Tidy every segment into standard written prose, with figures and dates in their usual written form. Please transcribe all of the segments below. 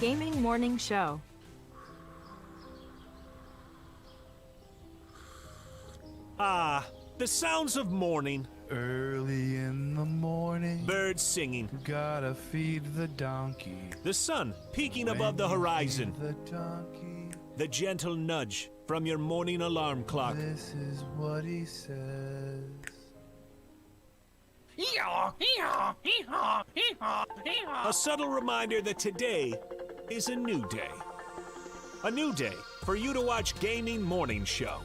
Gaming Morning Show. Ah, the sounds of morning. Early in the morning, Birds singing. gotta feed the donkey. The sun peeking When above the you horizon. feed the donkey, The gentle nudge from your morning alarm clock. this is what he says. A subtle reminder that today is a new day. A new day for you to watch Gaming Morning Show.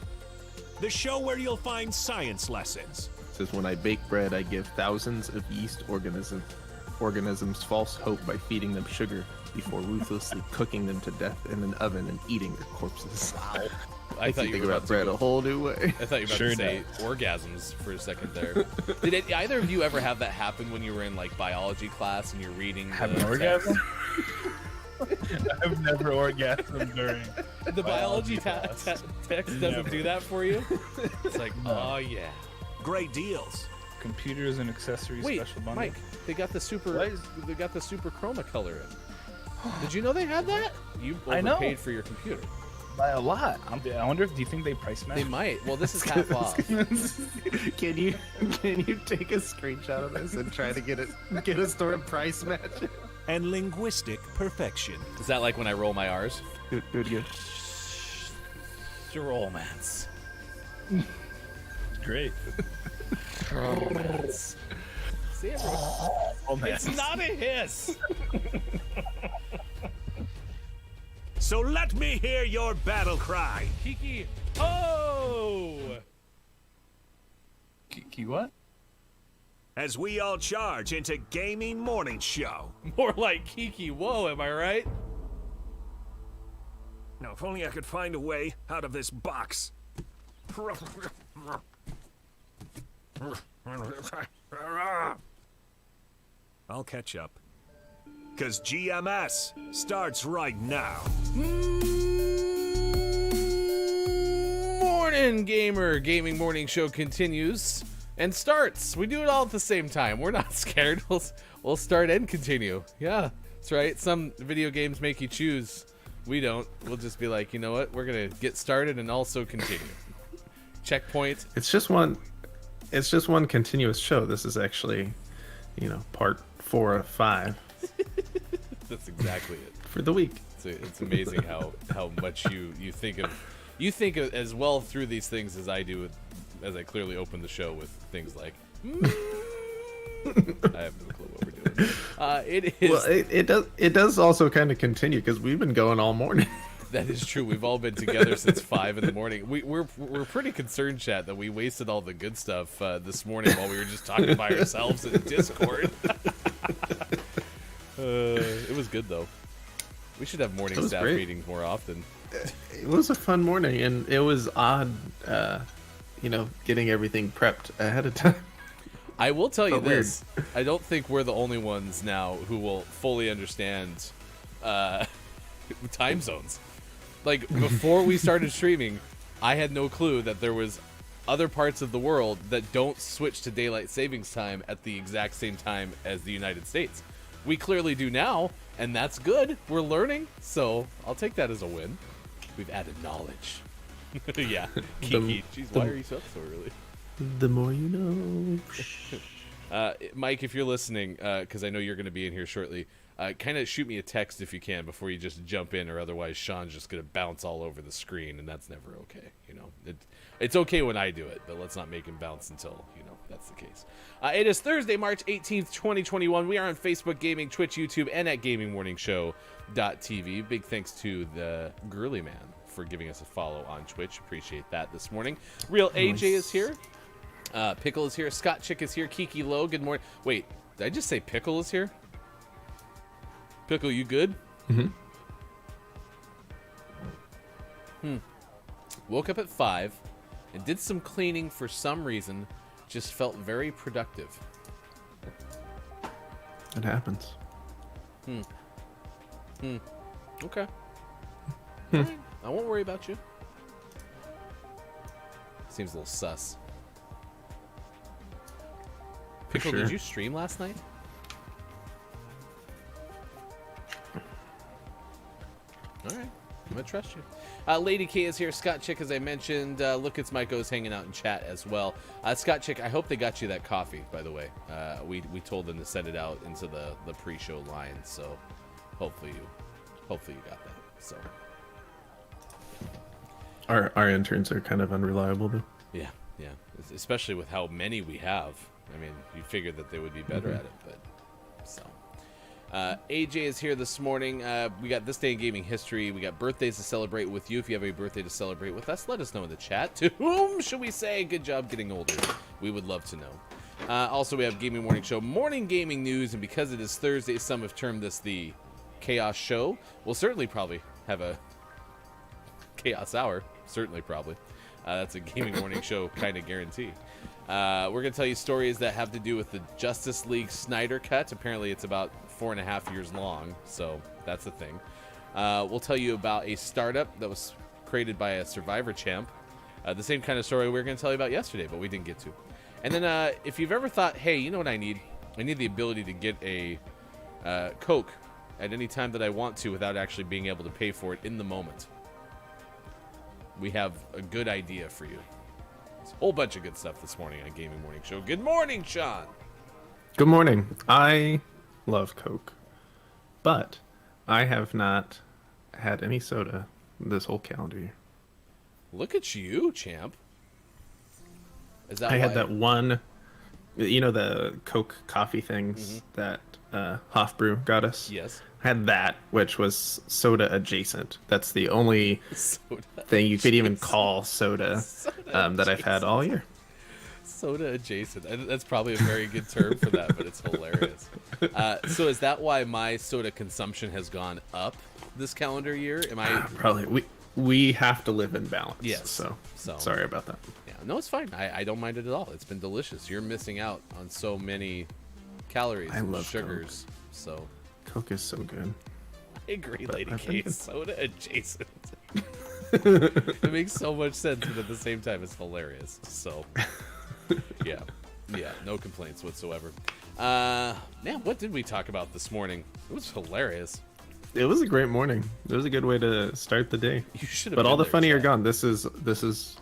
The show where you'll find science lessons. Says when I bake bread, I give thousands of yeast organisms false hope by feeding them sugar before ruthlessly cooking them to death in an oven and eating their corpses. Wow. I thought you think were about bread a whole new way. I thought you were about to say orgasms for a second there. Did either of you ever have that happen when you were in like biology class and you're reading Have the an orgasm? I've never orgasmed during The biology text doesn't do that for you. It's like, oh yeah. Great deals. computers and accessories Wait, special bundle. Mike, they got the super. What is- They got the super chroma color in. Did you know they had that? You I know. overpaid for your computer. By a lot. I wonder if, do you think they price match? They might. Well, this is half off. Can you take a screenshot of this and try to get a store price match? And linguistic perfection. Is that like when I roll my R's? Good. Romance. Great. Romance. See, everyone? Romance. It's not a hiss. So let me hear your battle cry. Kiki. Oh! Kiki what? As we all charge into Gaming Morning Show. More like Kiki. Whoa, am I right? Now, if only I could find a way out of this box. I'll catch up. Because GMS starts right now. Morning, gamer. Gaming Morning Show continues and starts. We do it all at the same time. We're not scared. We'll start and continue. Yeah, that's right. Some video games make you choose. We don't. We'll just be like, you know what? We're going to get started and also continue. Checkpoint. It's just one continuous show. This is actually, part 4 of 5 That's exactly it. for the week. It's amazing how much you think of as well through these things as I do, as I clearly open the show with things like. I have no clue what we're doing. It is. Well, it does also kind of continue because we've been going all morning. That is true. We've all been together since 5 in the morning. We're pretty concerned, chat, that we wasted all the good stuff this morning while we were just talking by ourselves in Discord. It was good though. We should have morning staff great. meetings more often. It was a fun morning, and it was odd, getting everything prepped ahead of time. I will tell you But weird. this: I don't think we're the only ones now who will fully understand time zones. Like, before we started streaming, I had no clue that there was other parts of the world that don't switch to daylight savings time at the exact same time as the United States. We clearly do now, and that's good. We're learning, so I'll take that as a win. We've added knowledge. Yeah, Kiki. Jeez, why are you up so early? The more you know. Mike, if you're listening, because I know you're going to be in here shortly, kind of shoot me a text if you can before you just jump in, or otherwise Sean's just going to bounce all over the screen, and that's never okay. It's okay when I do it, but let's not make him bounce until that's the case. It is Thursday, March 18th, 2021. We are on Facebook Gaming, Twitch, YouTube, and at GamingMorningShow.tv. Big thanks to the Girly Man for giving us a follow on Twitch. Appreciate that this morning. Real AJ is here. Pickle is here. Scott Chick is here. Kiki Low, good morning. Wait, did I just say Pickle is here? Pickle, you good? Woke up at 5 and did some cleaning for some reason. Just felt very productive. It happens. Okay. All right. I won't worry about you. Seems a little sus. Pickle, sure. did you stream last night? I trust you. Lady K is here. Scott Chick, as I mentioned. Look, it's Myko's hanging out in chat as well. Scott Chick, I hope they got you that coffee, by the way. We told them to send it out into the pre-show line, so hopefully you got that. So Our interns are kind of unreliable, though. yeah, especially with how many we have. I mean, you figured that they would be better at it, but so. AJ is here this morning. We got This Day in Gaming History. We got birthdays to celebrate with you. If you have a birthday to celebrate with us, let us know in the chat. To whom should we say good job getting older? We would love to know. Also, we have Gaming Morning Show, morning gaming news, and because it is Thursday, some have termed this the Chaos Show. We'll certainly probably have a Chaos Hour. Certainly, probably. That's a Gaming Morning Show kind of guarantee. We're going to tell you stories that have to do with the Justice League Snyder Cut. Apparently, it's about 4.5 years long, so that's the thing. We'll tell you about a startup that was created by a Survivor champ. The same kind of story we were going to tell you about yesterday, but we didn't get to. And then if you've ever thought, hey, you know what I need? I need the ability to get a Coke at any time that I want to without actually being able to pay for it in the moment. We have a good idea for you. It's a whole bunch of good stuff this morning on Gaming Morning Show. Good morning, Sean. Good morning. I love Coke, but I have not had any soda this whole calendar year. Look at you, champ. Is that I had why- that one, the Coke coffee things that Hofbrew got us? Yes. I had that, which was soda adjacent. That's the only Soda thing you could even adjacent. call soda that I've had all year. Soda adjacent. That's probably a very good term for that, but it's hilarious. So is that why my soda consumption has gone up this calendar year? Am I? Probably. We have to live in balance. Yes. So So- sorry about that. Yeah, no, it's fine. I don't mind it at all. It's been delicious. You're missing out on so many calories I and love sugars. So Coke is so good. I agree, But Lady I've K. been- Soda adjacent. It makes so much sense, but at the same time, it's hilarious. So, yeah, no complaints whatsoever. Man, what did we talk about this morning? It was hilarious. It was a great morning. It was a good way to start the day. You should have. But all been the there, funny are Chad. gone. This is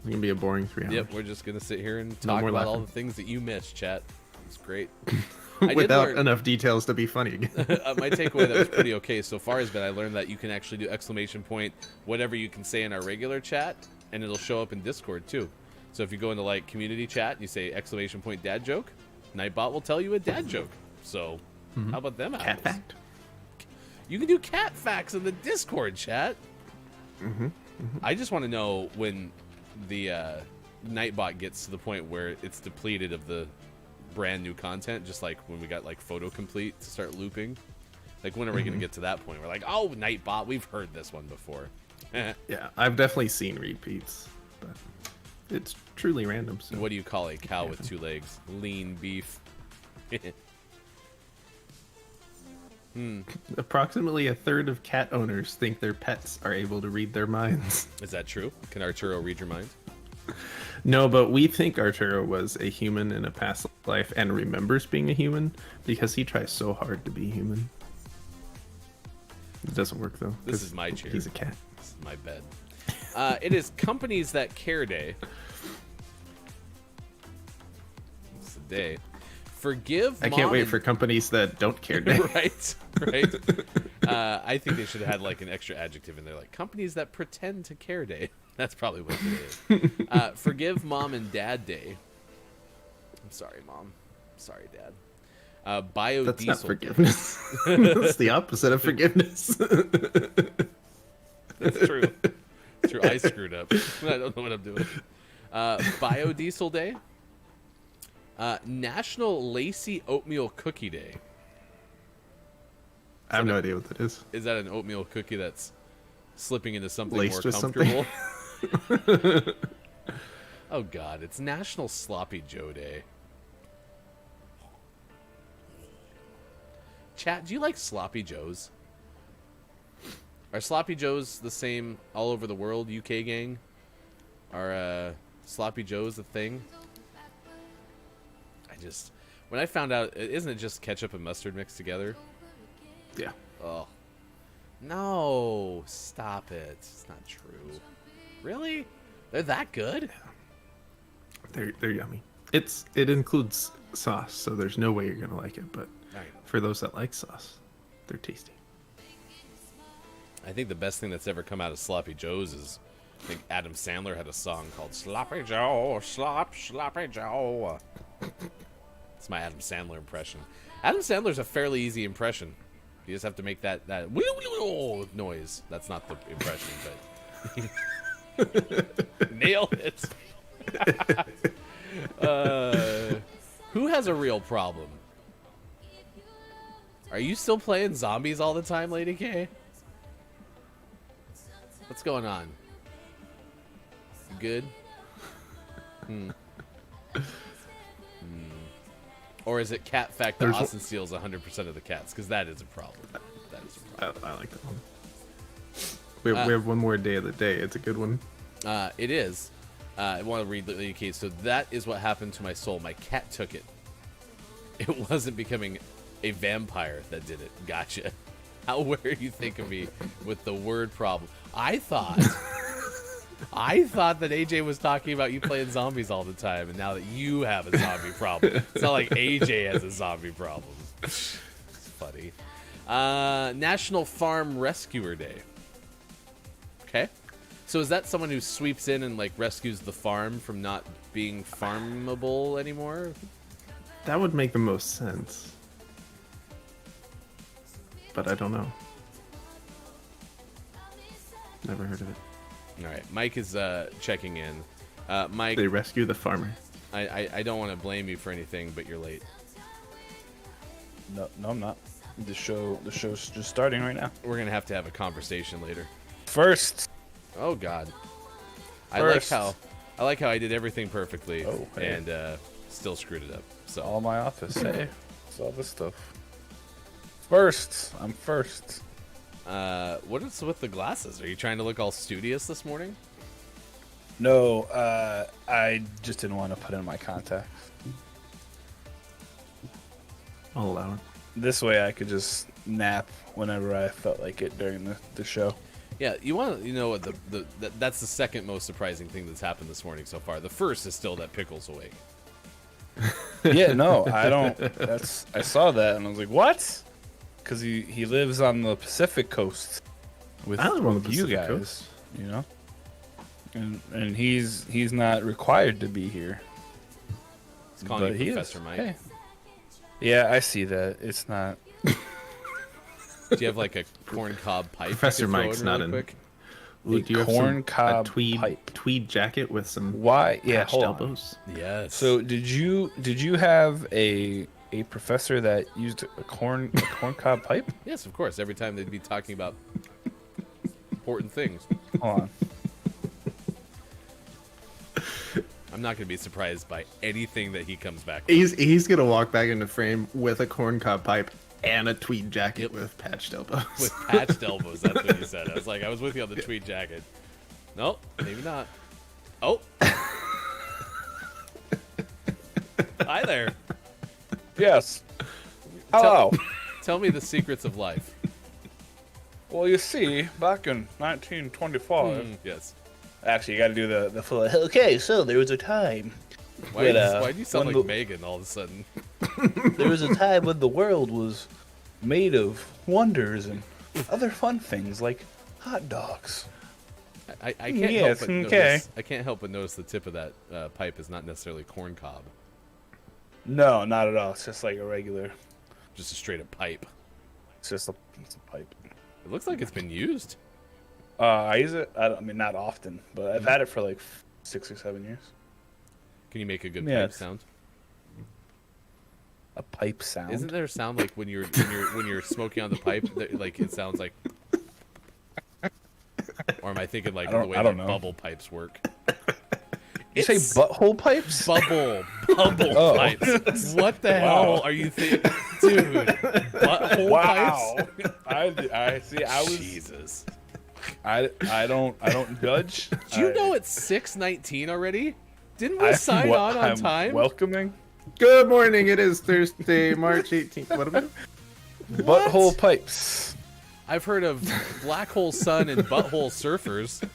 gonna be a boring 3 hours. Yep, we're just gonna sit here and No talk more about all laughing. the things that you missed, chat. It's great. I did Without learn- enough details to be funny again. My takeaway that was pretty okay so far has been I learned that you can actually do exclamation point whatever you can say in our regular chat, and it'll show up in Discord too. So if you go into like community chat and you say exclamation point dad joke, Nightbot will tell you a dad joke. So how about them Cat apples? fact. You can do cat facts in the Discord chat. I just want to know when the Nightbot gets to the point where it's depleted of the brand new content, just like when we got like photo complete to start looping. Like when are we going to get to that point? We're like, oh, Nightbot, we've heard this one before. Yeah, I've definitely seen repeats, but it's truly random. So. What do you call a cow with 2 legs? Lean beef. Approximately a third of cat owners think their pets are able to read their minds. Is that true? Can Arturo read your mind? No, but we think Arturo was a human in a past life and remembers being a human because he tries so hard to be human. It doesn't work though. This 'cause is my chair. He's a cat. This is my bed. It is Companies That Care Day. It's the day. Forgive I can't Mom wait and- for companies that don't care. Day. right. I think they should have had like an extra adjective in there, like companies that pretend to care day. That's probably what it is. Forgive Mom and Dad Day. I'm sorry, Mom. Sorry, Dad. Biodiesel. That's not forgiveness. That's the opposite of forgiveness. That's true. It's true. I screwed up. I don't know what I'm doing. Biodiesel Day. National Lacy Oatmeal Cookie Day. I have no idea what that is. Is that an oatmeal cookie that's slipping into something Laced more with something? comfortable? Oh God, it's National Sloppy Joe Day. Chat, do you like Sloppy Joes? Are Sloppy Joes the same all over the world, UK gang? Are Sloppy Joes a thing? When I found out, isn't it just ketchup and mustard mixed together? Yeah. Oh, No, stop it. It's not true. Really? They're that good? They're yummy. It includes sauce, so there's no way you're gonna like it. But for those that like sauce, they're tasty. I think the best thing that's ever come out of Sloppy Joe's is, I think Adam Sandler had a song called Sloppy Joe, Sloppy Joe. It's my Adam Sandler impression. Adam Sandler's a fairly easy impression. You just have to make that noise. That's not the impression, but nail it. Who has a real problem? Are you still playing zombies all the time, Lady K? What's going on? You good? Or is it cat fact that Austin steals 100% of the cats? Because that is a problem. That is a problem. I like that one. We have one more day of the day. It's a good one. It is. I want to read Lady K. So that is what happened to my soul. My cat took it. It wasn't becoming a vampire that did it. Gotcha. How aware you think of me with the word problem? I thought that AJ was talking about you playing zombies all the time, and now that you have a zombie problem. It's not like AJ has a zombie problem. It's funny. National Farm Rescuer Day. Okay. So is that someone who sweeps in and like rescues the farm from not being farmable anymore? That would make the most sense. But I don't know. Never heard of it. All right, Mike is checking in. Mike, They rescue the farmer. I don't want to blame you for anything, but you're late. No, I'm not. The show's just starting right now. We're gonna have to have a conversation later. First. Oh God. First. I like how I did everything perfectly hey. and still screwed it up. So All my office. Hey, it's all this stuff. First. I'm first. what is with the glasses? Are you trying to look all studious this morning? No, I just didn't want to put in my contacts. I'll allow it. This way I could just nap whenever I felt like it during the show. Yeah, you know what that's the second most surprising thing that's happened this morning so far. The first is still that Pickle's awake. Yeah, no, I don't. I saw that and I was like, what? Because he lives on the Pacific Coast with I live on the you Pacific guys, Coast. you know, and he's not required to be here. He's calling But you he Professor is. Mike. Hey. Yeah, I see that. It's not. Do you have like a corncob pipe? Professor you could throw Mike's in not really in. quick? Ooh, A do you have corncob a tweed pipe. tweed jacket with some Why? Yeah, patched hold on. elbows? Yes. So did you have a professor that used a corncob pipe? yes, of course. Every time they'd be talking about important things. Hold on. I'm not going to be surprised by anything that he comes back with. He's gonna walk back into frame with a corncob pipe and a tweed jacket with patched elbows. With patched elbows. That's what he said. I was with you on the tweed jacket. Nope, maybe not. Oh. Hi there. Yes. Hello. Tell me the secrets of life. Well, you see, back in 1925. Yes. Actually, you got to do the full. Okay, so there was a time. Why But, do you sound when like the- Megan all of a sudden? There was a time when the world was made of wonders and other fun things like hot dogs. I can't Yes, help but okay. notice. I can't help but notice the tip of that pipe is not necessarily corn cob, No, not at all. It's just like a regular. just a straight up pipe. It's just a pipe. It looks like it's been used. I use it. I mean, not often, but I've had it for like 6 or 7 years. Can you make a good Yeah, pipe it's- sound? A pipe sound. Isn't there a sound like when you're smoking on the pipe, that, like it sounds like? Or am I thinking like I the don't- way I that don't know. buttle pipes work? You say It's butthole pipes? bubble Oh. pipes. What the Wow. hell are you thinking, dude? Butthole Wow. pipes? I see. I was. Jesus. I don't judge. Do you know it's 6:19 already? Didn't we I'm sign on I'm time? Welcoming Good morning. It is Thursday, March 18th. What about it? butthole pipes. I've heard of black hole sun and butthole surfers.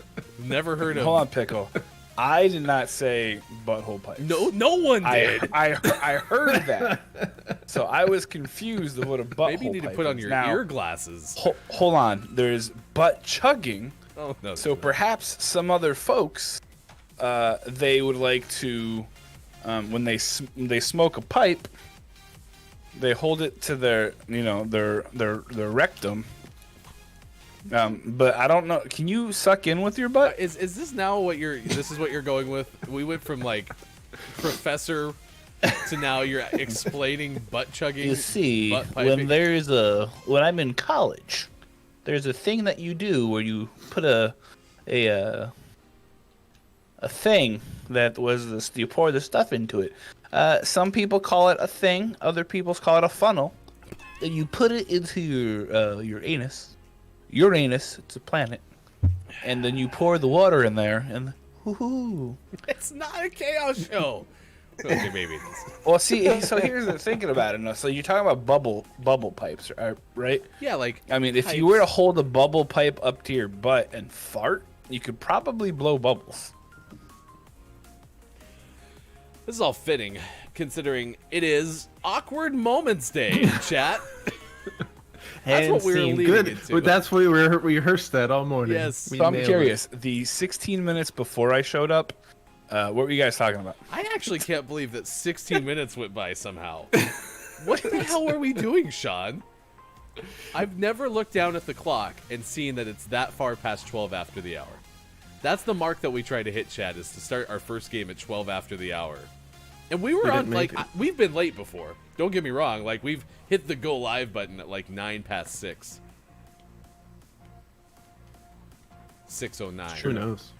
Never heard of. Hold on, Pickle. I did not say butthole pipes. No one did. I heard that. So I was confused of what a butthole Maybe you need to pipe put on is. your Now, ear glasses. Hold on. There's butt chugging. Oh no. So perhaps some other folks, they would like to, when they smoke a pipe, they hold it to their their rectum. But I don't know. Can you suck in with your butt? Is this now what you're? This is what you're going with? We went from like professor to now you're explaining butt chugging. You see, butt piping. when I'm in college, there's a thing that you do where you put a thing that was this. You pour the stuff into it. Some people call it a thing. Other people call it a funnel. And you put it into your anus. Your anus, it's a planet. And then you pour the water in there, and whoo-hoo. It's not a chaos show. Okay, maybe it is. Well, see, so here's the thinking about it. Now. So you're talking about bubble pipes, right? Yeah, like. I mean, if you were to hold a bubble pipe up to your butt and fart, you could probably blow bubbles. This is all fitting, considering it is Awkward Moments Day, chat. That's what we were leading Good. into. That's what we rehearsed that all morning. Yes. We So I'm nailed curious. The 16 minutes before I showed up, what were you guys talking about? I actually can't believe that 16 minutes went by somehow. What the hell were we doing, Sean? I've never looked down at the clock and seen that it's that far past 12 after the hour. That's the mark that we try to hit, Chad, is to start our first game at 12 after the hour. And we were We on, didn't like, make it. we've been late before. Don't get me wrong. Like, we've hit the go live button at like 9 past 6. 6:09. Who knows?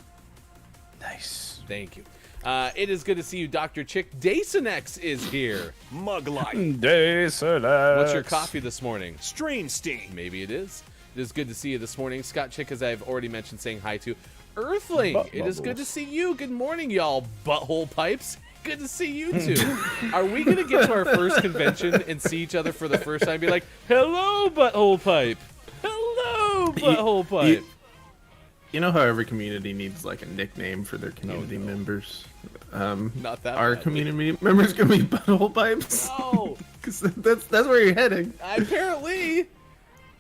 Nice. Thank you. It is good to see you, Dr. Chick. Dasonex is here. Mug life. What's your coffee this morning? Stream steam. Maybe it is. It is good to see you this morning. Scott Chick, as I've already mentioned, saying hi to. Earthling, Butt it is good to bubbles. see you. Good morning, y'all butthole pipes. Good to see you two. Are we going to get to our first convention and see each other for the first time and be like, hello, butthole pipe. Hello, butthole pipe. You know how every community needs like a nickname for their community members. Not that Our bad. community members can be butthole pipes. Oh, Because that's where you're heading. apparently.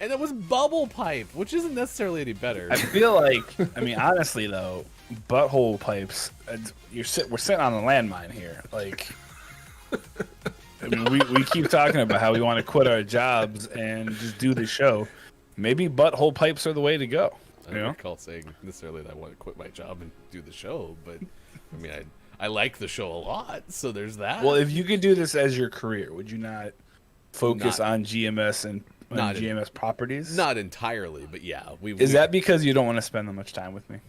And it was bubble pipe, which isn't necessarily any better. I feel like, I mean, honestly though, butthole pipes. We're sitting on a landmine here. Like, I mean, we keep talking about how we want to quit our jobs and just do the show. Maybe butthole pipes are the way to go. I don't recall saying necessarily that I want to quit my job and do the show, but I mean, I like the show a lot, so there's that. Well, if you could do this as your career, would you not focus on GMS and not GMS properties? not entirely, but yeah, Is that because you don't want to spend that much time with me?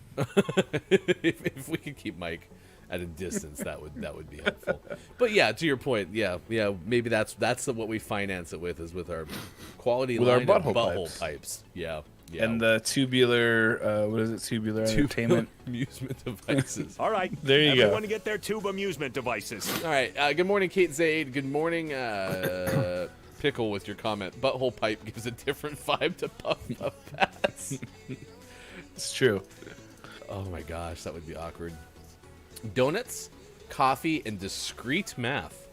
if we could keep Mike at a distance, that would be helpful. But yeah, to your point, yeah, maybe that's what we finance it with, is with our quality With our line of butthole butthole pipes. pipes. Yeah. And the tubular, what is it? Tubular entertainment. amusement devices. All right. There you go. Everyone get their tube amusement devices. All right. Good morning, Kate Zaid. Good morning, Pickle, with your comment. Butthole pipe gives a different vibe to Puff Puff Pass. It's true. Oh my gosh, that would be awkward. Donuts, coffee, and discrete math.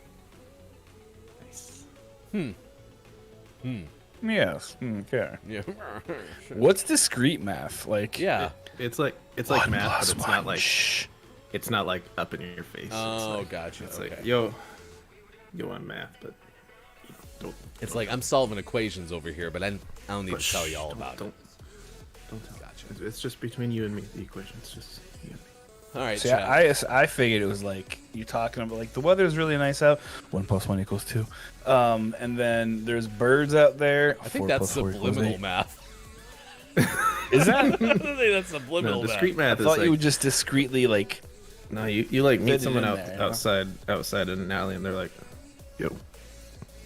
Yes. Okay. Yeah. What's discrete math? Like, Yeah. It's like one math, plus but it's one. not like Shh. it's not like up in your face. Oh, it's like, gotcha. It's Okay. like yo on math, but don't. It's like I'm solving equations over here, but I don't need to tell you all about it. Don't tell. Gotcha. It's just between you and me. The equation's just you and me. All right, See, Chad. I figured it was like you talking about like the weather's really nice out. 1 + 1 = 2. And then there's birds out there. I think that's subliminal math. Is that? I think that's subliminal No, discrete math. math I is thought like you would just discreetly like. no, you like fit meet it someone in out there, you know? outside in an alley, and they're like, yo,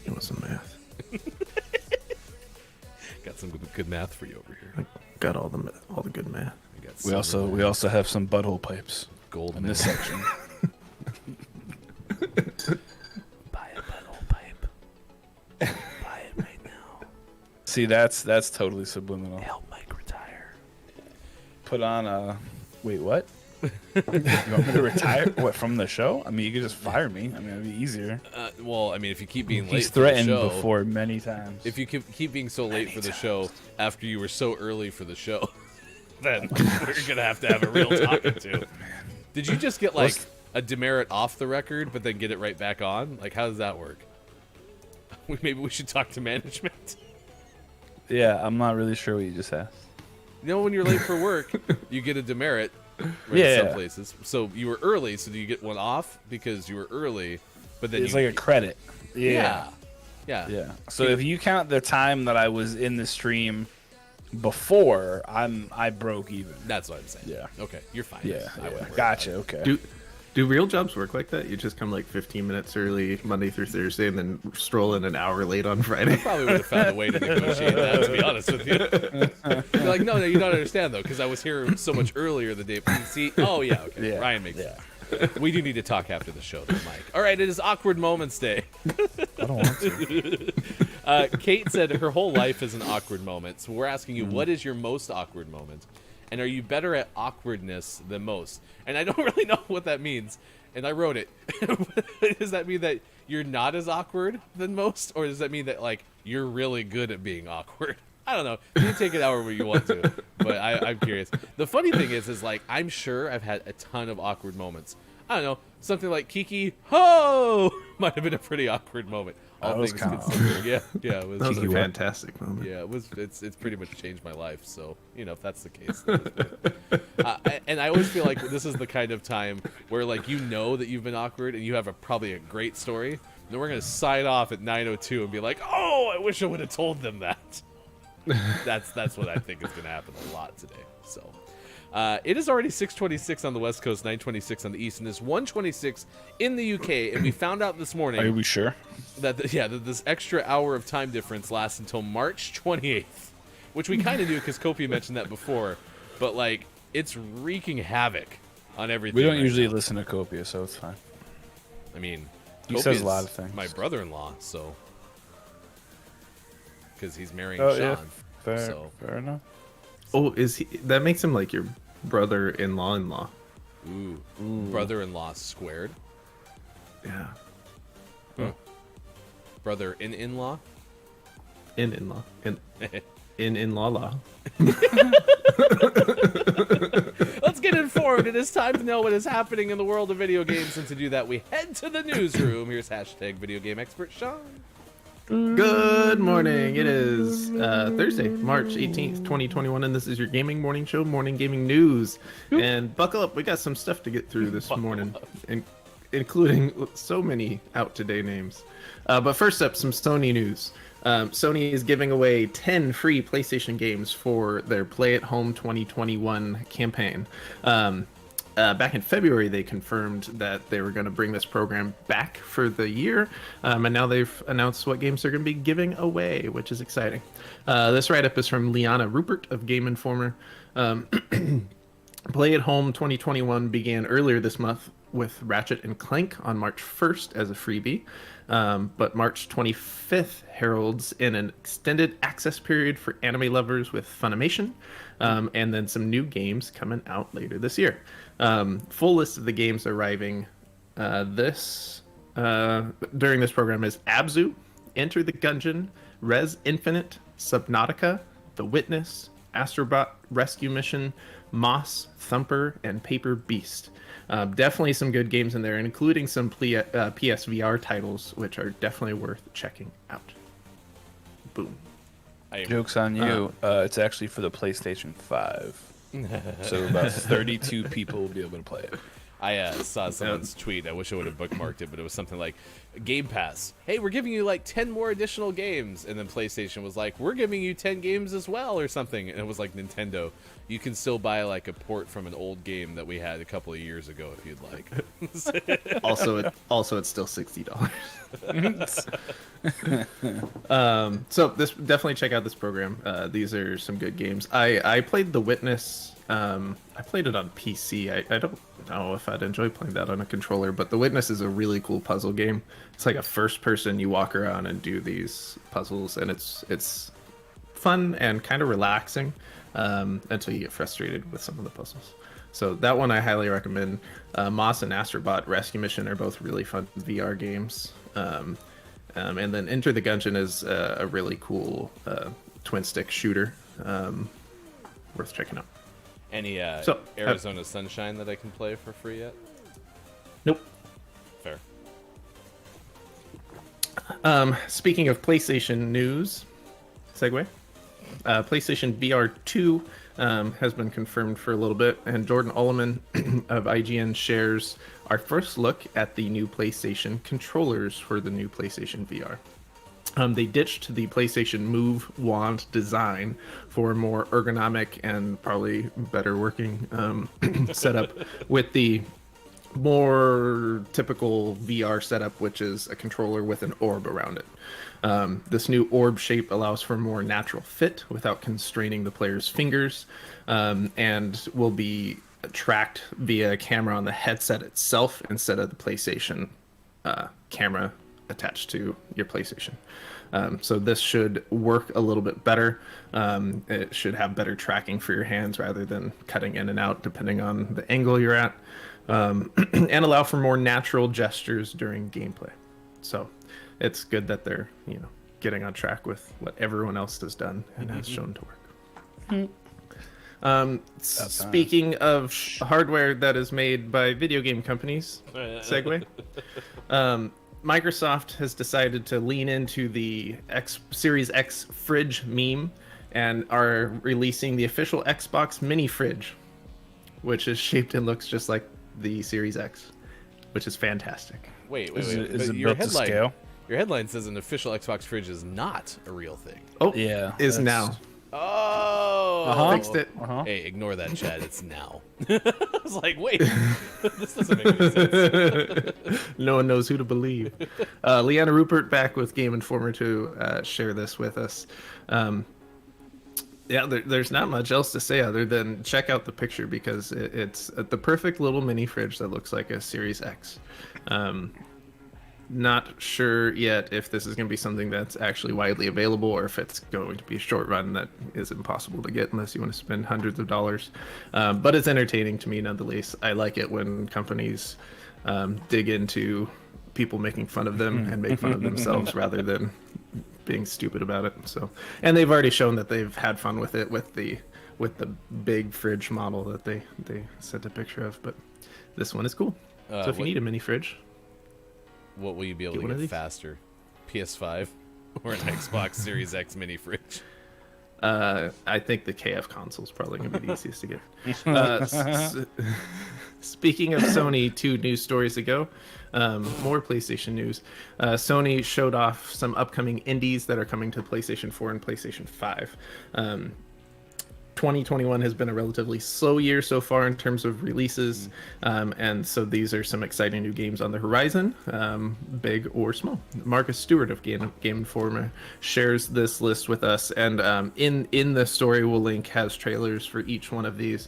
you want some math? Got some good math for you over here. I got all the good math. I got We silver also have some butthole pipes gold in this math. section. Buy a butthole pipe. Buy it right now. See, that's totally subliminal. Help Mike retire. Put on a. Wait, what? You want me to retire? What, from the show? I mean, you could just fire me. I mean, it'd be easier. Well, I mean, if you keep being late He's for the threatened show, before many times. if you keep being so late for the show after you were so early for the show, then we're gonna have to have a real talking to. Did you just get like a demerit off the record, but then get it right back on? Like, how does that work? Maybe we should talk to management. Yeah, I'm not really sure what you just asked. You know, when you're late for work, you get a demerit. Right, Yeah. some places. So you were early, so do you get one off because you were early? But then It's like a credit. yeah. Yeah. So if you count the time that I was in the stream before, I broke even. That's what I'm saying. Yeah. Okay, you're fine. Yeah. I wouldn't worry Gotcha. about Okay. Do real jobs work like that? You just come like 15 minutes early Monday through Thursday, and then stroll in an hour late on Friday. Probably would have found a way to negotiate that, to be honest with you. You're like, no, you don't understand, though, because I was here so much earlier the day. See, oh, yeah, okay. Yeah, Ryan makes yeah. sense. We do need to talk after the show, though, Mike. All right, it is Awkward Moments Day. I don't want to. Kate said her whole life is an awkward moment, so we're asking you, what is your most awkward moment? And are you better at awkwardness than most? And I don't really know what that means. And I wrote it. Does that mean that you're not as awkward than most? Or does that mean that, like, you're really good at being awkward? I don't know. You can take it however you want to. But I'm curious. The funny thing is like, I'm sure I've had a ton of awkward moments. I don't know. Something like Kiki, ho! Might have been a pretty awkward moment. All That was things kinda considered. Yeah, it was. That was a fantastic moment. Yeah, it's pretty much changed my life. So, you know, if that's the case. And I always feel like this is the kind of time where, like, you know that you've been awkward and you have probably a great story. Then we're going to sign off at 9:02 and be like, oh, I wish I would have told them that. That's what I think is going to happen a lot today. So, it is already 6:26 on the West Coast, 9:26 on the East, and it's 1:26 in the UK. And we found out this morning Are we sure? that that this extra hour of time difference lasts until March 28th, which we kind of knew because Kopi mentioned that before, but like it's wreaking havoc on everything. We don't right usually now. listen to Copia, so it's fine. I mean, He Kopi says is a lot of things. My brother-in-law, so because he's marrying Oh, Sean. yeah. Fair, So fair enough. Oh, is he? That makes him like your brother-in-law-in-law. ooh, brother-in-law squared, Yeah, brother in-law. in-law, in-law law. Let's get informed. It is time to know what is happening in the world of video games, and to do that, we head to the newsroom. Here's hashtag video game expert Sean. Good morning. It is Thursday, March 18th, 2021, and this is your gaming morning show, Morning Gaming News. And buckle up, we got some stuff to get through this morning, including so many out-today names. But first up, some Sony news. Sony is giving away 10 free PlayStation games for their Play at Home 2021 campaign. Back in February, they confirmed that they were going to bring this program back for the year, and now they've announced what games they're going to be giving away, which is exciting. This write-up is from Liana Rupert of Game Informer. Play at Home 2021 began earlier this month with Ratchet and Clank on March 1st as a freebie, but March 25th heralds in an extended access period for anime lovers with Funimation, and then some new games coming out later this year. Full list of the games arriving during this program is Abzu, Enter the Gungeon, Res Infinite, Subnautica, The Witness, Astrobot Rescue Mission, Moss, Thumper, and Paper Beast. Definitely some good games in there, including some PSVR titles, which are definitely worth checking out. Boom. Joke's on you. It's actually for the PlayStation 5. So about 32 people will be able to play it. I saw someone's tweet. I wish I would have bookmarked it, but it was something like, Game Pass. Hey, we're giving you like 10 more additional games. And then PlayStation was like, we're giving you 10 games as well or something. And it was like Nintendo. You can still buy like a port from an old game that we had a couple of years ago if you'd like. Also, it's still $60. So this definitely check out this program. These are some good games. I played The Witness. I played it on PC. I don't know if I'd enjoy playing that on a controller, but The Witness is a really cool puzzle game. It's like a first person, you walk around and do these puzzles, and it's fun and kind of relaxing until you get frustrated with some of the puzzles. So that one I highly recommend. Moss and Astrobot Rescue Mission are both really fun VR games. And then Enter the Gungeon is a really cool twin stick shooter, worth checking out. Any Arizona Sunshine that I can play for free yet? Nope. Fair. Speaking of PlayStation news, segue. PlayStation VR 2 has been confirmed for a little bit, and Jordan Oloman of IGN shares our first look at the new PlayStation controllers for the new PlayStation VR. They ditched the PlayStation Move wand design for a more ergonomic and probably better working setup with the more typical VR setup, which is a controller with an orb around it. This new orb shape allows for more natural fit without constraining the player's fingers, and will be tracked via a camera on the headset itself instead of the PlayStation camera attached to your PlayStation. So this should work a little bit better. It should have better tracking for your hands rather than cutting in and out depending on the angle you're at, and allow for more natural gestures during gameplay. So it's good that they're, getting on track with what everyone else has done and has shown to work. Speaking of hardware that is made by video game companies, segue. Microsoft has decided to lean into the Series X fridge meme and are releasing the official Xbox mini fridge, which is shaped and looks just like the Series X, which is fantastic. Wait. Is But it your built to headline, scale? your headline says an official Xbox fridge is not a real thing. Oh, Yeah, is that's- now. Oh, Fixed it. Hey, ignore that, Chad. It's now. I was like, wait, this doesn't make any sense. No one knows who to believe. Leanna Rupert back with Game Informer to share this with us. There's not much else to say other than check out the picture because it's the perfect little mini fridge that looks like a Series X. Not sure yet if this is going to be something that's actually widely available or if it's going to be a short run that is impossible to get unless you want to spend hundreds of dollars. But it's entertaining to me nonetheless. I like it when companies dig into people making fun of them and make fun of themselves rather than being stupid about it. So, and they've already shown that they've had fun with it with the big fridge model that they sent a picture of. But this one is cool. So if you need a mini fridge, What will you be able Get one to of get these. faster? PS5 or an Xbox Series X mini fridge? I think the KF console is probably going to be the easiest to get. Speaking of Sony, 2 news stories ago, more PlayStation news. Sony showed off some upcoming indies that are coming to PlayStation 4 and PlayStation 5. 2021 has been a relatively slow year so far in terms of releases, and so these are some exciting new games on the horizon, big or small. Marcus Stewart of Game Informer shares this list with us, and in the story we'll link has trailers for each one of these,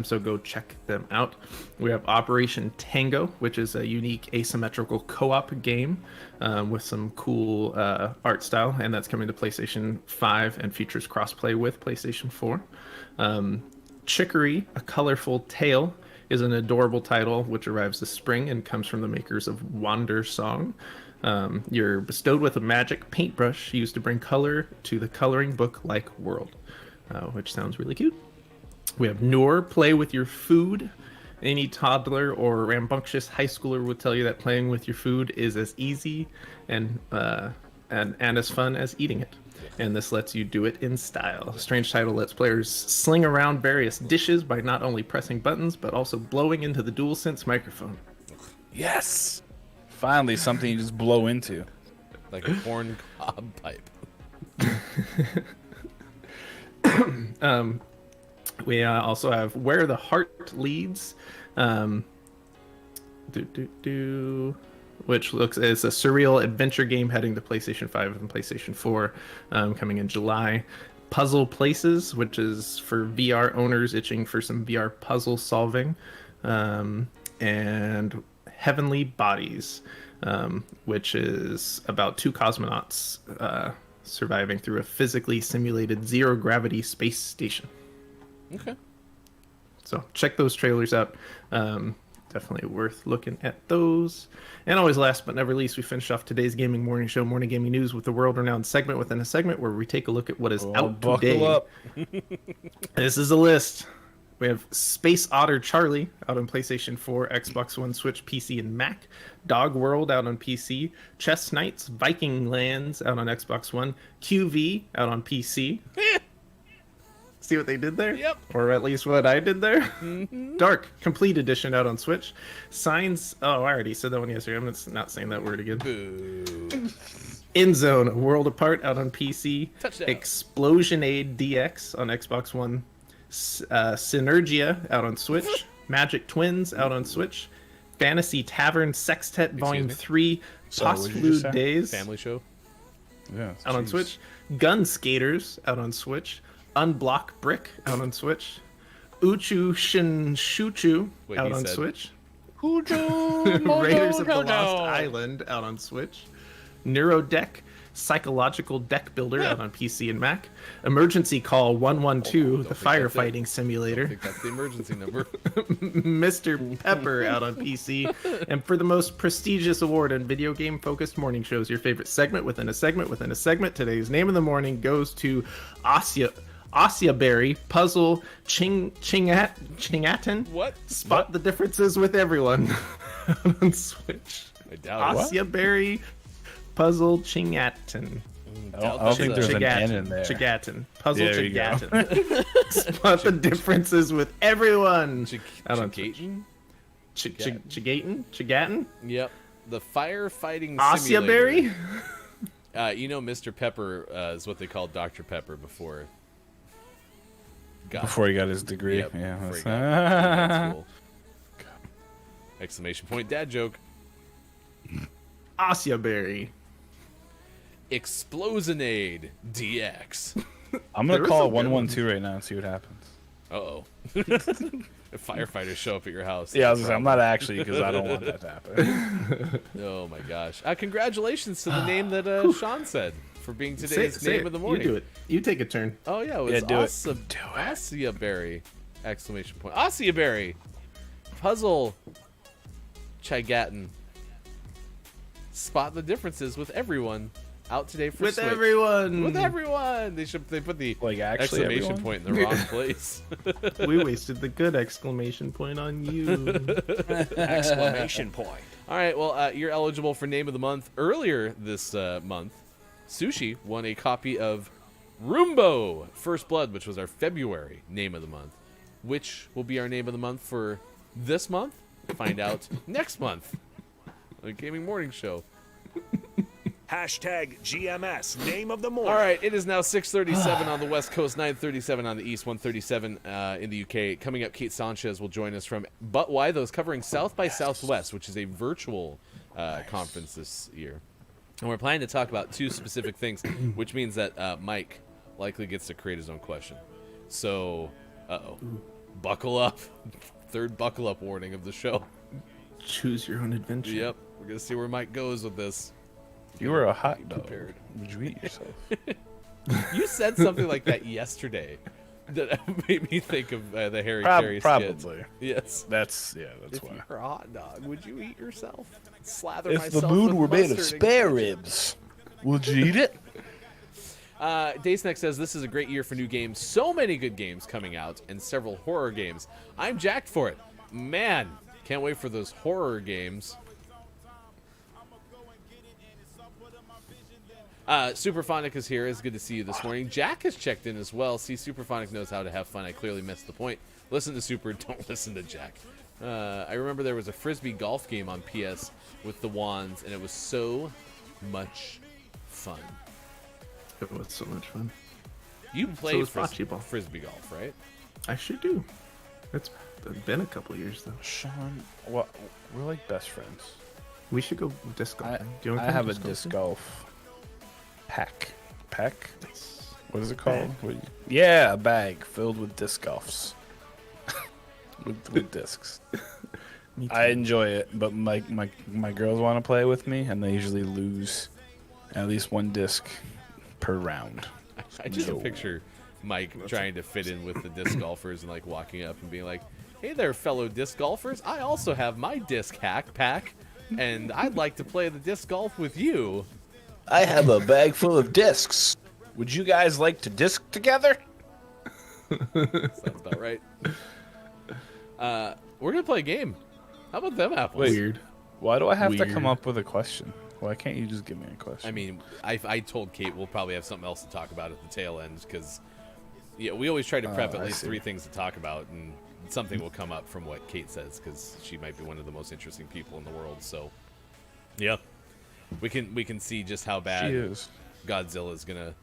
so go check them out. We have Operation Tango, which is a unique asymmetrical co-op game with some cool art style, and that's coming to PlayStation 5 and features crossplay with PlayStation 4. Chicory, A Colorful Tale is an adorable title which arrives this spring and comes from the makers of Wander Song. You're bestowed with a magic paintbrush used to bring color to the coloring book-like world, which sounds really cute. We have Noor, Play with Your Food. Any toddler or rambunctious high schooler would tell you that playing with your food is as easy and as fun as eating it. And this lets you do it in style. Strange title lets players sling around various dishes by not only pressing buttons, but also blowing into the DualSense microphone. Yes. Finally, something you just blow into. Like a corn cob pipe. We also have Where the Heart Leads, which is a surreal adventure game heading to PlayStation 5 and PlayStation 4, coming in July. Puzzle Places, which is for VR owners itching for some VR puzzle solving, and Heavenly Bodies, which is about 2 cosmonauts surviving through a physically simulated zero-gravity space station. Okay. So check those trailers out. Definitely worth looking at those. And always last but never least, we finish off today's Gaming Morning Show, Morning Gaming News, with the world-renowned segment within a segment where we take a look at what is out buckle today. up. This is a list. We have Space Otter Charlie out on PlayStation 4, Xbox One, Switch, PC, and Mac. Dog World out on PC. Chess Knights Viking Lands out on Xbox One. QV out on PC. See what they did there? Yep. Or at least what I did there? Mm-hmm. Dark Complete Edition out on Switch. Signs... Oh, I already said that one yesterday. I'm not saying that word again. Boo. In Zone, A World Apart out on PC. Touchdown. Explosionade DX on Xbox One. Synergia out on Switch. Magic Twins out on Switch. Fantasy Tavern Sextet Volume me? 3. Sorry, what did you just say? Postlude Days Family show. Yeah, out on jeez. Switch. Gun Skaters out on Switch. Unblock Brick out on Switch. Uchu Shin Shuchu Wait, out he on said- Switch. Mojo, Raiders of the Mojo. Lost Island out on Switch. Neurodeck Psychological Deck Builder out on PC and Mac. Emergency Call 112, the think that's firefighting I simulator. think that's the emergency number. Mr. Pepper out on PC. And for the most prestigious award in video game focused morning shows, your favorite segment within a segment within a segment, today's name of the morning goes to Asya Berry Puzzle Chingatin. What? Spot the differences with everyone on Switch. I doubt it. Asya Berry Puzzle Chingatin. I don't think there's an N in there. Chigatin. Puzzle There you go. Chigatin. Spot the differences with everyone. Out on Chigatin? Chigatin? Chigatin? Yep. The firefighting Asya simulator. Berry? You know, Mr. Pepper is what they called Dr. Pepper before. Before he got his degree. Yep, Yeah. before he That's, got to school. Exclamation point! Dad joke. Asya Berry. Explosionade DX. I'm There gonna were call some it good 112 right now and see what happens. Uh-oh. If firefighters show up at your house. Yeah, I that's was a gonna say, I'm problem. not actually because I don't want that to happen. Oh my gosh. Congratulations to the name that Sean said for being today's Say name it. of the morning. You do it. You take a turn. Oh yeah, it was Yeah, do it. awesome. Do it. Asya Berry! Exclamation point. Asya Berry! Puzzle Chigatin. Spot the differences with everyone. Out today for With Switch. everyone. With everyone. They put the Like, actually exclamation everyone? point in the wrong place. We wasted the good exclamation point on you. Exclamation point. All right, well, you're eligible for Name of the Month. Earlier this month, Sushi won a copy of Roombo First Blood, which was our February Name of the Month. Which will be our Name of the Month for this month? Find out next month. On the Gaming Morning Show. Hashtag GMS, name of the morning. All right, it is now 6:37 on the West Coast, 9:37 on the East, 1:37 in the UK. Coming up, Kate Sanchez will join us from But Why Those, covering South by Southwest, which is a virtual conference this year. And we're planning to talk about two specific things, which means that Mike likely gets to create his own question. So, buckle up. Third buckle up warning of the show. Choose your own adventure. Yep, we're going to see where Mike goes with this. If you were a hot dog, prepared. would you eat yourself? You said something like that yesterday that made me think of the Harry Carey skit. Probably. Yes. That's If why. you were a hot dog, would you eat yourself? Slather If myself the mood with were made of mustard and spare ketchup. ribs, would you eat it? Daysnack says this is a great year for new games. So many good games coming out and several horror games. I'm jacked for it. Man, can't wait for those horror games. Superphonic is here. It's good to see you this morning. Jack has checked in as well. See, Superphonic knows how to have fun. I clearly missed the point. Listen to Super, don't listen to Jack. I remember there was a Frisbee golf game on PS with the wands, and it was so much fun. It was so much fun. You played was bocce ball. Frisbee golf, right? I should do. It's been a couple years though. Sean, well, we're like best friends. We should go disc I, golfing. Do you wanna I come have a disc disc golfing? golf pack. Pack? Nice. What is it called? Yeah, a bag filled with disc golfs. with discs. Me too. I enjoy it, but my girls want to play with me, and they usually lose at least one disc per round. I just No. picture Mike trying to fit in with the disc golfers and like walking up and being like, "Hey there, fellow disc golfers! I also have my disc hack pack, and I'd like to play the disc golf with you." I have a bag full of discs. Would you guys like to disc together? Sounds about right. We're gonna play a game. How about them apples? Weird. Why do I have to Weird. come up with a question? Why can't you just give me a question? I mean, I told Kate we'll probably have something else to talk about at the tail end because we always try to prep at I least see. 3 things to talk about, and something will come up from what Kate says because she might be one of the most interesting people in the world. So, yeah, we can see just how she bad is. Godzilla is gonna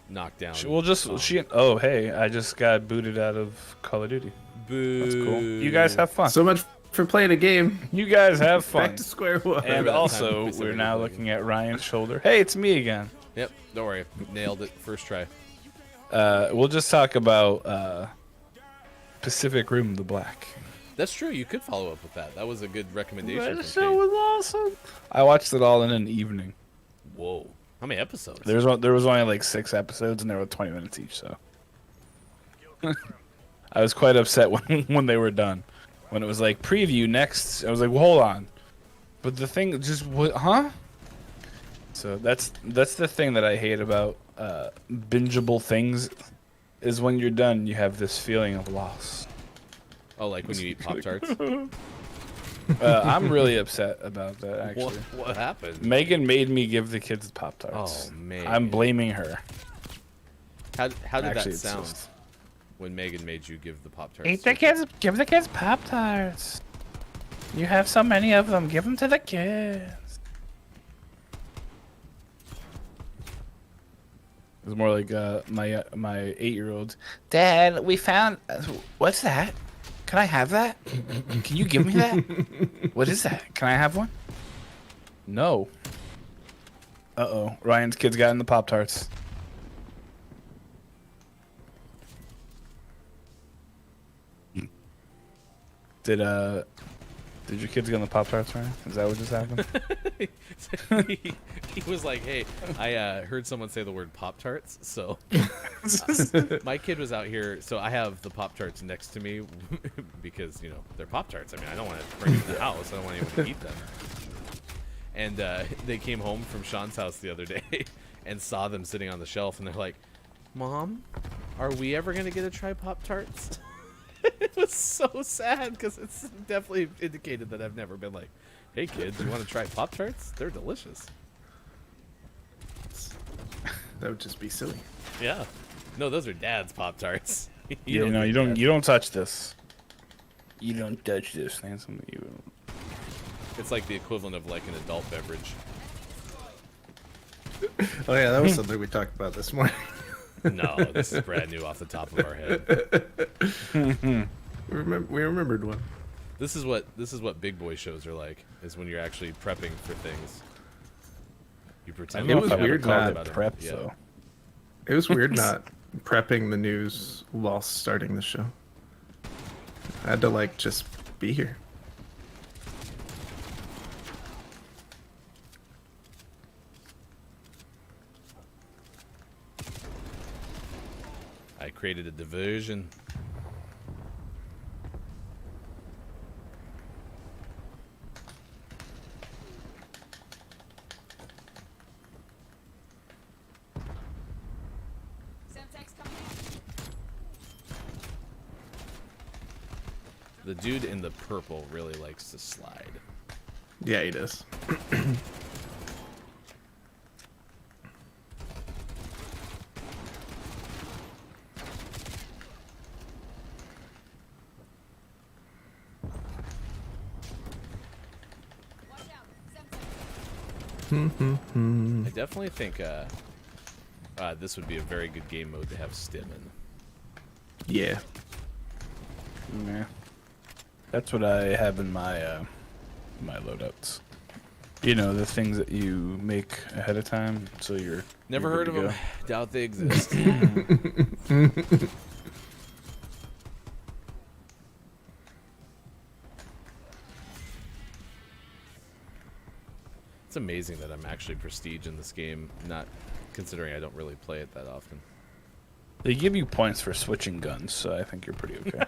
knock down. We'll just Oh, hey, I just got booted out of Call of Duty. Boo. That's cool. You guys have fun. So much for playing a game. You guys have fun. Back to square one. And that time also, we said we're we now were looking at Ryan's shoulder. Hey, it's me again. Yep, don't worry, nailed it first try. We'll just talk about Pacific Rim: The Black. That's true. You could follow up with that. That was a good recommendation. That from show Kate. was awesome. I watched it all in an evening. Whoa, how many episodes? There was only like 6 episodes, and they were 20 minutes each. So I was quite upset when they were done. When it was like preview next, I was like, well, hold on. But the thing just what? Huh? So that's the thing that I hate about bingeable things, is when you're done, you have this feeling of loss. Oh, like when you eat Pop-Tarts? I'm really upset about that, actually. What happened? Megan made me give the kids Pop-Tarts. Oh, man. I'm blaming her. How did Actually, that it's sound just- when Megan made you give the Pop-Tarts? Eat the kids. Give the kids Pop-Tarts. You have so many of them. Give them to the kids. It was more like my 8-year-old. Dad, we found. What's that? Can I have that? Can you give me that? What is that? Can I have one? No. Uh-oh. Ryan's kids got in the Pop-Tarts. Did your kids get in the Pop-Tarts, Ryan? Is that what just happened? he was like, "Hey, I heard someone say the word Pop-Tarts, so my kid was out here. So I have the Pop-Tarts next to me because they're Pop-Tarts. I mean, I don't want to bring them to the house. I don't want anyone to eat them." And they came home from Sean's house the other day and saw them sitting on the shelf, and they're like, "Mom, are we ever gonna get to try Pop-Tarts?" It was so sad because it's definitely indicated that I've never been like, "Hey kids, you want to try Pop-Tarts? They're delicious." That would just be silly. Yeah. No, those are Dad's Pop-Tarts. You don't touch this. You don't touch this. That's something you. It's like the equivalent of like an adult beverage. Oh yeah, that was something we talked about this morning. No, this is brand new off the top of our head. We remembered one. This is what big boy shows are like. Is when you're actually prepping for things. You pretend. It like was you haven't weird talked not about it. prep Yeah. though. It was weird not prepping the news while starting the show. I had to just be here. I created a diversion. The dude in the purple really likes to slide. Yeah, he does. I definitely think this would be a very good game mode to have stim in. Yeah. Yeah. That's what I have in my my loadouts. You know, the things that you make ahead of time, so you're Never you're heard good of to them. go. Doubt they exist. It's amazing that I'm actually prestige in this game, not considering I don't really play it that often. They give you points for switching guns, so I think you're pretty okay.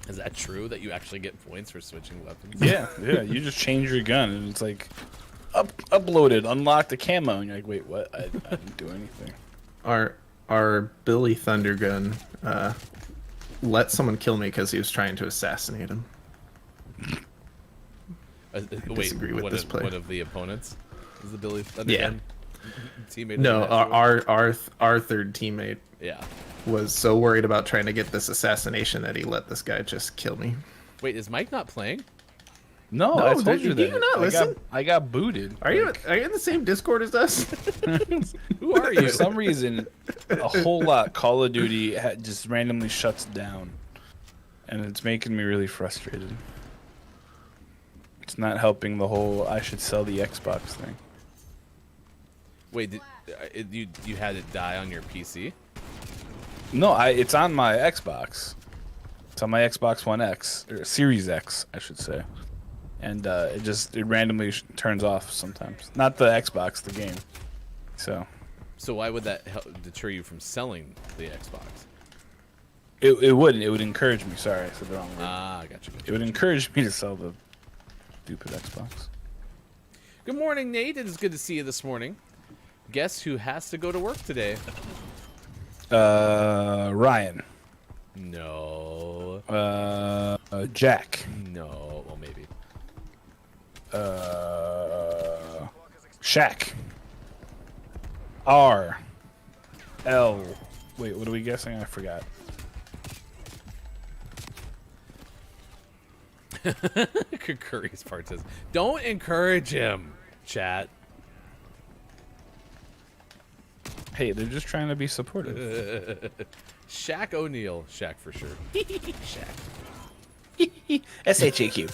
Is that true that you actually get points for switching weapons? Yeah. You just change your gun, and it's like uploaded, unlock the camo, and you're like, wait, what? I didn't do anything. Our Billy Thundergun let someone kill me because he was trying to assassinate him. Wait, disagree with this player. one of the opponents is the Billy Yeah. Thundergun teammate. No, of the match? our third teammate Yeah. was so worried about trying to get this assassination that he let this guy just kill me. Wait, is Mike not playing? No, No, I told did you you that. not listen? I got booted. Are you in the same Discord as us? Who are For you? some reason, a whole lot Call of Duty just randomly shuts down, and it's making me really frustrated. It's not helping the whole I should sell the Xbox thing. Wait, you had it die on your PC? No, it's on my Xbox. It's on my Xbox One X, or Series X, I should say. And it randomly turns off sometimes. Not the Xbox, the game. So why would that deter you from selling the Xbox? it wouldn't. It would encourage me. Sorry, I said the wrong word. Ah, gotcha. It would encourage me to sell the stupid Xbox. Good morning, Nate. It is good to see you this morning. Guess who has to go to work today? Ryan. No. Jack. No. Well, maybe. Shaq. R. L. Wait, what are we guessing? I forgot. Curry's part says, "Don't encourage him." Chat. Hey, they're just trying to be supportive. Shaq O'Neal. Shaq for sure. Shaq. SHAQ.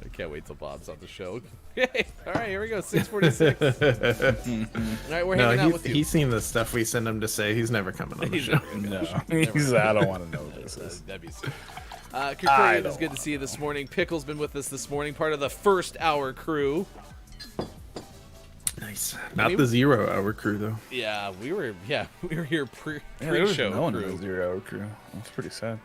I can't wait till Bob's on the show. Hey, all right, here we go. 6:46. All right, we're hanging out with you. He's seen the stuff we send him to say. He's never coming on the show. No, I don't want to know this. That'd be sick. Curry, it is good to see you this morning. Pickle's been with us this morning, part of the first hour crew. Nice. Not the 0 hour crew though. Yeah, we were here There was pre-show no one in crew. the 0 hour crew. That's pretty sad.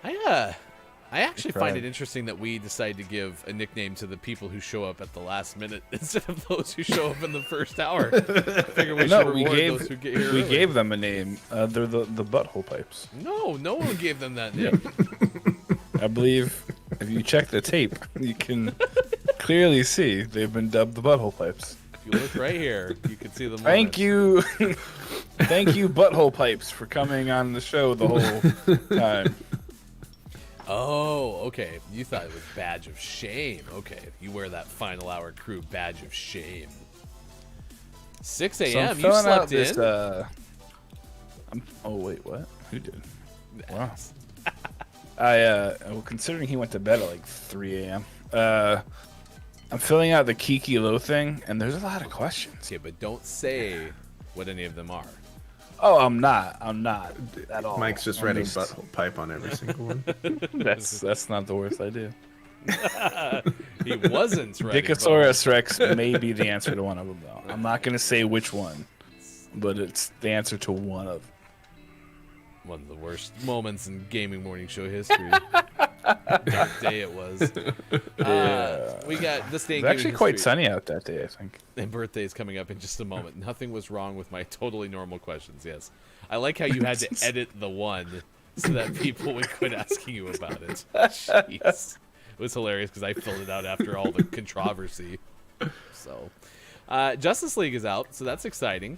I actually find Right. it interesting that we decided to give a nickname to the people who show up at the last minute instead of those who show up in the first hour. I figure we should reward those who get here we early. gave them a name. They're the butthole pipes. No one gave them that name. I believe if you check the tape, you can clearly see they've been dubbed the butthole pipes. If you look right here, you can see them. Thank you, thank you, butthole pipes, for coming on the show the whole time. Oh, okay. You thought it was badge of shame. Okay, you wear that final hour crew badge of shame. 6 So I'm a.m. You filling out slept this. in. Oh wait, what? Who did? Wow. Well, considering he went to bed at like 3 a.m. I'm filling out the Kiki Low thing, and there's a lot of questions. Okay, but don't say what any of them are. Oh, I'm not at all. Mike's just I'm writing butthole pipe on every single one. That's not the worst idea. He wasn't ready. Dickosaurus Rex may be the answer to one of them, though. I'm not going to say which one, but it's the answer to one of them. One of the worst moments in gaming morning show history. Dark day it was. We got this day in It was actually gaming quite history. sunny out that day, I think. And birthday is coming up in just a moment. Nothing was wrong with my totally normal questions. Yes, I like how you had to edit the one so that people would quit asking you about it. Jeez, it was hilarious because I filled it out after all the controversy. So, Justice League is out, so that's exciting.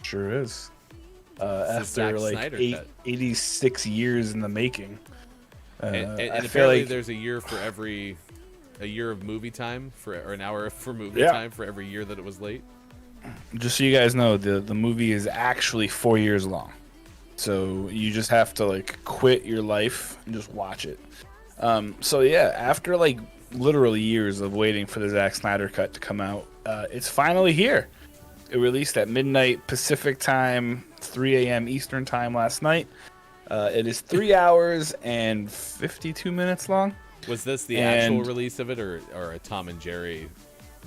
Sure is. Zack After like Snyder cut. 86 years in the making. And I feel apparently like there's a year of movie time or an hour for movie Yeah. time for every year that it was late. just so you guys know, the movie is actually 4 years long. So you just have to like quit your life and just watch it. So yeah, after like literally years of waiting for the Zack Snyder cut to come out, it's finally here. It released at midnight Pacific time, 3 a.m. Eastern time last night. It is 3 hours and 52 minutes long. Was this the And- actual release of it, or a Tom and Jerry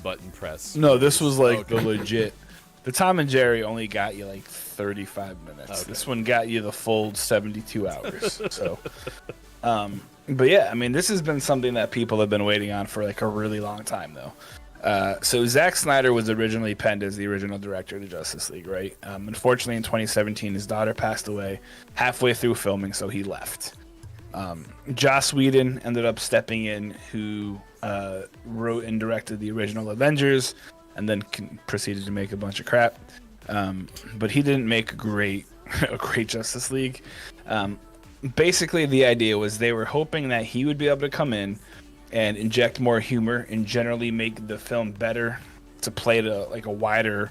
button press? No, this was like Okay. the legit. The Tom and Jerry only got you like 35 minutes. Okay. This one got you the full 72 hours. So, but yeah, I mean, this has been something that people have been waiting on for like a really long time, though. So Zack Snyder was originally penned as the original director of the Justice League, right? Unfortunately, in 2017, his daughter passed away halfway through filming, so he left. Joss Whedon ended up stepping in, who wrote and directed the original Avengers, and then proceeded to make a bunch of crap. But he didn't make a great Justice League. Basically, the idea was they were hoping that he would be able to come in and inject more humor and generally make the film better to play to like a wider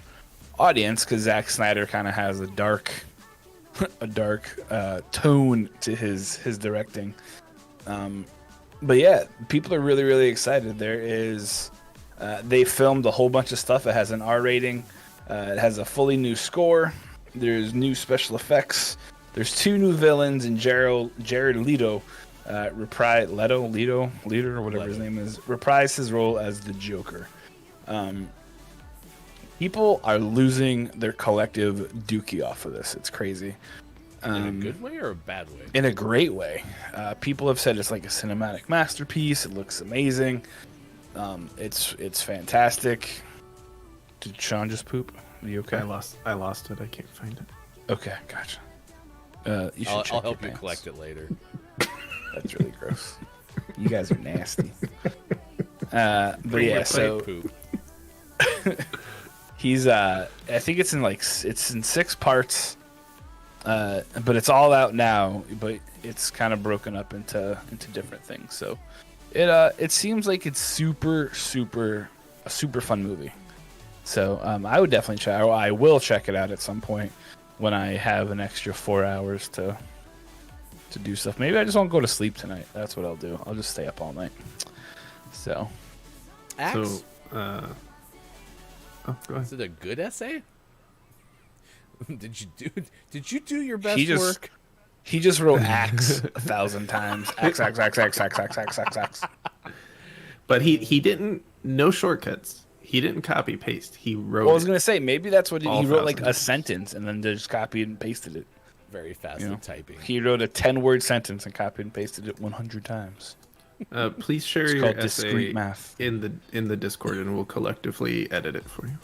audience, because Zack Snyder kind of has a dark tone to his directing. But yeah, people are really, really excited. There is they filmed a whole bunch of stuff. It has an R rating. It has a fully new score. There's new special effects. There's 2 new villains, and Jared Leto Leto, or whatever his name is, reprised his role as the Joker. People are losing their collective dookie off of this. It's crazy. In a good way or a bad way? In a great way. People have said it's like a cinematic masterpiece. It looks amazing. It's fantastic. Did Sean just poop? Are you okay? I lost it. I can't find it. Okay, gotcha. You should I'll check help your you pants. collect it later. That's really gross. You guys are nasty. But Bring yeah, your so poop. he's I think it's in 6 parts. But it's all out now, but it's kind of broken up into different things. So it seems like it's a super fun movie. So I would definitely check. I will check it out at some point when I have an extra 4 hours to do stuff. Maybe I just won't go to sleep tonight. That's what I'll do. I'll just stay up all night. So Axe? So, oh, go ahead. Is it a good essay? Did you do your best He just- work? he just wrote axe 1,000 times. Axe, axe, axe, axe, axe, axe, axe, axe, axe. But he didn't, no shortcuts. He didn't copy paste. He wrote. Well, I was gonna say maybe that's what he All wrote, like 1,000. a sentence and then just copied and pasted it. Very fast You know, at typing. He wrote a 10-word sentence and copied and pasted it 100 times. Please share It's your called essay discrete math. in the Discord, and we'll collectively edit it for you.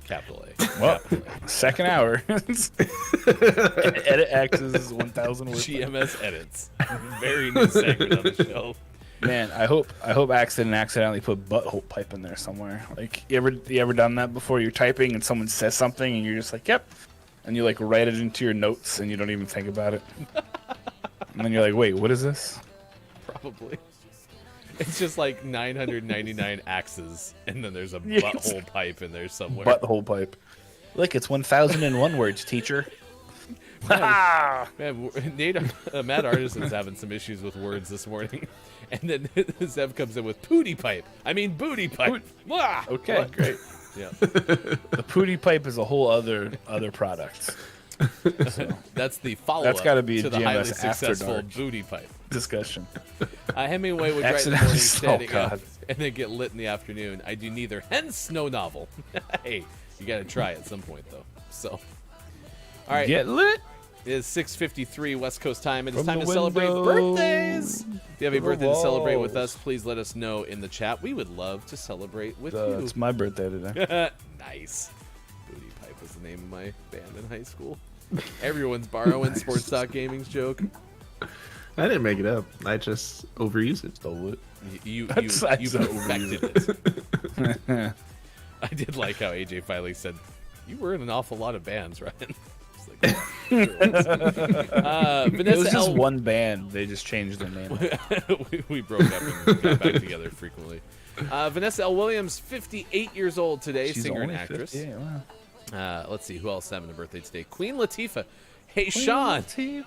Capital A. Well, Capital second hour. Edit X's 1,000 A. words. GMS edits. Very new segment on the show. Man, I hope Axe didn't accidentally put butthole pipe in there somewhere. Like, you ever done that before? You're typing and someone says something and you're just like, yep. And you like write it into your notes and you don't even think about it. And then you're like, wait, what is this? Probably. It's just like 999 axes, and then there's a Yes. butthole pipe in there somewhere. Butthole pipe. Look, it's 1,001 words, teacher. Man, Matt Artison's having some issues with words this morning. And then Zev comes in with pooty pipe. I mean booty pipe. Wah! Okay, What? great. Yeah. The pooty pipe is a whole other product. That's the follow-up That's gotta be to the GMS highly After successful Dark. booty pipe. Discussion. Hemingway would write in the Accidentally- morning oh, standing up God. and then get lit in the afternoon. I do neither. Hence, no novel. Hey, you got to try at some point, though. So, all right. Get lit. It is 6:53 West Coast time. It is From time the to celebrate window birthdays. If you have a to the birthday to celebrate with walls. us, please let us know in the chat. We would love to celebrate with you. It's my birthday today. Nice. Booty Pipe was the name of my band in high school. Everyone's borrowing Sports Talk Gaming's joke. I didn't make it up. I just overuse it. Stole it. You That's perfected it. I did like how AJ finally said, "You were in an awful lot of bands, Ryan." It's like, It Vanessa was just L. one band. They just changed their name. we broke up and got back together frequently. Vanessa L. Williams, 58 years old today, She's singer and only actress. 50, wow. Let's see, who else having a birthday today? Queen Latifah. Hey, Sean, did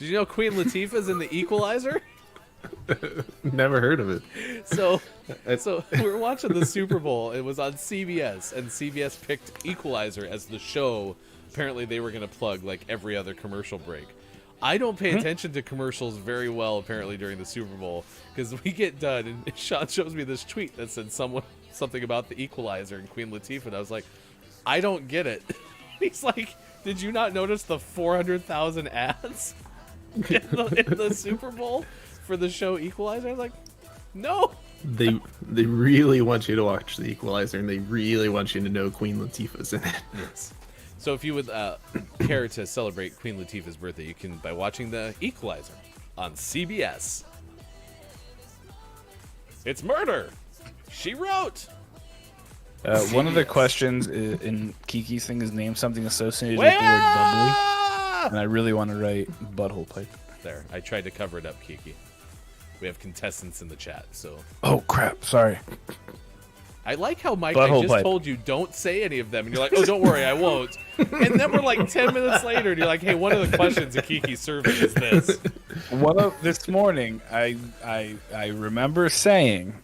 you know Queen Latifah's in The Equalizer? Never heard of it. So we're watching the Super Bowl. It was on CBS, and CBS picked Equalizer as the show. Apparently, they were going to plug like every other commercial break. I don't pay attention to commercials very well, apparently, during the Super Bowl, because we get done, and Sean shows me this tweet that said something about the Equalizer and Queen Latifah, and I was like, I don't get it. He's like, did you not notice the 400,000 ads in the Super Bowl for the show Equalizer? I was like, no. They really want you to watch The Equalizer, and they really want you to know Queen Latifah's in it. Yes. So if you would care to celebrate Queen Latifah's birthday, you can by watching The Equalizer on CBS. It's murder. She wrote. One of the questions in Kiki's thing is name something associated with the word bubbly, and I really want to write butthole pipe. There, I tried to cover it up, Kiki. We have contestants in the chat, so. Oh crap! Sorry. I like how Mike, Butthole I just pipe. told you don't say any of them, and you're like, oh, don't worry, I won't. And then we're like 10 minutes later, and you're like, hey, one of the questions in Kiki's survey is this. This morning, I remember saying,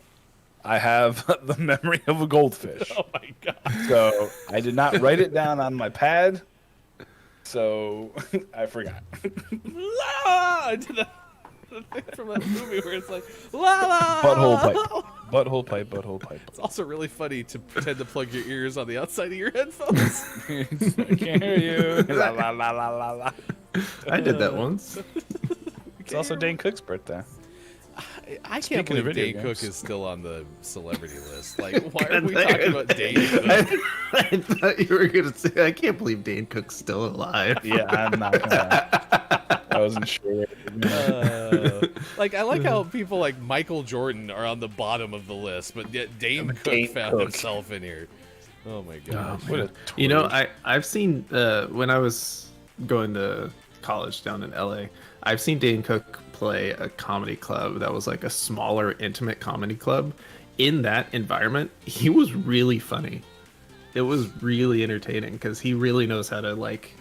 I have the memory of a goldfish. Oh my god. So I did not write it down on my pad, so I forgot. La! I did the thing from that movie where it's like, la la! Butthole pipe. Butthole pipe, butthole pipe. It's also really funny to pretend to plug your ears on the outside of your headphones. I can't hear you. La, la, la, la, la, la. I did that once. It's also Dane Cook's birthday. I can't Speaking of believe video Dane games. Cook is still on the celebrity list. Like, why are we talking about Dane Cook? I thought you were going to say, I can't believe Dane Cook's still alive. Yeah, I'm not gonna. I wasn't sure. Like, I like how people like Michael Jordan are on the bottom of the list, but yet Dane Cook Dane found Cook. himself in here. Oh my god. What a You know, twig. I've seen, when I was going to college down in LA, I've seen Dane Cook play a comedy club that was like a smaller, intimate comedy club. In that environment, he was really funny. It was really entertaining because he really knows how to like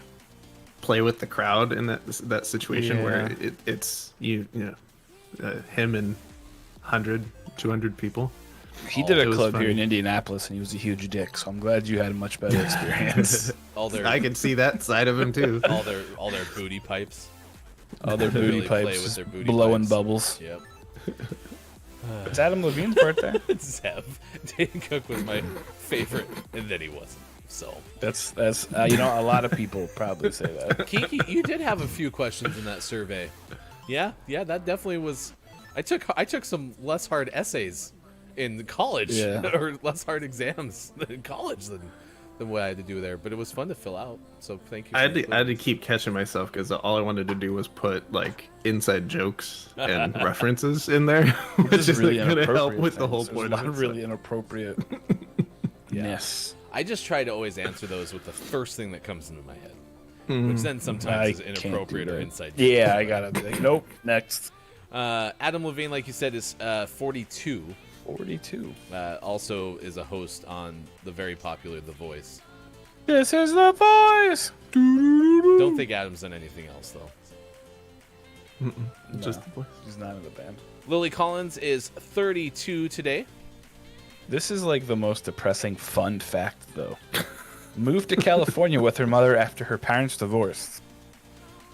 play with the crowd in that situation where it's him and 100, 200 people. He did It a was club here funny. in Indianapolis, and he was a huge dick. So I'm glad you had a much better experience. All their I can see that side of him too. all their booty pipes. All their booty Really play pipes with just their booty blowing pipes. bubbles. Yep. It's Adam Levine's birthday. Zev. Dane Cook was my favorite, and then he wasn't. So, That's you know, a lot of people probably say that. Kiki, you did have a few questions in that survey. Yeah, that definitely was. I took some less hard essays in college, Yeah. or less hard exams in college than what I had to do there. But it was fun to fill out. So thank you. For I had to including keep catching myself because all I wanted to do was put like inside jokes and references in there, which is really going to help inappropriate with the whole things. There's point a lot of of it. really inappropriate. Yes. I just try to always answer those with the first thing that comes into my head, which then sometimes is can't do inappropriate or that. inside joke. Yeah, I gotta be like, nope. Next. Adam Levine, like you said, is 42. 42. Also is a host on the very popular The Voice. This is the voice. Don't think Adam's done anything else, though. Just He's not in the band. Lily Collins is 32 today. This is like the most depressing fun fact, though. Moved to California with her mother after her parents divorced.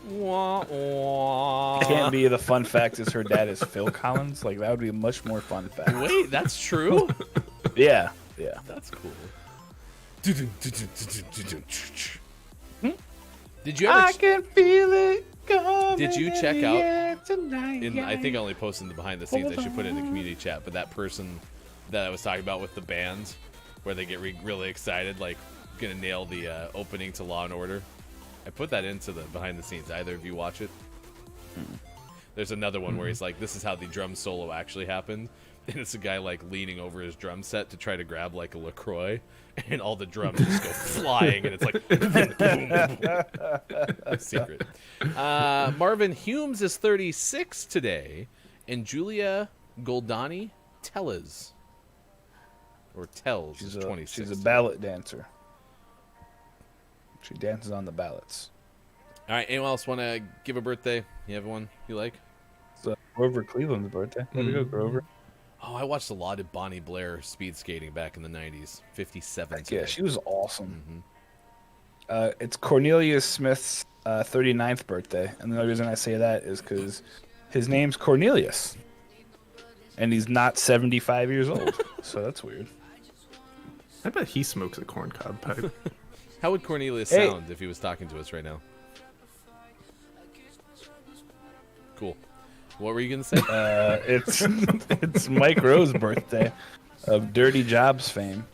Wah, wah. Can't be the fun fact is her dad is Phil Collins. Like, that would be a much more fun fact. Wait, that's true? Yeah. That's cool. Did you ever... can feel it coming. Did you check in the out air tonight? I think I only posted the behind the scenes. I should put it in the community chat. But that person that I was talking about with the band, where they get really excited, like gonna nail the opening to Law and Order. I put that into the behind the scenes. Either of you watch it? There's another one where he's like, "This is how the drum solo actually happened," and it's a guy like leaning over his drum set to try to grab like a LaCroix, and all the drums just go flying, and it's like boom. Secret. Marvin Humes is 36 today, and Julia Goldani Tellez is 26. She's a ballot dancer. She dances on the ballots. All right, anyone else want to give a birthday? You have one you like? It's Grover Cleveland's birthday. Way to go, Grover. Oh, I watched a lot of Bonnie Blair speed skating back in the 90s. 57 Heck today. yeah, she was awesome. Mhm. It's Cornelius Smith's 39th birthday, and the only reason I say that is because his name's Cornelius, and he's not 75 years old, so that's weird. I bet he smokes a corncob pipe. How would Cornelius Hey. sound if he was talking to us right now? Cool. What were you going to say? It's Mike Rowe's birthday of Dirty Jobs fame.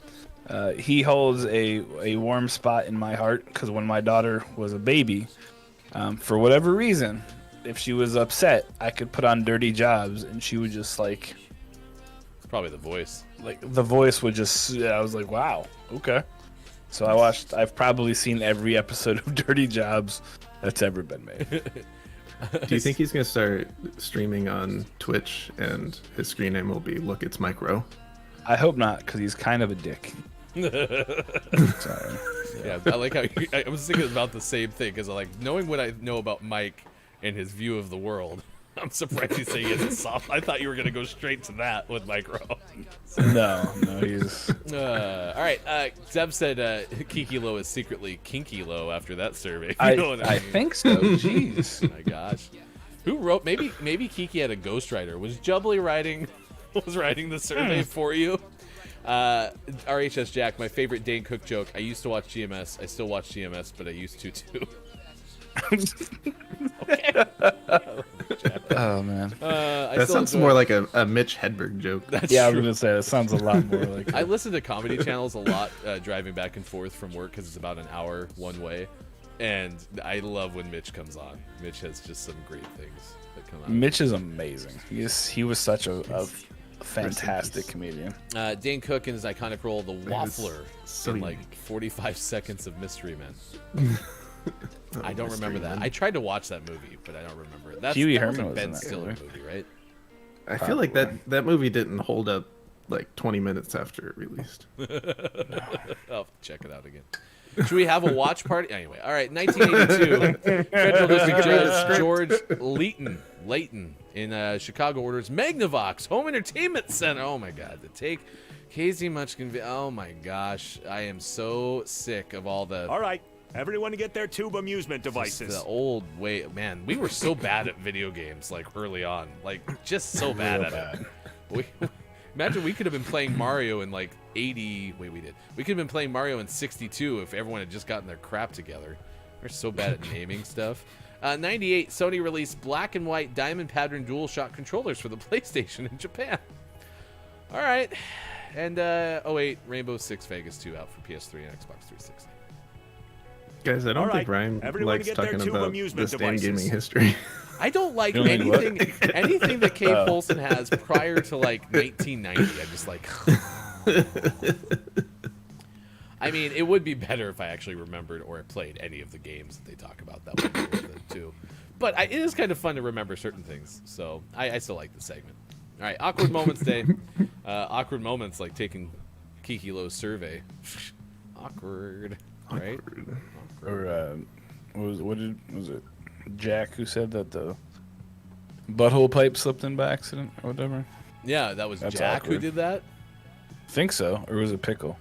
He holds a warm spot in my heart because when my daughter was a baby, for whatever reason, if she was upset, I could put on Dirty Jobs and she would just It's probably the voice. the voice would just, I was like, wow, okay. So I've probably seen every episode of Dirty Jobs that's ever been made. Do you think he's gonna start streaming on Twitch and his screen name will be "Look, it's Mike Rowe"? I hope not, because he's kind of a dick. Sorry. Yeah, I like how I was thinking about the same thing because like knowing what I know about Mike and his view of the world. I'm surprised you say he has a soft. I thought you were gonna go straight to that with Mike Rowe. No, he's... All right, Zeb said Kiki Low is secretly Kinky Low after that survey. You I know what mean? think so. Jeez. Oh my gosh, who wrote? Maybe Kiki had a ghostwriter. Was Jubbly writing the survey for you? RHS Jack, my favorite Dane Cook joke. I used to watch GMS. I still watch GMS, but I used to too. Okay. Oh man. That sounds more like a Mitch Hedberg joke. That's Yeah, I was true. gonna say that sounds a lot more like. I listen to comedy channels a lot driving back and forth from work because it's about an hour one way, and I love when Mitch comes on. Mitch has just some great things that come out. Mitch is amazing. He was such a fantastic comedian. Dane Cook in his iconic role, the Waffler, so in like unique. 45 Seconds of Mystery Men. I don't remember that. I tried to watch that movie, but I don't remember it. That Pee Wee was Herman a was Ben in that Stiller movie. movie, right? I feel like that movie didn't hold up like 20 minutes after it released. I'll have to check it out again. Should we have a watch party? Anyway, all right, 1982. Federal District Judge George Layton in Chicago orders Magnavox Home Entertainment Center. Oh my God, to take Casey much oh my gosh, I am so sick of all the. All right, everyone get their tube amusement Just devices. the old way, man. We were so bad at video games, like early on, like just so bad Real at it. Imagine we could have been playing Mario in like 80. Wait, we did. We could have been playing Mario in 62 if everyone had just gotten their crap together. We're so bad at naming stuff. 98, Sony released black and white diamond pattern DualShock controllers for the PlayStation in Japan. All right, and 08, Rainbow Six Vegas 2 out for PS3 and Xbox 360. Guys, I don't All think right, Ryan everyone likes get their talking tube about amusement this damn devices. gaming history. I don't like You don't like what? anything that Kay Polson has prior to like 1990. I'm just like, I mean, it would be better if I actually remembered or played any of the games that they talk about. That would be worth it too. But it is kind of fun to remember certain things, so I still like the segment. All right, awkward moments day. Awkward moments like taking Kiki Lowe's survey. Awkward, right? Or was it Jack who said that the butthole pipe slipped in by accident or whatever? Yeah, that was That's Jack who awkward. did that. Think so, or was it Pickle?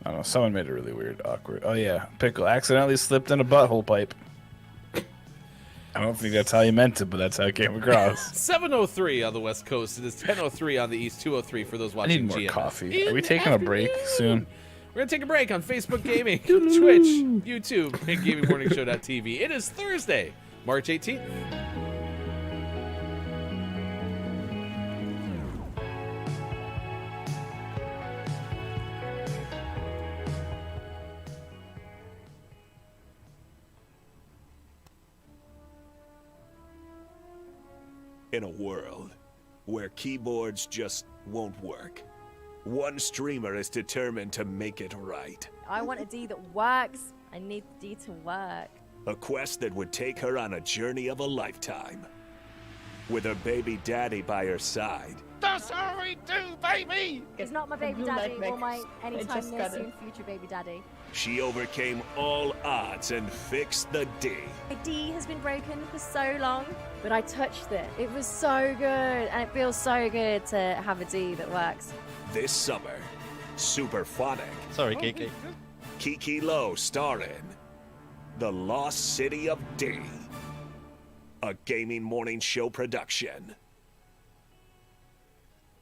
I don't know. Someone made it really weird, awkward. Oh yeah, Pickle accidentally slipped in a butthole pipe. I don't think that's how he meant it, but that's how it came across. 7:03 on the West Coast. It is 10:03 on the East. 2:03 for those I watching need more GMS. coffee. In Are we the taking a break afternoon. soon? We're going to take a break on Facebook Gaming, Twitch, YouTube, and GamingMorningShow.tv. It is Thursday, March 18th. In a world where keyboards just won't work, one streamer is determined to make it right. I want a D that works. I need the D to work. A quest that would take her on a journey of a lifetime. With her baby daddy by her side, It's not my baby daddy or my anytime just near got soon future baby daddy. she overcame all odds and fixed the D. My D has been broken for so long. but I touched it. It was so good, and it feels so good to have a D that works. This summer, Superphonic. Sorry, Kiki. Kiki Lowe starring The Lost City of D. A gaming morning show production.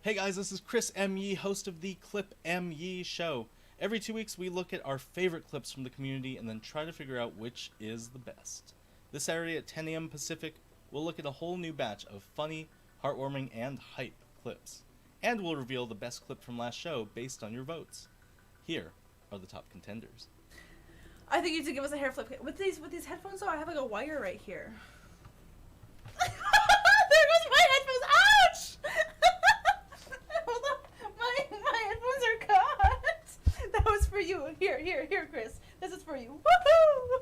Hey guys, this is Chris M. Yee, host of the Clip M. Yee Show. Every 2 weeks, we look at our favorite clips from the community and then try to figure out which is the best. This Saturday at 10 a.m. Pacific, we'll look at a whole new batch of funny, heartwarming, and hype clips. And we'll reveal the best clip from last show based on your votes. Here are the top contenders. I think you should give us a hair flip. With these headphones though, I have like a wire right here. There goes my headphones. Ouch! Hold on. My headphones are caught. That was for you. Here, Chris. This is for you. Woohoo!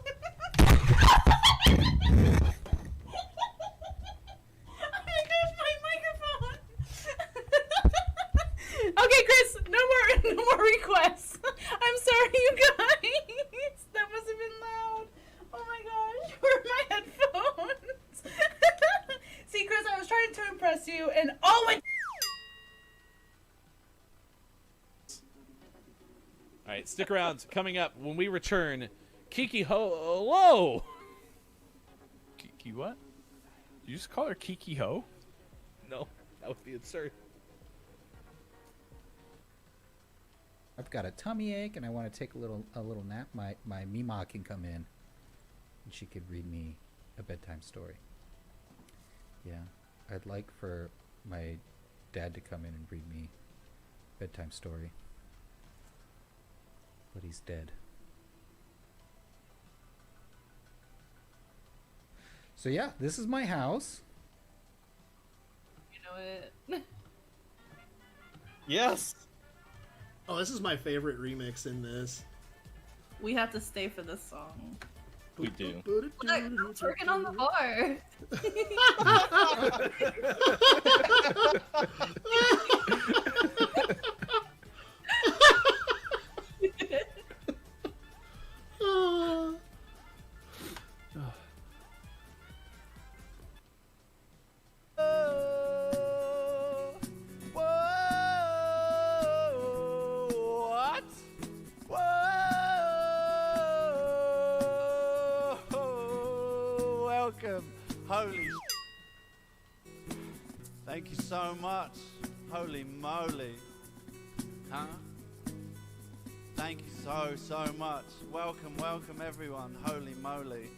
Oh my gosh, my microphone. Okay, Chris, no more requests. I'm sorry, you guys. That must have been loud. Oh my gosh, where are my headphones? See, Chris, I was trying to impress you, and oh my. All right, stick around. Coming up when we return, Kiki Hello. Kiki what? Did you just call her Kiki Ho? No, that would be absurd. I've got a tummy ache and I want to take a little nap. My Mima can come in and she could read me a bedtime story. Yeah, I'd like for my dad to come in and read me a bedtime story. But he's dead. So yeah, this is my house. You know it. Yes! Oh, this is my favorite remix in this. We have to stay for this song. We do. Look, I'm working on the bar. Holy thank you so much. Holy moly. Huh? Thank you so much. Welcome everyone. Holy moly.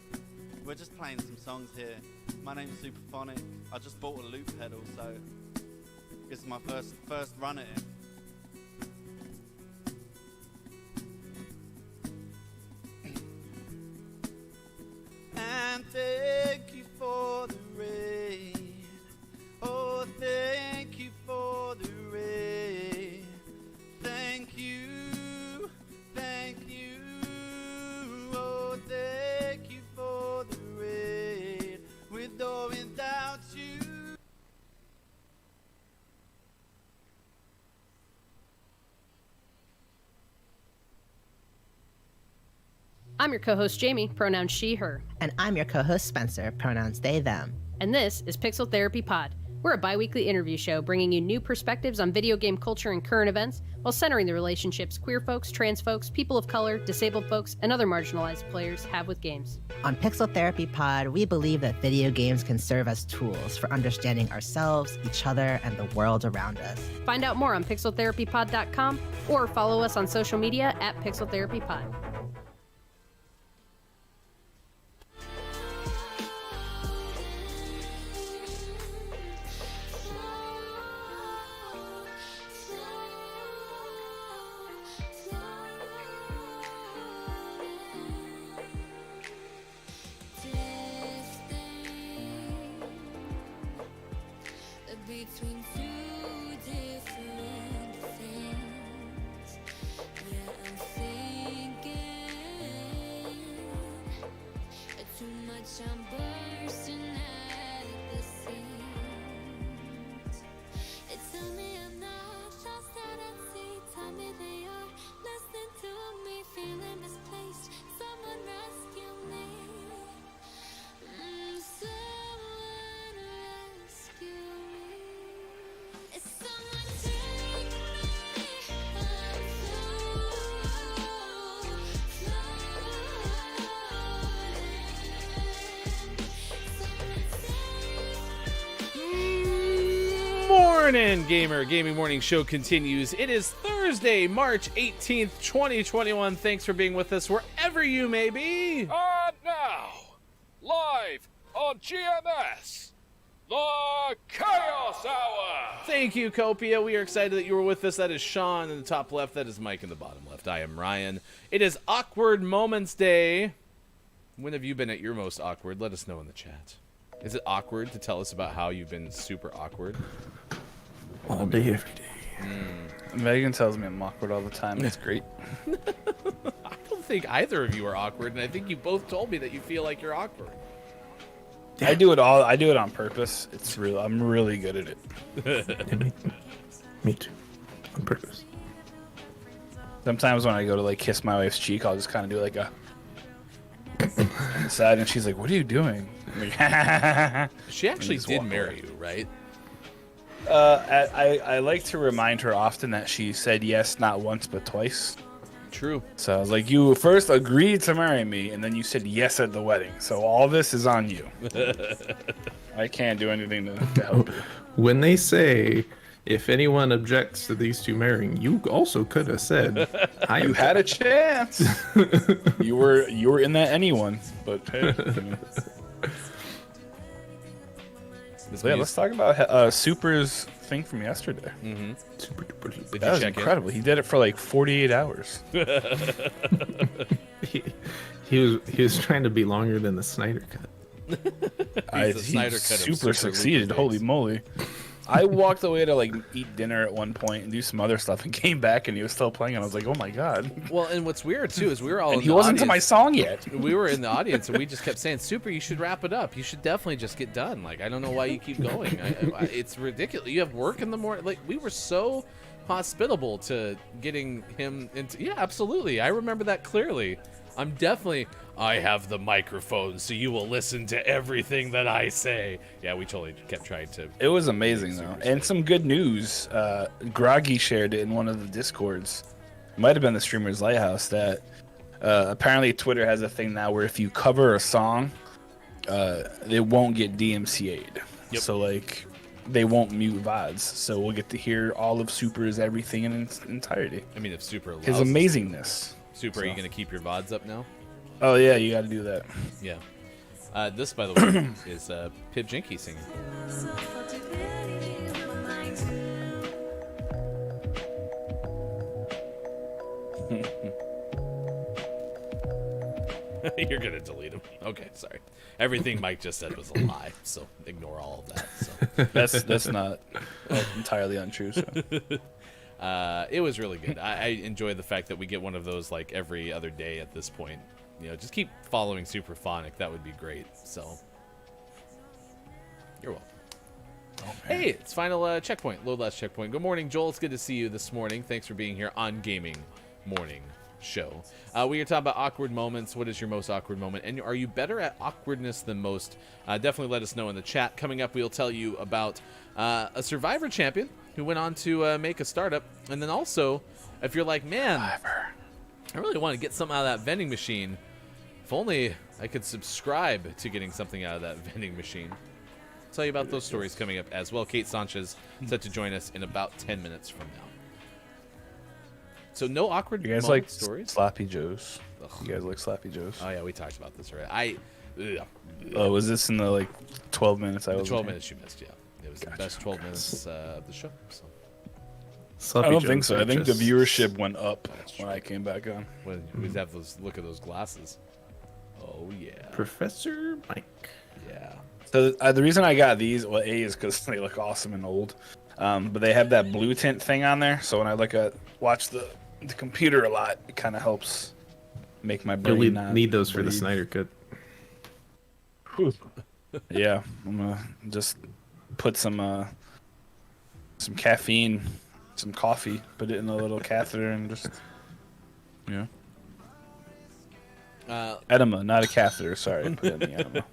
We're just playing some songs here. My name's Superphonic. I just bought a loop pedal, so this is my first run at it. And thank you for the rain. Oh, thank you for the rain. Thank you. Oh, thank you for the rain. With or without you. I'm your co-host Jamie, pronouns she, her. And I'm your co-host Spencer, pronouns they, them. And this is Pixel Therapy Pod. We're a bi-weekly interview show bringing you new perspectives on video game culture and current events while centering the relationships queer folks, trans folks, people of color, disabled folks, and other marginalized players have with games. On Pixel Therapy Pod, we believe that video games can serve as tools for understanding ourselves, each other, and the world around us. Find out more on pixeltherapypod.com or follow us on social media at Pixel Therapy Pod. Between two different things, yeah, I'm thinking too much, I'm bursting at the seams. Tell me I'm not lost out at sea, tell me they are listening to me, feeling misplaced, someone rescue me. Someone morning, gamer. Gaming Morning Show continues. It is Thursday, March 18th, 2021. Thanks for being with us wherever you may be. And now, live on GMS, the Chaos Hour. Thank you, Copia. We are excited that you were with us. That is Sean in the top left. That is Mike in the bottom left. I am Ryan. It is Awkward Moments Day. When have you been at your most awkward? Let us know in the chat. Is it awkward to tell us about how you've been super awkward? All day, every day. Megan tells me I'm awkward all the time. It's great. I don't think either of you are awkward, and I think you both told me that you feel like you're awkward. I do it on purpose. It's real. I'm really good at it. Me too. On purpose. Sometimes when I go to like kiss my wife's cheek, I'll just kind of do like a on the side, and she's like, "What are you doing?" I'm like, She actually did marry you, right? I like to remind her often that she said yes not once but twice. True. So I was like, you first agreed to marry me, and then you said yes at the wedding. So all this is on you. I can't do anything to help you. When they say, if anyone objects to these two marrying, you also could have said, You had a chance. you were in that anyone, but hey. Yeah, let's talk about Super's thing from yesterday. Mm-hmm. Super duper. That was incredible. He did it for like 48 hours. he was trying to be longer than the Snyder Cut. He super succeeded. Holy moly. I walked away to like eat dinner at one point and do some other stuff and came back and he was still playing and I was like, oh my god. Well, and what's weird too is we were all and in he the wasn't to my audience. song yet. We were in the audience and we just kept saying, Super, you should wrap it up. You should definitely just get done. Like, I don't know why you keep going. It's ridiculous. You have work in the morning. Like, we were so hospitable to getting him into. Yeah, absolutely. I remember that clearly. I have the microphone, so you will listen to everything that I say. Yeah, we totally kept trying to. It was amazing, though. And some good news. Groggy shared it in one of the Discords. It might have been the Streamer's Lighthouse that apparently Twitter has a thing now where if you cover a song, it won't get DMCA'd. Yep. So, like, they won't mute VODs. So we'll get to hear all of Super's everything in its entirety. I mean, if Super allows his amazingness. Super, are you going to keep your VODs up now? Oh, yeah, you got to do that. Yeah. This, by the way, is Pip Jinky singing. You're going to delete him. Okay, sorry. Everything Mike just said was a lie, so ignore all of that. So. That's not entirely untrue. So. It was really good. I enjoy the fact that we get one of those like every other day at this point. You know, just keep following Superphonic. That would be great. So, you're welcome. Oh, hey, it's final checkpoint. Load last checkpoint. Good morning, Joel. It's good to see you this morning. Thanks for being here on Gaming Morning Show. We are talking about awkward moments. What is your most awkward moment? And are you better at awkwardness than most? Definitely let us know in the chat. Coming up, we'll tell you about a Survivor champion who went on to make a startup. And then also, if you're like, man, I really want to get something out of that vending machine. If only I could subscribe to getting something out of that vending machine. I'll tell you about those stories coming up as well. Kate Sanchez set to join us in about 10 minutes from now. So no awkward You guys like stories? Sloppy Joes? Ugh. You guys like Sloppy Joes? Oh, yeah, we talked about this already. Oh, was this in the, like, 12 minutes I was 12 minutes you missed, yeah. It was the best 12 minutes of the show. So. I don't think so. I think the viewership went up when I came back on. When we have those, look at those glasses. Oh, yeah. Professor Mike. Yeah. So the reason I got these, well, A, is because they look awesome and old. But they have that blue tint thing on there. So when I watch the computer a lot, it kind of helps make my brain You'll not need those for the breathe. Snyder Cut. Yeah, I'm gonna just put some caffeine, some coffee, put it in a little catheter, and just enema, not a catheter. Sorry, put it in the enema.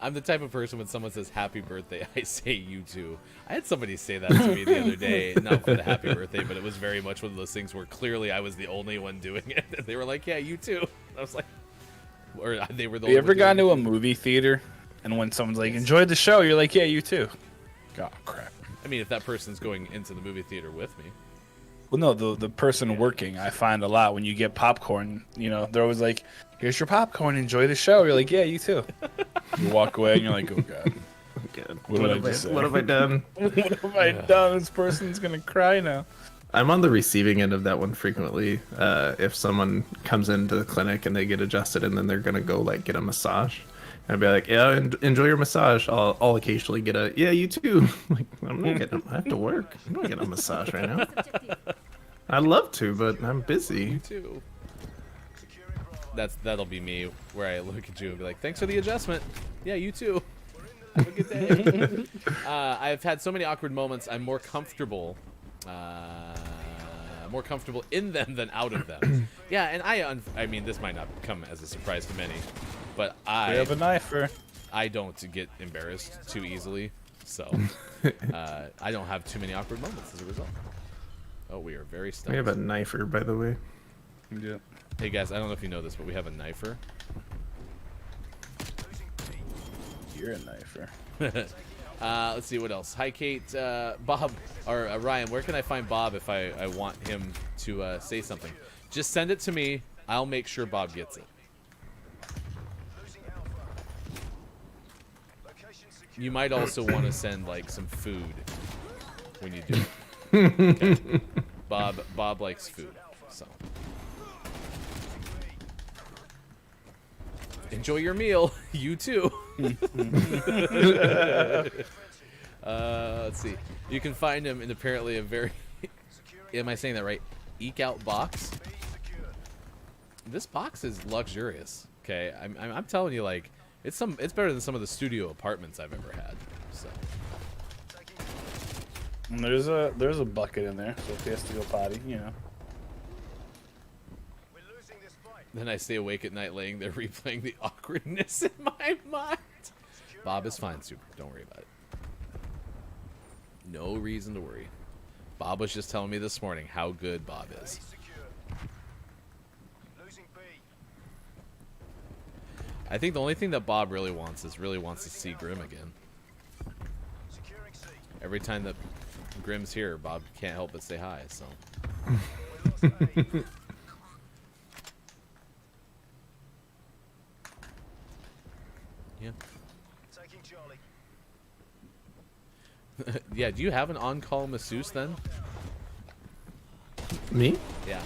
I'm the type of person when someone says happy birthday, I say you too. I had somebody say that to me the other day, not for the happy birthday, but it was very much one of those things where clearly I was the only one doing it. And they were like, yeah, you too. I was like, or they were the only You ever gone to a movie theater and when someone's like, enjoyed the show, you're like, yeah, you too. Oh, crap. I mean, if that person's going into the movie theater with me. Well, no, the person working, I find a lot when you get popcorn, they're always like, here's your popcorn, enjoy the show. You're like, yeah, you too. You walk away and you're like, oh, God. God. What did I just say? What have I done? What have I done? This person's going to cry now. I'm on the receiving end of that one frequently. If someone comes into the clinic and they get adjusted and then they're going to go, get a massage. I'd be like, yeah, enjoy your massage. I'll occasionally get a, yeah, you too. I'm not getting, I have to work. I'm not getting a massage right now. I'd love to, but I'm busy. You too. That'll be me, where I look at you and be like, thanks for the adjustment. Yeah, you too. Have a good day. I've had so many awkward moments. I'm more comfortable in them than out of them. Yeah, and I mean, this might not come as a surprise to many, but We have a knifer. I don't get embarrassed too easily, so I don't have too many awkward moments as a result. Oh, we are very stunned. We have a knifer, by the way. Yeah. Hey guys, I don't know if you know this, but we have a knifer. You're a knifer. Let's see what else. Hi, Kate. Bob, or Ryan, where can I find Bob if I want him to say something? Just send it to me. I'll make sure Bob gets it. You might also want to send some food when you do it. Okay. Bob likes food, so enjoy your meal. You too. Let's see. You can find him in apparently a very am I saying that right? Eke out box. This box is luxurious. Okay, I'm telling you, it's better than some of the studio apartments I've ever had. So. And there's a bucket in there, so if he has to go potty, Then I stay awake at night laying there replaying the awkwardness in my mind. Bob is fine, Super. Don't worry about it. No reason to worry. Bob was just telling me this morning how good Bob is. I think the only thing that Bob really wants to see Grim again. Every time that Grim's here, Bob can't help but say hi, so. Yeah. Yeah, do you have an on-call masseuse then? Me? Yeah.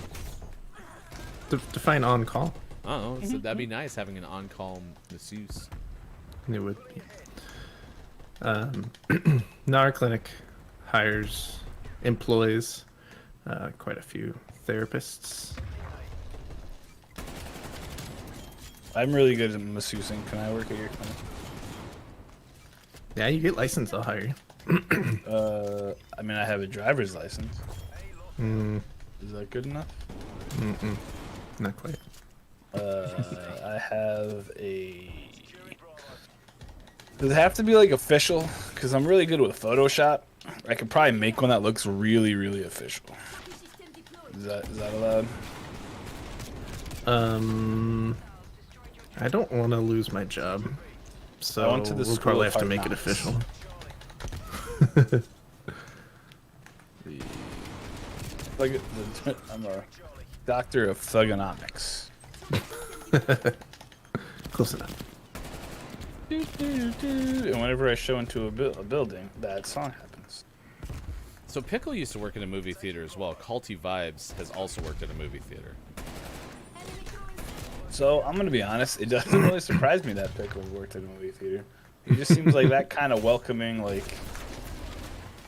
Define on-call. Oh, so that'd be nice having an on-call masseuse. It would be. Now our clinic employs quite a few therapists. I'm really good at masseusing. Can I work at your clinic? Yeah, you get licensed, I'll hire you. I mean, I have a driver's license. Is that good enough? Not quite. I have a... Does it have to be official? Because I'm really good with Photoshop. I could probably make one that looks really, really official. Is that allowed? I don't want to lose my job, so I went to the we'll school probably of have to hard make it knocks. official. I'm a doctor of thugonomics. Close enough. And whenever I show into a building, that song happens. So Pickle used to work in a movie theater as well. Culty Vibes has also worked at a movie theater. So I'm gonna be honest, it doesn't really surprise me that Pickle worked at a movie theater. He just seems like that kind of welcoming,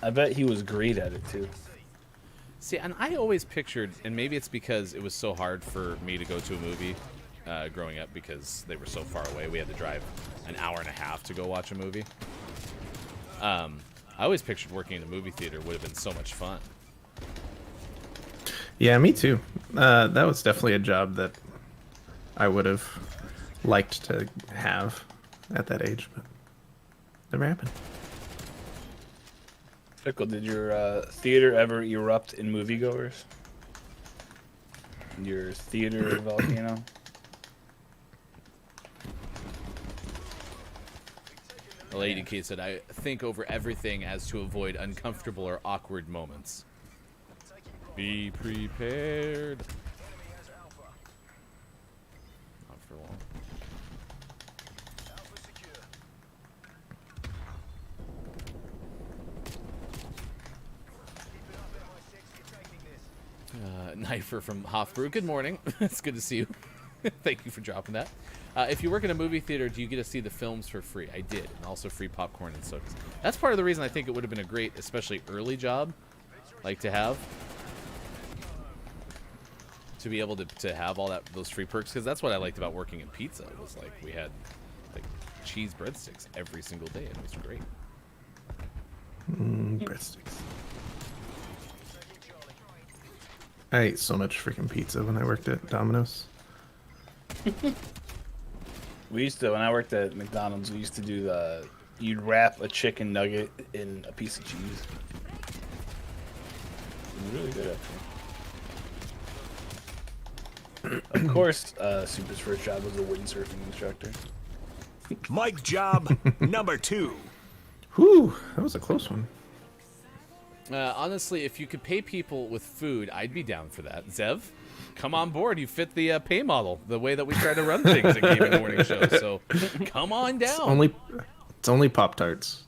I bet he was great at it too. See, and I always pictured, and maybe it's because it was so hard for me to go to a movie growing up because they were so far away. We had to drive an hour and a half to go watch a movie. I always pictured working in a movie theater would have been so much fun. Yeah, me too. That was definitely a job that I would have liked to have at that age, but never happened. Pickle, did your theater ever erupt in moviegoers? Your theater volcano? Lady K said, I think over everything as to avoid uncomfortable or awkward moments. Be prepared. Not for long. Knifer from Hofbrew. Good morning. It's good to see you. Thank you for dropping that. If you work in a movie theater, do you get to see the films for free? I did, and also free popcorn and sodas. That's part of the reason I think it would have been a great, especially early job, like to have. To be able to have all those free perks, because that's what I liked about working in pizza. It was like we had like cheese breadsticks every single day, and it was great. Breadsticks. I ate so much freaking pizza when I worked at Domino's. We used to, when I worked at McDonald's, we used to do you'd wrap a chicken nugget in a piece of cheese. It was really good, actually. Of course, Super's first job was a windsurfing instructor. Mike job number 2. Whew, that was a close one. Honestly, if you could pay people with food, I'd be down for that. Zev, come on board. You fit the pay model, the way that we try to run things at Gaming Morning Show. So come on down. It's only Pop-Tarts.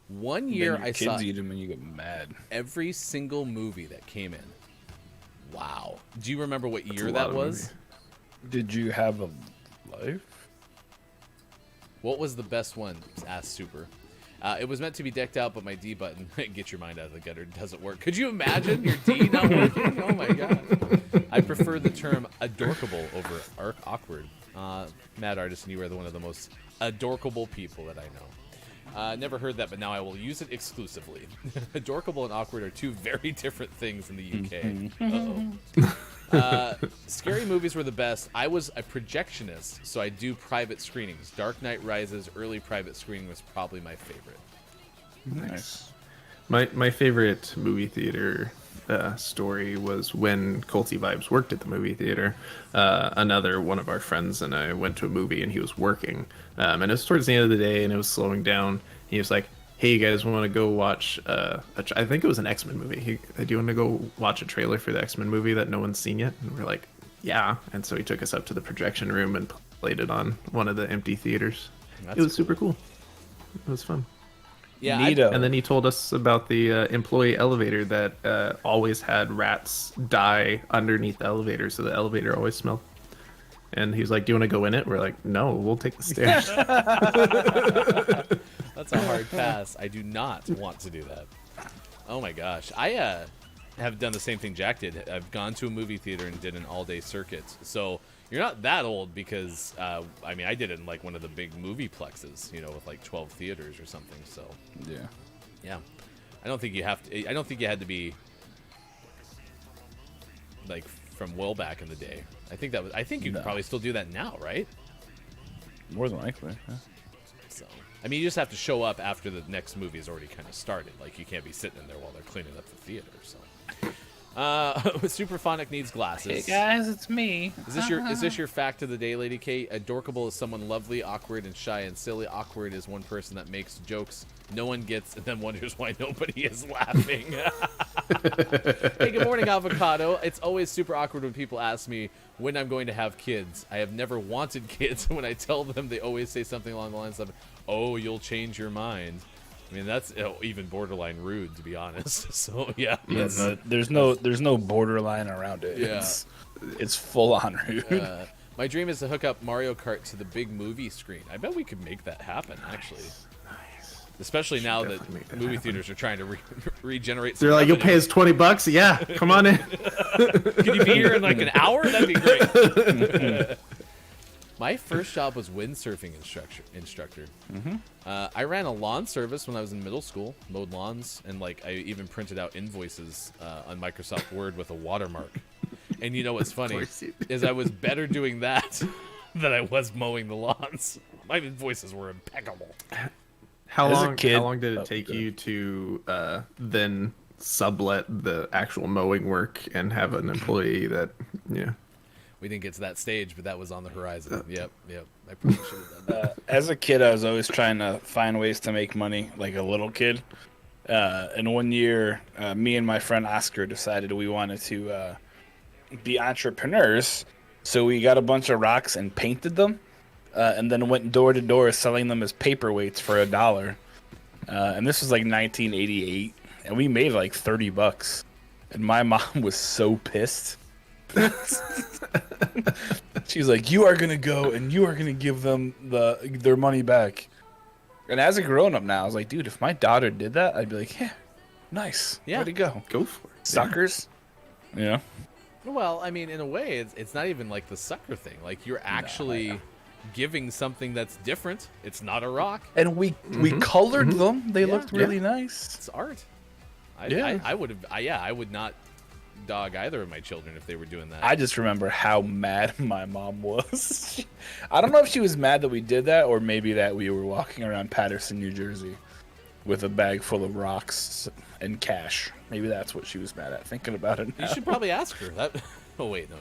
One year I saw eat them and you get mad. Every single movie that came in. Wow. Do you remember what year that was? Did you have a life? What was the best one? Asked Super. It was meant to be decked out, but my D button, get your mind out of the gutter, doesn't work. Could you imagine your D not working? Oh my god. I prefer the term adorkable over awkward. Mad Artist, and you are one of the most adorkable people that I know. Never heard that, but now I will use it exclusively. Adorkable and awkward are two very different things in the UK. Uh-oh. Scary movies were the best. I was a projectionist, so I do private screenings. Dark Knight Rises early private screening was probably my favorite. Nice. My favorite movie theater story was when Colty Vibes worked at the movie theater. Another one of our friends and I went to a movie and he was working. And it was towards the end of the day and it was slowing down. He was like, hey, you guys want to go watch, I think it was an X-Men movie. Do you want to go watch a trailer for the X-Men movie that no one's seen yet? And we're like, yeah. And so he took us up to the projection room and played it on one of the empty theaters. It was super cool. It was fun. Yeah, and then he told us about the employee elevator that always had rats die underneath the elevator, so the elevator always smelled. And he was like, do you want to go in it? We're like, no, we'll take the stairs. That's a hard pass. I do not want to do that. Oh my gosh. I have done the same thing Jack did. I've gone to a movie theater and did an all-day circuit. So you're not that old because, I mean, I did it in like one of the big movie plexes, with like 12 theaters or something. So yeah. I don't think you have to. I don't think you had to be like from well back in the day. I think you can probably still do that now, right? More than likely. Yeah. So, I mean, you just have to show up after the next movie has already kind of started. Like, you can't be sitting in there while they're cleaning up the theater. So, Superphonic needs glasses. Hey guys, it's me. Is this your fact of the day, Lady Kate? Adorkable is someone lovely, awkward, and shy and silly. Awkward is one person that makes jokes no one gets and then wonders why nobody is laughing. Hey, good morning, Avocado. It's always super awkward when people ask me when I'm going to have kids. I have never wanted kids. When I tell them, they always say something along the lines of, "Oh, you'll change your mind." I mean, that's even borderline rude, to be honest. So yeah, there's no borderline around it. Yeah, it's full on rude. My dream is to hook up Mario Kart to the big movie screen. I bet we could make that happen, actually. Nice. Especially now that movie theaters are trying to regenerate. They're like, you'll pay us $20? Yeah, come on in. Could you be here in like an hour? That'd be great. My first job was windsurfing instructor. Mm-hmm. I ran a lawn service when I was in middle school, mowed lawns, and like I even printed out invoices on Microsoft Word with a watermark. And you know what's funny is I was better doing that than I was mowing the lawns. My invoices were impeccable. How long did it take you to then sublet the actual mowing work and have an employee that, yeah? we didn't get to that stage, but that was on the horizon. Yep. I probably should have done that. As a kid, I was always trying to find ways to make money, like a little kid. And one year, me and my friend Oscar decided we wanted to be entrepreneurs. So we got a bunch of rocks and painted them, and then went door to door selling them as paperweights for $1. And this was like 1988, and we made like $30. And my mom was so pissed. She's like, "You are gonna go and you are gonna give them their money back." And as a grown up now, I was like, dude, if my daughter did that, I'd be like, yeah, nice, way to go, go for it, suckers. Yeah. Well, I mean, in a way, it's not even like the sucker thing. Like, you're actually giving something that's different. It's not a rock. And we colored them. They looked really nice. It's art. Yeah. I would not dog either of my children if they were doing that. I just remember how mad my mom was. I don't know if she was mad that we did that, or maybe that we were walking around Patterson, New Jersey, with a bag full of rocks and cash. Maybe that's what she was mad at. Thinking about it now. You should probably ask her. Oh wait, no.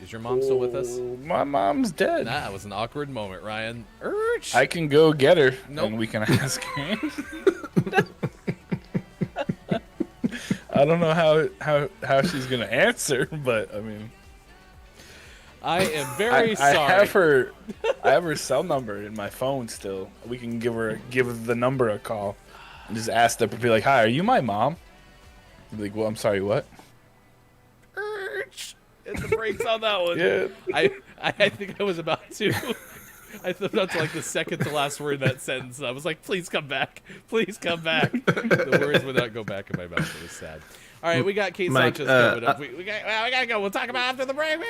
Is your mom still with us? My mom's dead. That was an awkward moment, Ryan. I can go get her, Nope. and we can ask her. I don't know how she's gonna answer, but I mean, I am very sorry. I have her cell number in my phone still. We can give the number a call and just ask them to be like, "Hi, are you my mom?" Be like, "Well, I'm sorry, what?" It's the brakes on that one. Yeah. I think I was about to. I thought that's like the second to last word in that sentence. I was like, please come back. Please come back. The words would not go back in my mouth. It was sad. All right, we got Kate Mike, Sanchez coming up. We gotta go. We'll talk about it after the break.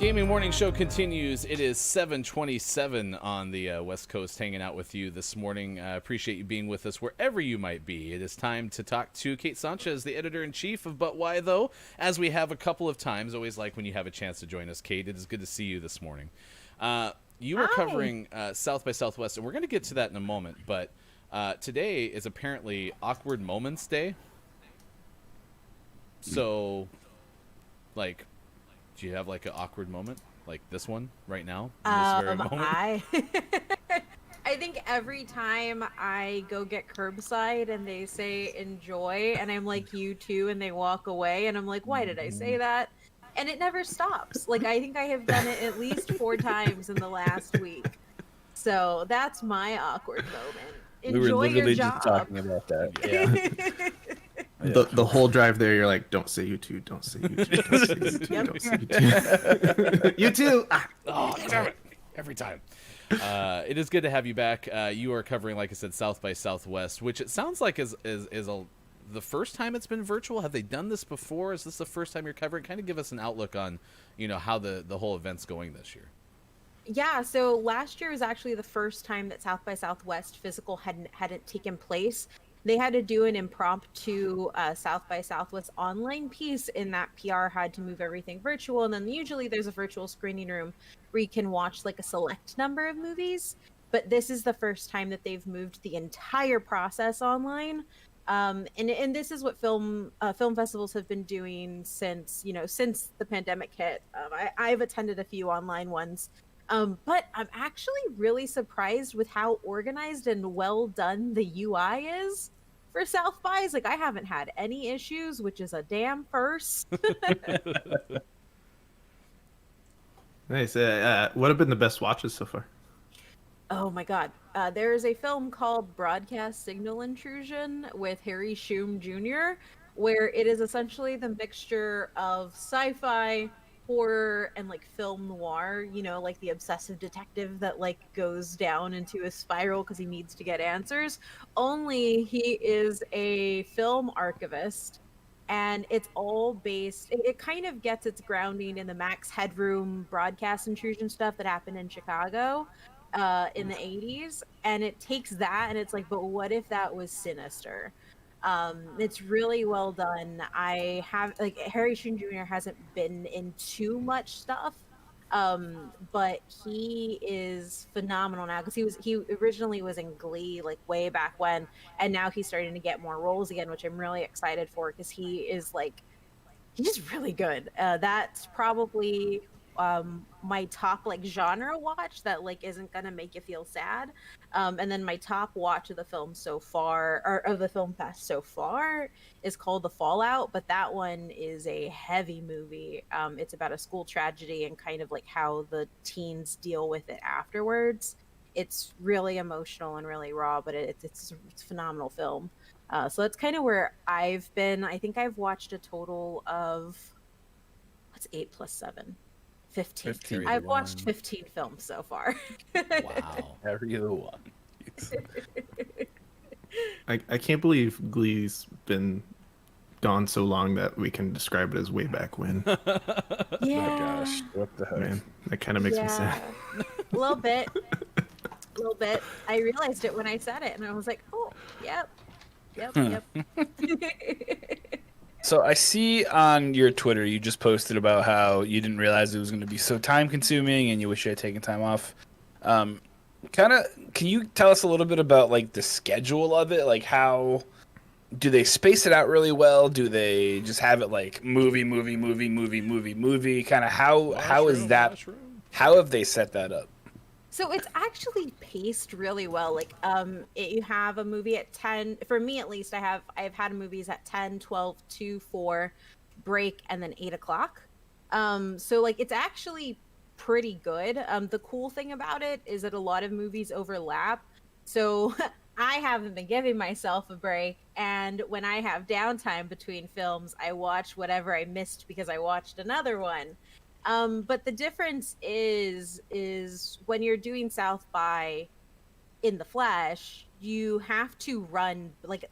Gaming Morning Show continues. It is 7:27 on the West Coast, hanging out with you this morning. I appreciate you being with us wherever you might be. It is time to talk to Kate Sanchez, the editor-in-chief of But Why Though, as we have a couple of times. Always like when you have a chance to join us, Kate. It is good to see you this morning. You were covering South by Southwest, and we're going to get to that in a moment, but today is apparently Awkward Moments Day. So, like... Do you have like an awkward moment like this one right now? In this very moment? I think every time I go get curbside and they say enjoy and I'm like, you too, and they walk away and I'm like, why did I say that? And it never stops. Like, I think I have done it at least 4 times in the last week. So that's my awkward moment. Enjoy We were literally your job. just talking about that. Yeah. The whole drive there, you're like, don't say you too, don't say you too, don't say you too, don't say you too. You too. Ah. Oh, damn it. Every time. It is good to have you back. You are covering, like I said, South by Southwest, which it sounds like is the first time it's been virtual. Have they done this before? Is this the first time you're covering? Kind of give us an outlook on, how the whole event's going this year. Yeah, so last year was actually the first time that South by Southwest physical hadn't taken place. They had to do an impromptu South by Southwest online piece in that PR had to move everything virtual. And then usually there's a virtual screening room where you can watch like a select number of movies. But this is the first time that they've moved the entire process online. And this is what film festivals have been doing since since the pandemic hit. I've attended a few online ones, but I'm actually really surprised with how organized and well done the UI is for South By's. Like, I haven't had any issues, which is a damn first. Nice. What have been the best watches so far? Oh my God. There is a film called Broadcast Signal Intrusion with Harry Shum Jr., where it is essentially the mixture of sci-fi, horror, and like film noir, like the obsessive detective that like goes down into a spiral because he needs to get answers. Only he is a film archivist, and it's all based, it kind of gets its grounding in the Max Headroom broadcast intrusion stuff that happened in Chicago in the 80s, and it takes that and it's like, but what if that was sinister? It's really well done. I have like Harry Sheen Jr. hasn't been in too much stuff, but he is phenomenal now because he originally was in Glee like way back when, and now he's starting to get more roles again, which I'm really excited for because he is like, he's really good. That's probably my top like genre watch that like isn't gonna make you feel sad. And then my top watch of the film so far, or of the film fest so far, is called The Fallout. But that one is a heavy movie. It's about a school tragedy and kind of like how the teens deal with it afterwards. It's really emotional and really raw, but it's a phenomenal film. So that's kind of where I've been. I think I've watched a total of, what's 8 plus 7? 15. 15. I've watched 15 films so far. Wow. Every other one. I can't believe Glee's been gone so long that we can describe it as way back when. Yeah. Oh my gosh. What the heck? Man, that kind of makes me sad. A little bit. A little bit. I realized it when I said it, and I was like, oh, yep. Yep. So I see on your Twitter you just posted about how you didn't realize it was going to be so time consuming and you wish you had taken time off. Can you tell us a little bit about like the schedule of it? Like, how do they space it out really well? Do they just have it like movie? Kind of how is that? How have they set that up? So it's actually paced really well. Like, you have a movie at 10. For me, at least, I've had movies at 10, 12, 2, 4, break, and then 8 o'clock. So like it's actually pretty good. The cool thing about it is that a lot of movies overlap. So I haven't been giving myself a break, and when I have downtime between films, I watch whatever I missed because I watched another one. But the difference is when you're doing South by in the flesh, you have to run like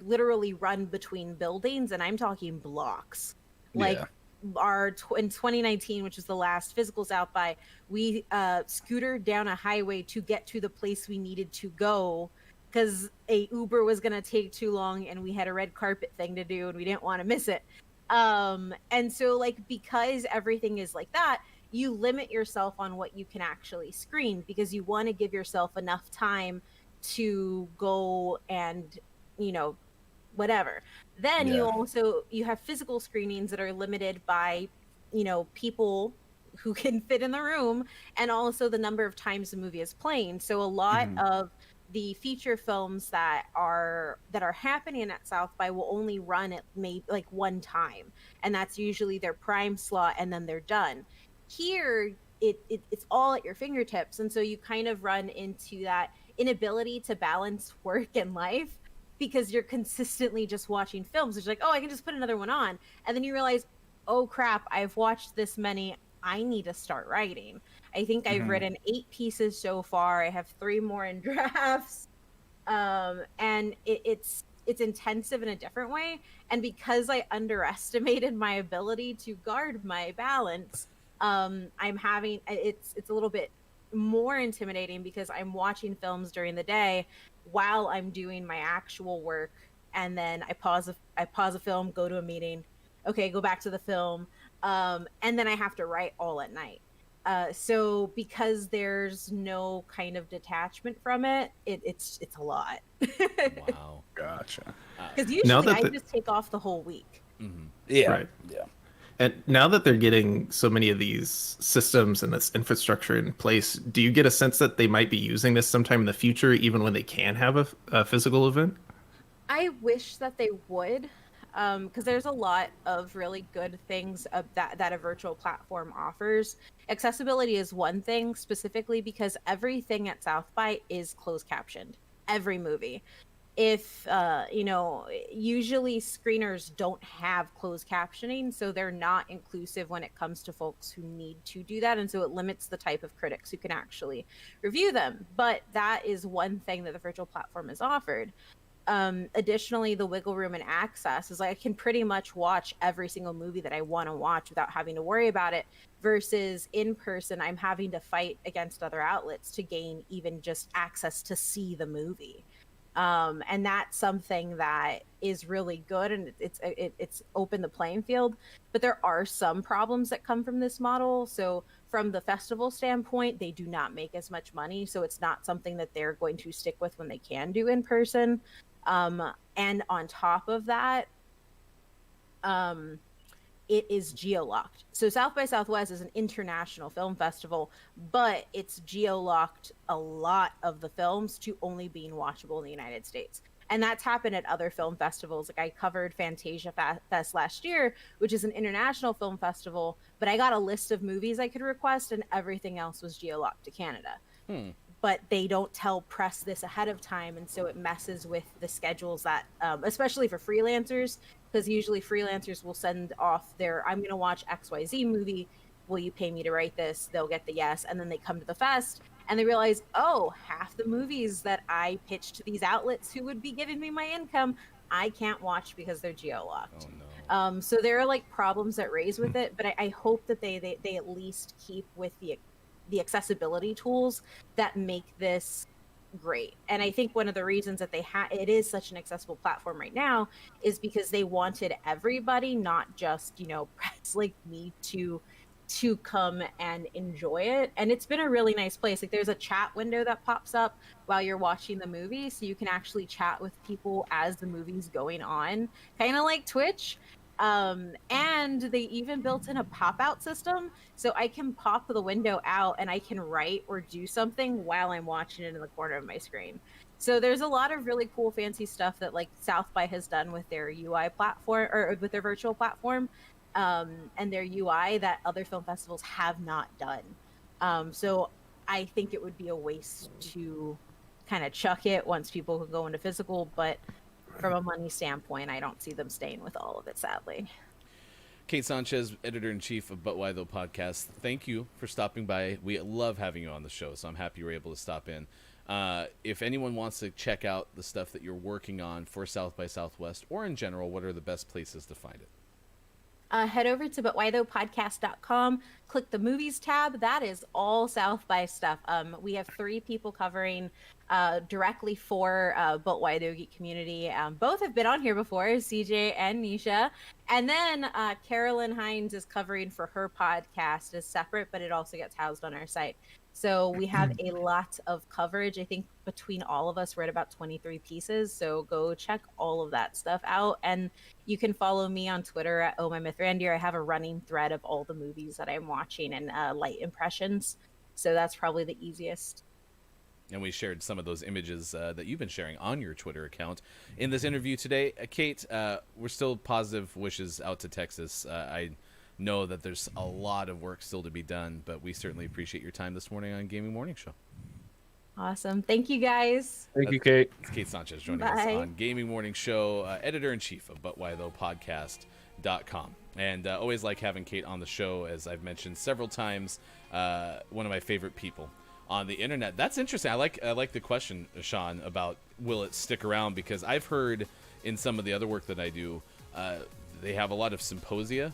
literally run between buildings, and I'm talking blocks. Like in 2019, which is the last physical South by, we scootered down a highway to get to the place we needed to go because a Uber was gonna take too long, and we had a red carpet thing to do, and we didn't want to miss it. And so like, because everything is like that, you limit yourself on what you can actually screen because you want to give yourself enough time to go and, whatever. Then you have physical screenings that are limited by, people who can fit in the room, and also the number of times the movie is playing. So a lot of the feature films that are happening at South by will only run at maybe like one time, and that's usually their prime slot, and then they're done. Here, it's all at your fingertips, and so you kind of run into that inability to balance work and life because you're consistently just watching films. It's like, oh, I can just put another one on, and then you realize, oh crap, I've watched this many. I need to start writing. I think I've written 8 pieces so far. I have 3 more in drafts. And it's intensive in a different way. And because I underestimated my ability to guard my balance, I'm having, it's a little bit more intimidating because I'm watching films during the day while I'm doing my actual work. And then I pause a film, go to a meeting. Okay, go back to the film. And then I have to write all at night. So because there's no kind of detachment from it, it's a lot. Wow. Gotcha. Because Now usually that I the- just take off the whole week. Yeah. Right. Yeah. And now that they're getting so many of these systems and this infrastructure in place, do you get a sense that they might be using this sometime in the future, even when they can have a physical event? I wish that they would, because there's a lot of really good things that a virtual platform offers. Accessibility is one thing, specifically because everything at South by is closed captioned. Every movie. If usually screeners don't have closed captioning, so they're not inclusive when it comes to folks who need to do that, and so it limits the type of critics who can actually review them. But that is one thing that the virtual platform has offered. Additionally, the wiggle room and access is like I can pretty much watch every single movie that I want to watch without having to worry about it, versus in person I'm having to fight against other outlets to gain even just access to see the movie. And that's something that is really good, and it's opened the playing field. But there are some problems that come from this model. So from the festival standpoint, they do not make as much money, so it's not something that they're going to stick with when they can do in person. And on top of that, it is geo-locked. So South by Southwest is an international film festival, but it's geo-locked a lot of the films to only being watchable in the United States. And that's happened at other film festivals. Like I covered Fantasia Fest last year, which is an international film festival, but I got a list of movies I could request and everything else was geo-locked to Canada. But they don't tell press this ahead of time, and so it messes with the schedules that especially for freelancers, because usually freelancers will send off their I'm going to watch XYZ movie, will you pay me to write this? They'll get the yes, and then they come to the fest and they realize, oh, half the movies that I pitched to these outlets who would be giving me my income I can't watch because they're geo-locked. So there are like problems that raise with it, but I hope that they at least keep with the accessibility tools that make this great. And I think one of the reasons that it is such an accessible platform right now is because they wanted everybody, not just press like me, to come and enjoy it. And it's been a really nice place. Like there's a chat window that pops up while you're watching the movie, so you can actually chat with people as the movie's going on, kind of like Twitch. And they even built in a pop-out system, so I can pop the window out and I can write or do something while I'm watching it in the corner of my screen. So there's a lot of really cool fancy stuff that like South by has done with their UI platform, or with their virtual platform, and their UI that other film festivals have not done. So I think it would be a waste to kind of chuck it once people can go into physical, but from a money standpoint, I don't see them staying with all of it, sadly. Kate Sanchez, editor-in-chief of But Why Though podcast, thank you for stopping by. We love having you on the show, so I'm happy you were able to stop in. If anyone wants to check out the stuff that you're working on for South by Southwest, or in general, what are the best places to find it? Head over to butwhythoughpodcast.com, click the movies tab. That is all South by stuff. We have 3 people covering directly for But Why Though Geek Community. Both have been on here before, CJ and Nisha. And then Carolyn Hines is covering for her podcast as separate, but it also gets housed on our site. So we have a lot of coverage. I think between all of us, we're at about 23 pieces. So go check all of that stuff out. And you can follow me on Twitter at ohmymythrandir. I have a running thread of all the movies that I'm watching and light impressions. So that's probably the easiest. And we shared some of those images that you've been sharing on your Twitter account in this interview today. Kate, we're still positive wishes out to Texas. I know that there's a lot of work still to be done, but we certainly appreciate your time this morning on Gaming Morning Show. Awesome. Thank you, guys. Thank you, Kate. It's Kate Sanchez joining us on Gaming Morning Show, editor-in-chief of ButWhyThoughPodcast.com. And always like having Kate on the show, as I've mentioned several times, one of my favorite people on the internet. That's interesting. I like the question, Sean, about will it stick around, because I've heard in some of the other work that I do, they have a lot of symposia,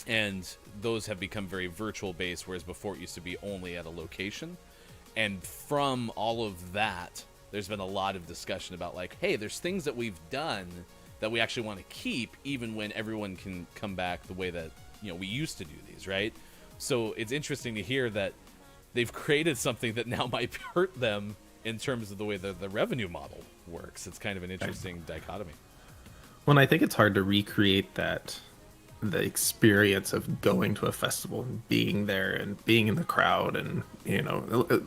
and those have become very virtual based, whereas before it used to be only at a location. And from all of that, there's been a lot of discussion about like, hey, there's things that we've done that we actually want to keep, even when everyone can come back the way that we used to do these, right? So it's interesting to hear that they've created something that now might hurt them in terms of the way the revenue model works. It's kind of an interesting dichotomy. Well, I think it's hard to recreate the experience of going to a festival and being there and being in the crowd, and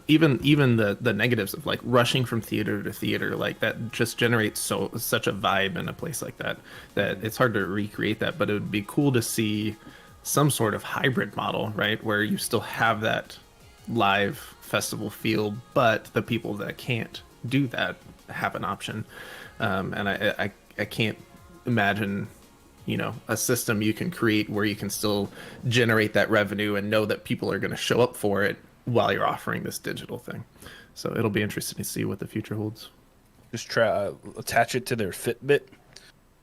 even the negatives of like rushing from theater to theater, like that just generates such a vibe in a place like that it's hard to recreate that. But it would be cool to see some sort of hybrid model, right, where you still have that live festival feel, but the people that can't do that have an option. And I can't imagine a system you can create where you can still generate that revenue and know that people are going to show up for it while you're offering this digital thing. So it'll be interesting to see what the future holds. Just try attach it to their Fitbit.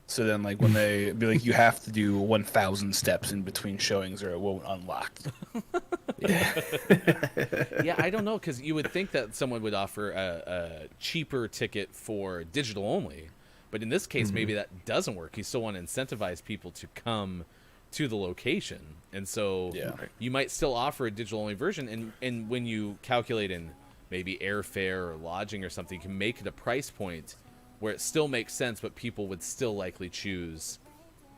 So then, like, when they be like, you have to do 1,000 steps in between showings or it won't unlock. Yeah, I don't know, because you would think that someone would offer a cheaper ticket for digital only. But in this case, maybe that doesn't work. You still want to incentivize people to come to the location. And so you might still offer a digital-only version. And when you calculate in maybe airfare or lodging or something, you can make it a price point where it still makes sense, but people would still likely choose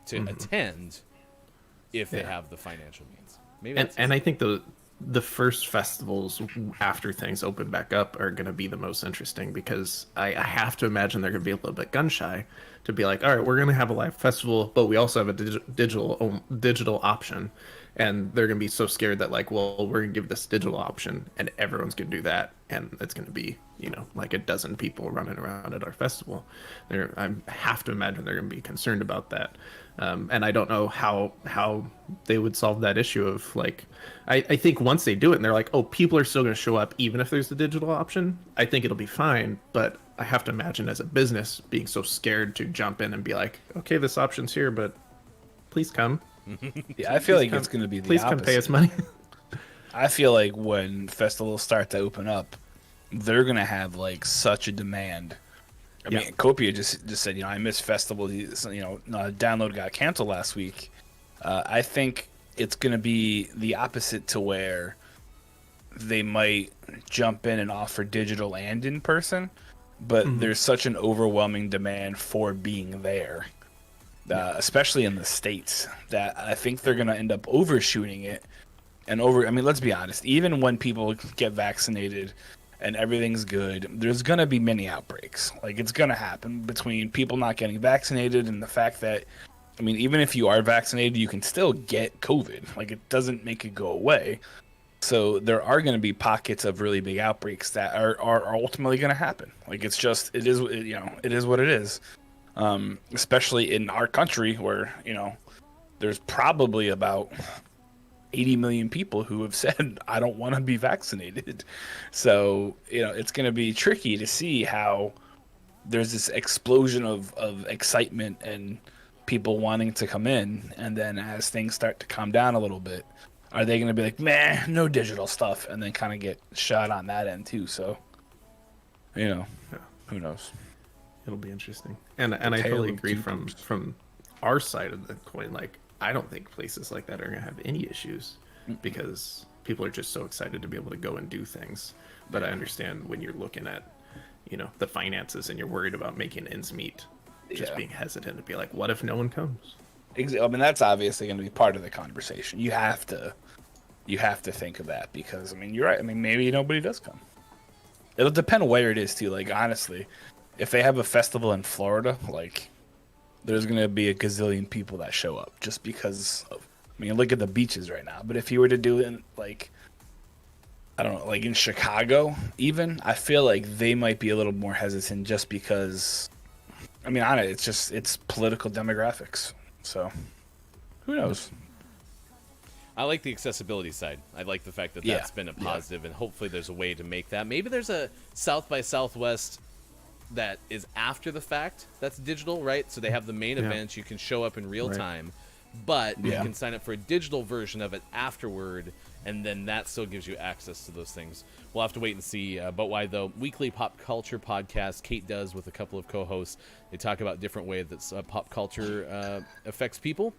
to attend if they have the financial means. Maybe and I think the first festivals after things open back up are going to be the most interesting, because I have to imagine they're going to be a little bit gun shy to be like, all right, we're going to have a live festival, but we also have a digital option. And they're going to be so scared that like, well, we're going to give this digital option and everyone's going to do that. And it's going to be, like a dozen people running around at our festival. I have to imagine they're going to be concerned about that. And I don't know how they would solve that issue of like, I think once they do it and they're like, oh, people are still going to show up even if there's the digital option, I think it'll be fine. But I have to imagine as a business being so scared to jump in and be like, okay, this option's here, but please come. Yeah, I feel like it's going to be the please opposite. come pay us money. I feel like when festivals start to open up, they're going to have like such a demand. I mean, Copia just said, I missed festival. Download got canceled last week. I think it's going to be the opposite to where they might jump in and offer digital and in person, but there's such an overwhelming demand for being there, especially in the States, that I think they're going to end up overshooting it. I mean, let's be honest, even when people get vaccinated and everything's good, there's going to be many outbreaks. Like, it's going to happen between people not getting vaccinated and the fact that, I mean, even if you are vaccinated, you can still get COVID. Like, it doesn't make it go away. So there are going to be pockets of really big outbreaks that are ultimately going to happen. Like, it is what it is. Especially in our country where, there's probably about 80 million people who have said, I don't want to be vaccinated. So, it's going to be tricky to see how there's this explosion of excitement and people wanting to come in. And then as things start to calm down a little bit, are they going to be like, meh, no digital stuff, and then kind of get shot on that end too? So, who knows? It'll be interesting. And I totally agree from our side of the coin. Like, I don't think places like that are going to have any issues because people are just so excited to be able to go and do things. But I understand when you're looking at, the finances and you're worried about making ends meet, just being hesitant to be like, what if no one comes? I mean, that's obviously going to be part of the conversation. You have to think of that because, I mean, you're right. I mean, maybe nobody does come. It'll depend where it is too. Like, honestly, if they have a festival in Florida, like, there's going to be a gazillion people that show up just because of, I mean, look at the beaches right now. But if you were to do it in, like, I don't know, like in Chicago even, I feel like they might be a little more hesitant just because, I mean, it's political demographics. So, who knows? I like the accessibility side. I like the fact that that's been a positive, and hopefully there's a way to make that. Maybe there's a South by Southwest that is after the fact that's digital, right? So they have the main events, you can show up in real time, but you can sign up for a digital version of it afterward, and then that still gives you access to those things. We'll have to wait and see. But why, though? Weekly pop culture podcast Kate does with a couple of co-hosts. They talk about different ways that pop culture affects people.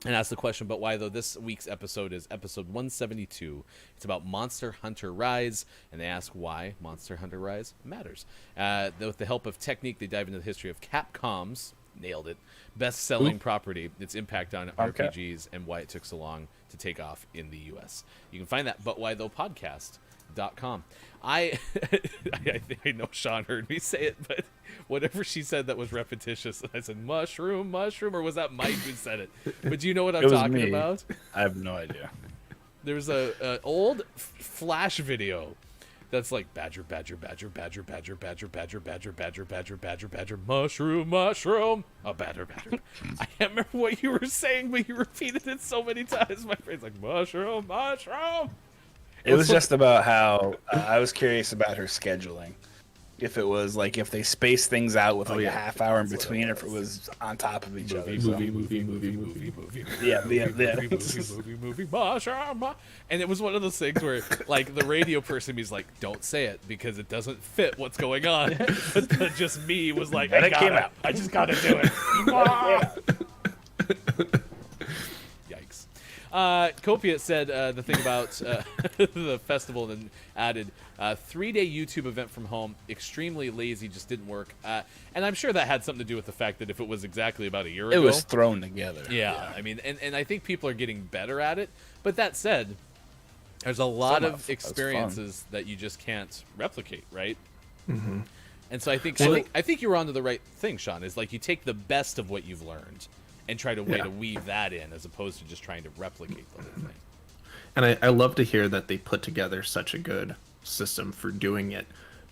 and ask the question, but why though? This week's episode is episode 172. It's about Monster Hunter Rise, and they ask why Monster Hunter Rise matters. With the help of technique, they dive into the history of Capcom's, nailed it, best-selling property, its impact on RPGs, and why it took so long to take off in the U.S. You can find that But Why Though podcast.com. I know Sean heard me say it, but whatever she said that was repetitious, I said mushroom, or was that Mike who said it? But do you know what I'm talking about? I have no idea. There's a old Flash video that's like badger, mushroom, a badger. I can't remember what you were saying, but you repeated it so many times. My brain's like mushroom. It was just about how I was curious about her scheduling. If it was like if they spaced things out with like a half hour in between, or if it was on top of each other. Movie, mushroom. And it was one of those things where like the radio person was like, "Don't say it because it doesn't fit what's going on." But just me was like, And it came out. I just gotta do it. Yikes. Copiate said the thing about the festival and added 3-day YouTube event from home, extremely lazy, just didn't work. And I'm sure that had something to do with the fact that if it was exactly about a year ago. It was thrown together. Yeah, I mean, and I think people are getting better at it. But that said, there's a lot of experiences that you just can't replicate, right? Mm-hmm. And so I think you're onto the right thing, Sean, is like you take the best of what you've learned and try to weave that in as opposed to just trying to replicate the whole thing. And I love to hear that they put together such a good system for doing it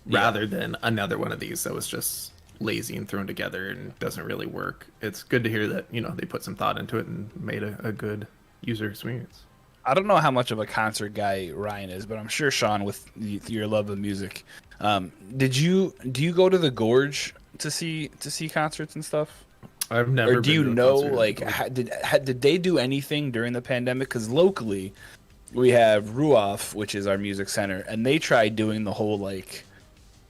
rather than another one of these that was just lazy and thrown together and doesn't really work. It's good to hear that, you know, they put some thought into it and made a good user experience. I don't know how much of a concert guy Ryan is, but I'm sure Sean, with your love of music, do you go to the Gorge to see concerts and stuff? I've never. Or do you know, like, did they do anything during the pandemic? Because locally, we have Ruoff, which is our music center, and they tried doing the whole like,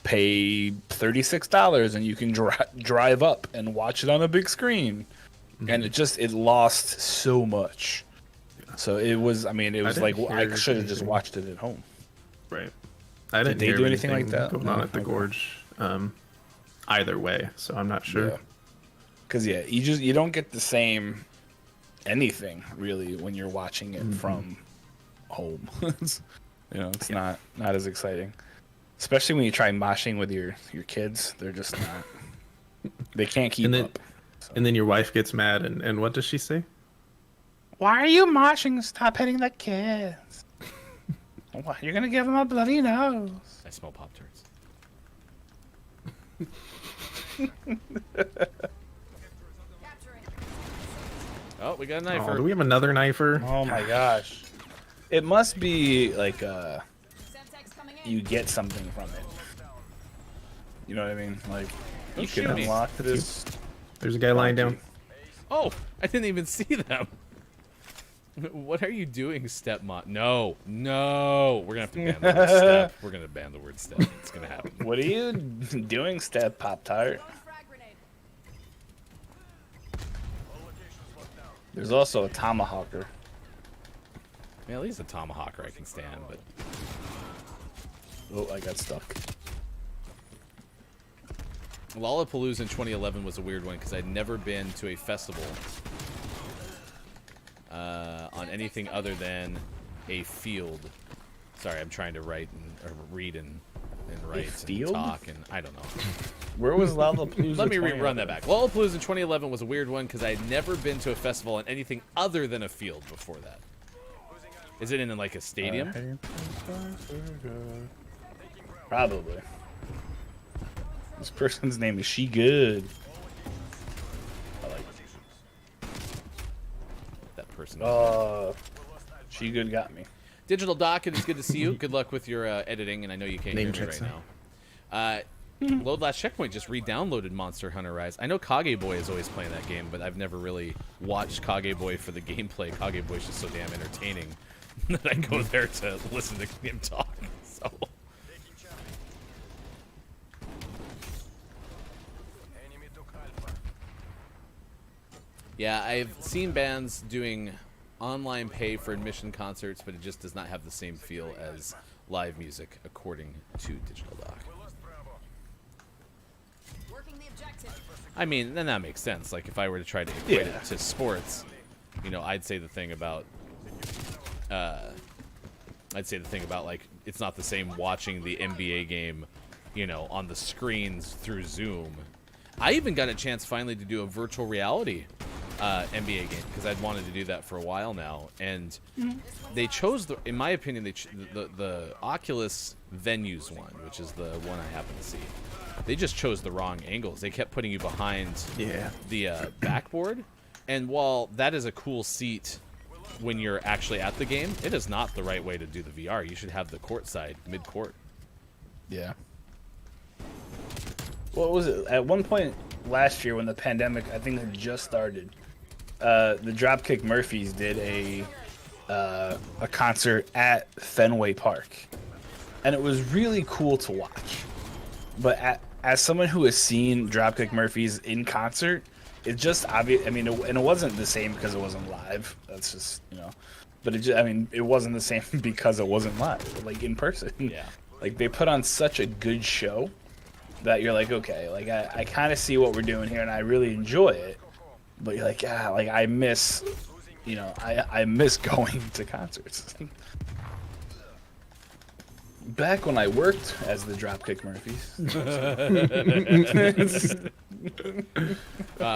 pay $36 and you can drive up and watch it on a big screen, and it lost so much. So it was, I mean, it was like I should have just watched it at home. Right. I didn't Did they do anything like that going on at the Gorge, either way. So I'm not sure. Because you don't get the same anything really when you're watching it from home. It's not as exciting, especially when you try moshing with your kids. They're just not. They can't keep up. And then your wife gets mad, and what does she say? Why are you moshing? Stop hitting the kids. You're gonna give them a bloody nose. I smell Pop-Tarts. Oh, we got a knifer. Oh, do we have another knifer? Oh my gosh. It must be like you get something from it. You know what I mean? Like you can unlock this. There's a guy lying down. Oh, I didn't even see them. What are you doing, stepmom? No. We're gonna have to ban the word step. We're gonna ban the word step. It's gonna happen. What are you doing, Step Pop-Tart? There's also a tomahawker. Yeah, at least a tomahawker I can stand, but... Oh, I got stuck. Lollapalooza in 2011 was a weird one because I'd never been to a festival on anything other than a field. Sorry, I'm trying to read and write and talk, and I don't know. Where was Lollapalooza? Let me rerun that back. Lollapalooza in 2011 was a weird one because I had never been to a festival on anything other than a field before that. Is it in like a stadium? Probably. This person's name is She Good. I like it. That person. She Good got me. Digital Doc, it is good to see you. Good luck with your editing, and I know you can't hear me right now. Load Last Checkpoint just re-downloaded Monster Hunter Rise. I know Kage Boy is always playing that game, but I've never really watched Kage Boy for the gameplay. Kage Boy is just so damn entertaining that I go there to listen to him talk. So. Yeah, I've seen bands doing online pay for admission concerts, but it just does not have the same feel as live music, according to Digital Doc. I mean, then that makes sense. Like, if I were to try to equate it to sports, you know, I'd say the thing about, like, it's not the same watching the NBA game, you know, on the screens through Zoom. I even got a chance finally to do a virtual reality NBA game because I'd wanted to do that for a while now, and they chose in my opinion, the Oculus Venues one, which is the one I happen to see. They just chose the wrong angles. They kept putting you behind the backboard, and while that is a cool seat when you're actually at the game, it is not the right way to do the VR. You should have the court side, mid-court. Yeah. What was it? At one point last year when the pandemic, I think, had just started, the Dropkick Murphys did a concert at Fenway Park, and it was really cool to watch. But as someone who has seen Dropkick Murphys in concert, it's just obvious. I mean, and it wasn't the same because it wasn't live. That's just, you know. But it wasn't the same because it wasn't live, like in person. Yeah. Like, they put on such a good show that you're like, okay, like I kind of see what we're doing here, and I really enjoy it. But you're like, like I miss, you know, I miss going to concerts. Back when I worked as the Dropkick Murphys.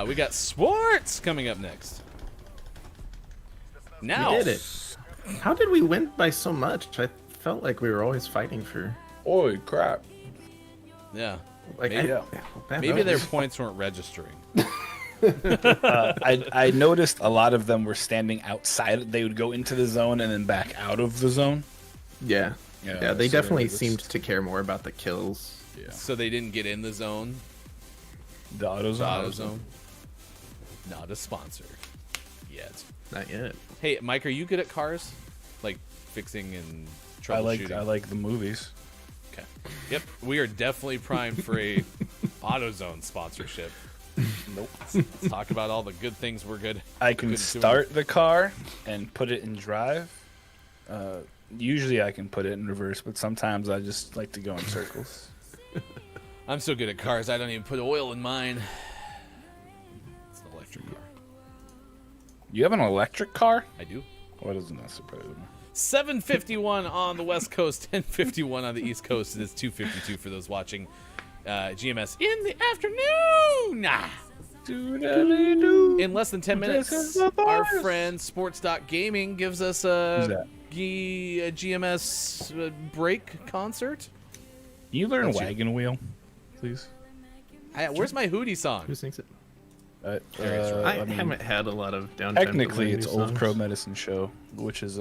We got sports coming up next. Now, We did it. How did we win by so much? I felt like we were always fighting for. Holy crap! Yeah. Like, Maybe their points weren't registering. I noticed a lot of them were standing outside. They would go into the zone and then back out of the zone. Yeah. Yeah, They so definitely just- seemed to care more about the kills. Yeah. So they didn't get in the zone. The AutoZone. AutoZone. Not a sponsor yet. Not yet. Hey, Mike, are you good at cars? Like fixing and troubleshooting? I like the movies. Okay. Yep. We are definitely primed for a AutoZone sponsorship. Nope. Let's talk about all the good things we're good. I can good start the car and put it in drive. Usually I can put it in reverse, but sometimes I just like to go in circles. I'm so good at cars, I don't even put oil in mine. It's an electric car. You have an electric car? I do. What doesn't that surprise me? 7:51 on the West Coast, 10:51 on the East Coast. It is 2:52 for those watching GMS in the afternoon. In less than 10 minutes, our friend Sports.Gaming gives us a GMS break concert. Can you learn That's Wagon Wheel, please? Where's my Hootie song? Who sings it? I haven't had a lot of downtime. Technically, to learn it's new Old songs. Crow Medicine Show, which is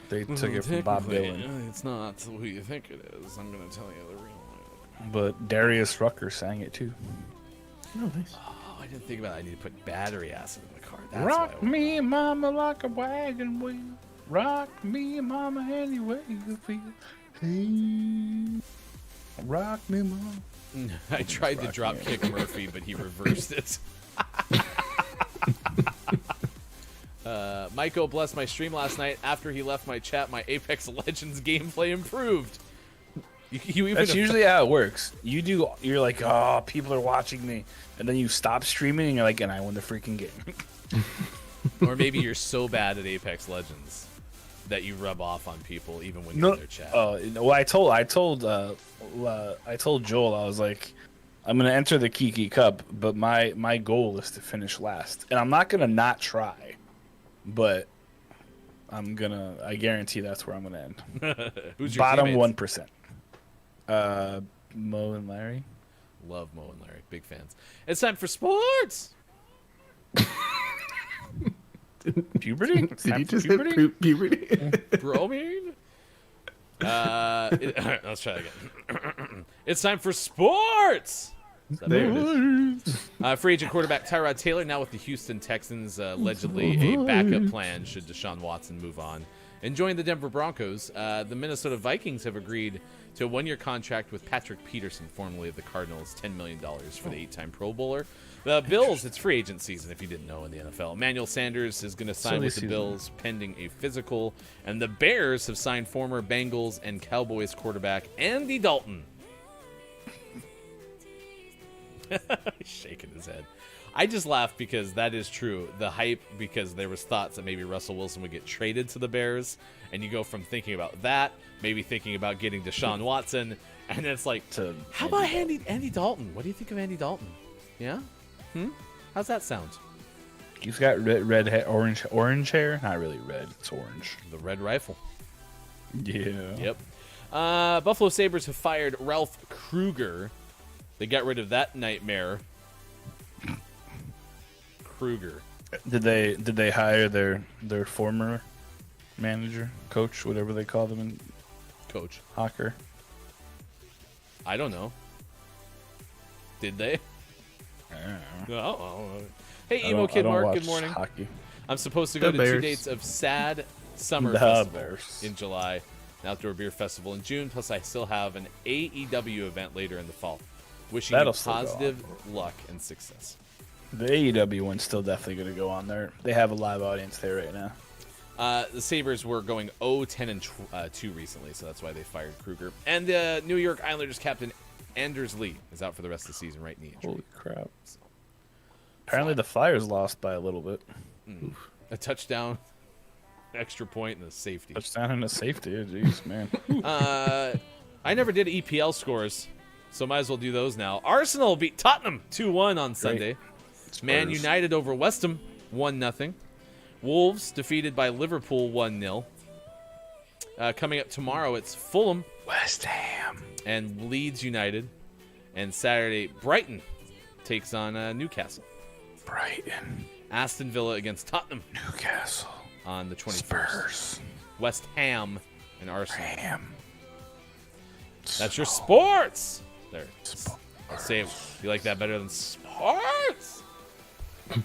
they took it from Bob Dylan. It's not who you think it is. I'm going to tell you the real one. But Darius Rucker sang it too. Oh, nice. Oh, I didn't think about it. I need to put battery acid in the car. That's Rock why me, mama, like a wagon wheel. Rock me, mama, any way you feel. Hey, rock me, mama. I tried to drop kick Murphy, but he reversed it. Michael blessed my stream last night. After he left my chat, my Apex Legends gameplay improved. That's usually how it works. You're like, oh, people are watching me, and then you stop streaming, and you're like, and I won the freaking game. Or maybe you're so bad at Apex Legends that you rub off on people even when you're in their chat. Well, I told Joel, I was like, I'm gonna enter the Kiki Cup, but my goal is to finish last, and I'm not gonna not try, but I guarantee that's where I'm gonna end. Who's your bottom teammates? 1%? Mo and Larry. Love Mo and Larry, big fans. It's time for sports. Puberty? Did you just hit puberty? Bromine? Let's try that again. It's time for sports. There it is. Free agent quarterback Tyrod Taylor now with the Houston Texans, allegedly a backup plan should Deshaun Watson move on. and join the Denver Broncos. The Minnesota Vikings have agreed to a 1-year contract with Patrick Peterson, formerly of the Cardinals, $10 million for the 8-time Pro Bowler. The Bills, it's free agent season, if you didn't know, in the NFL. Emmanuel Sanders is going to sign with the Bills pending a physical. And the Bears have signed former Bengals and Cowboys quarterback Andy Dalton. He's shaking his head. I just laughed because that is true. The hype, because there was thoughts that maybe Russell Wilson would get traded to the Bears, and you go from thinking about that, maybe thinking about getting Deshaun Watson, and then it's like, how about Andy Dalton? What do you think of Andy Dalton? Yeah? How's that sound? He's got red hair, orange hair. Not really red. It's orange. The Red Rifle. Yeah. Yep. Buffalo Sabres have fired Ralph Kruger. They got rid of that nightmare. Kruger. Did they hire their former manager, coach, whatever they call them in coach hockey? I don't know. Did they? I don't know. Oh. Hey, Emo Kid Mark. Good morning. Hockey. I'm supposed to go to Bears. 2 dates of Sad Summer The Festival Bears. in July, an outdoor beer festival in June. Plus, I still have an AEW event later in the fall. Wishing you positive luck and success. The AEW one's still definitely going to go on there. They have a live audience there right now. The Sabres were going 0-10-2 recently, so that's why they fired Kruger. And the New York Islanders captain Anders Lee is out for the rest of the season, right knee injury. Holy crap. Apparently the Flyers lost by a little bit. A touchdown, extra point, and a safety. Touchdown and a safety. Jeez, man. I never did EPL scores, so might as well do those now. Arsenal beat Tottenham 2-1 on Sunday. Man United over West Ham 1-0. Wolves defeated by Liverpool 1-0. Coming up tomorrow, it's Fulham, West Ham, and Leeds United. And Saturday, Brighton takes on Newcastle. Brighton. Aston Villa against Tottenham. Newcastle. On the 21st. Spurs. West Ham and Arsenal. Ham. That's your sports. There. I'll say it. You like that better than sports? Good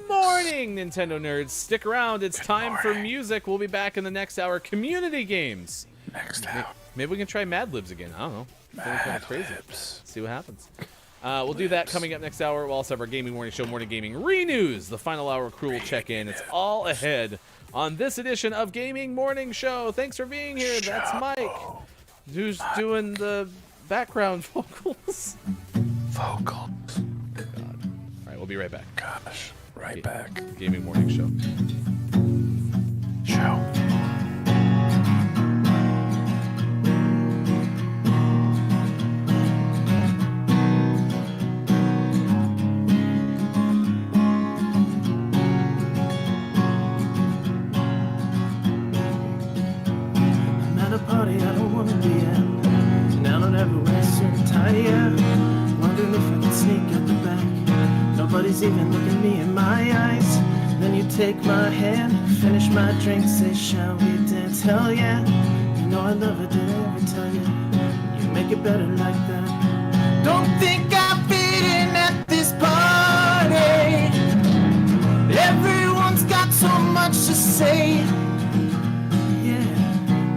morning, Nintendo nerds. Stick around. It's time for music. We'll be back in the next hour. Community games. Next hour. Maybe we can try Mad Libs again. I don't know. Mad crazy. See what happens. We'll do that coming up next hour. We'll also have our Gaming Morning Show, Morning Gaming Renews, the final hour cruel check-in. It's all ahead on this edition of Gaming Morning Show. Thanks for being here. That's Mike, who's doing the background vocals. Vocals. God. All right, we'll be right back. Gosh, back. Gaming Morning Show. Party I don't wanna be at. Now don't ever wear suit and tie, yeah. Wondering if I can sneak out the back. Nobody's even looking me in my eyes. Then you take my hand, finish my drink, say, shall we dance? Hell yeah. You know I love it, did I ever tell you? You make it better like that. Don't think I fit in at this party. Everyone's got so much to say.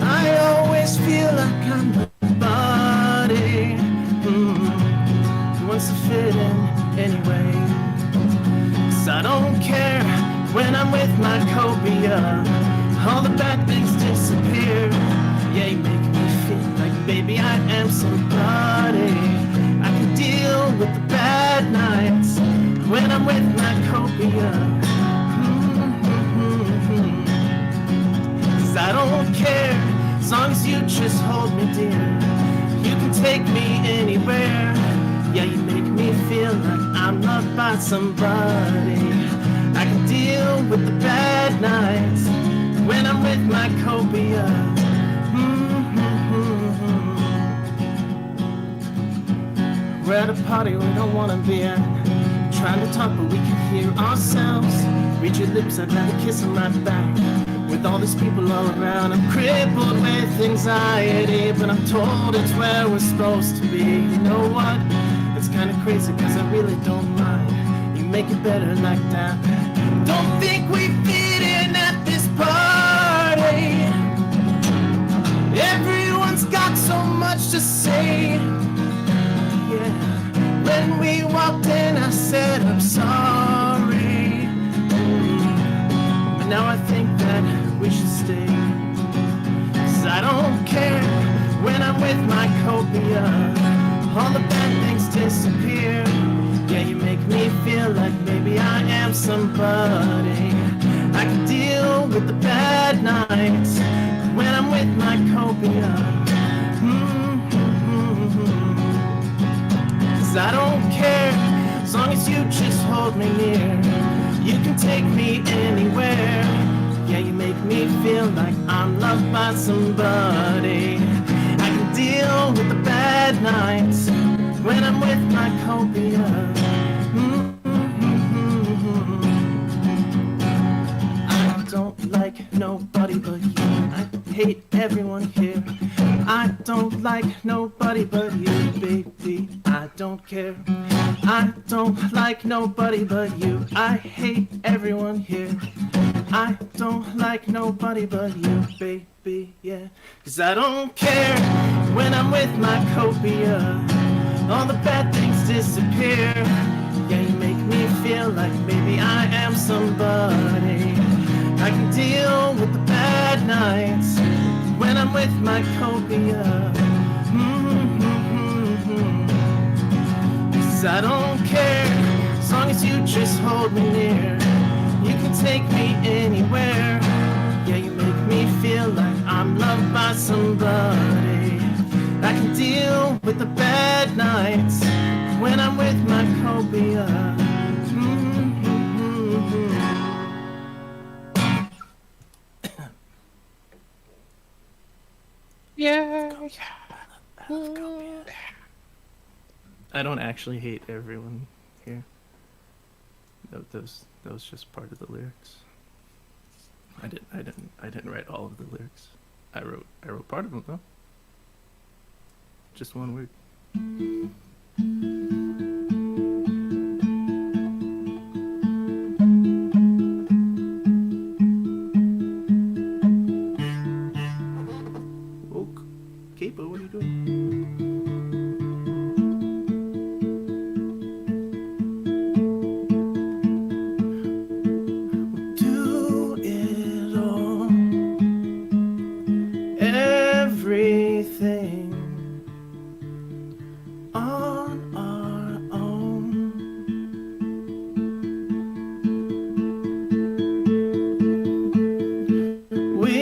I always feel like I'm nobody who wants to fit in anyway. 'Cause I don't care when I'm with my cobia. All the bad things disappear. Yeah, you make me feel like, baby, I am somebody. I can deal with the bad nights when I'm with my cobia. 'Cause I don't care. As long as you just hold me dear, you can take me anywhere. Yeah, you make me feel like I'm loved by somebody. I can deal with the bad nights when I'm with my cobia. We're at a party we don't wanna be at. Trying to talk but we can hear ourselves. Read your lips, I'd rather kiss them right back. With all these people all around, I'm crippled with anxiety, but I'm told it's where we're supposed to be. You know what? It's kind of crazy because I really don't mind. You make it better like that. Don't think we fit in with my copia, all the bad things disappear. Yeah, you make me feel like maybe I am somebody. I can deal with the bad nights when I'm with my copia. Cause I don't care, as long as you just hold me near. You can take me anywhere. Yeah, you make me feel like I'm loved by somebody. I can deal with the bad nights when I'm with my copia. I don't like nobody but you. I hate everyone here. I don't like nobody but you, baby. I don't care. I don't like nobody but you. I hate everyone here. I don't like nobody but you, baby, yeah. Cause I don't care when I'm with my copia. All the bad things disappear. Yeah, you make me feel like maybe I am somebody. I can deal with the bad nights when I'm with my copia. Cause I don't care, as long as you just hold me near. You can take me anywhere. Yeah, you make me feel like I'm loved by somebody. I can deal with the bad nights when I'm with my copia. Yeah. I don't actually hate everyone here. That was just part of the lyrics. I didn't write all of the lyrics. I wrote part of them though. Just one word. Capo, what are you doing? Do it all, everything on our own. We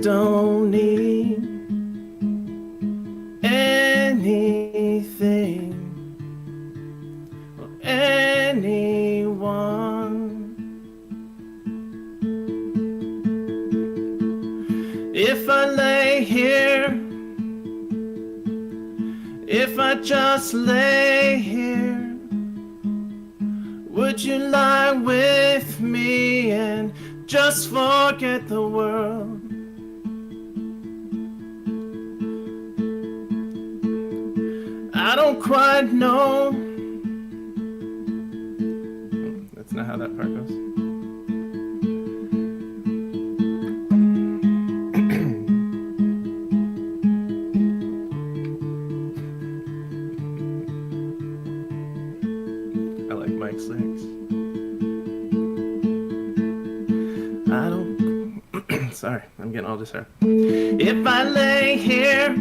don't need anything or anyone. If I lay here, if I just lay here, would you lie with me and just forget the world? I don't quite know. That's not how that part goes. I like Mike's lyrics. I don't. Sorry, I'm getting all distracted. If I lay here,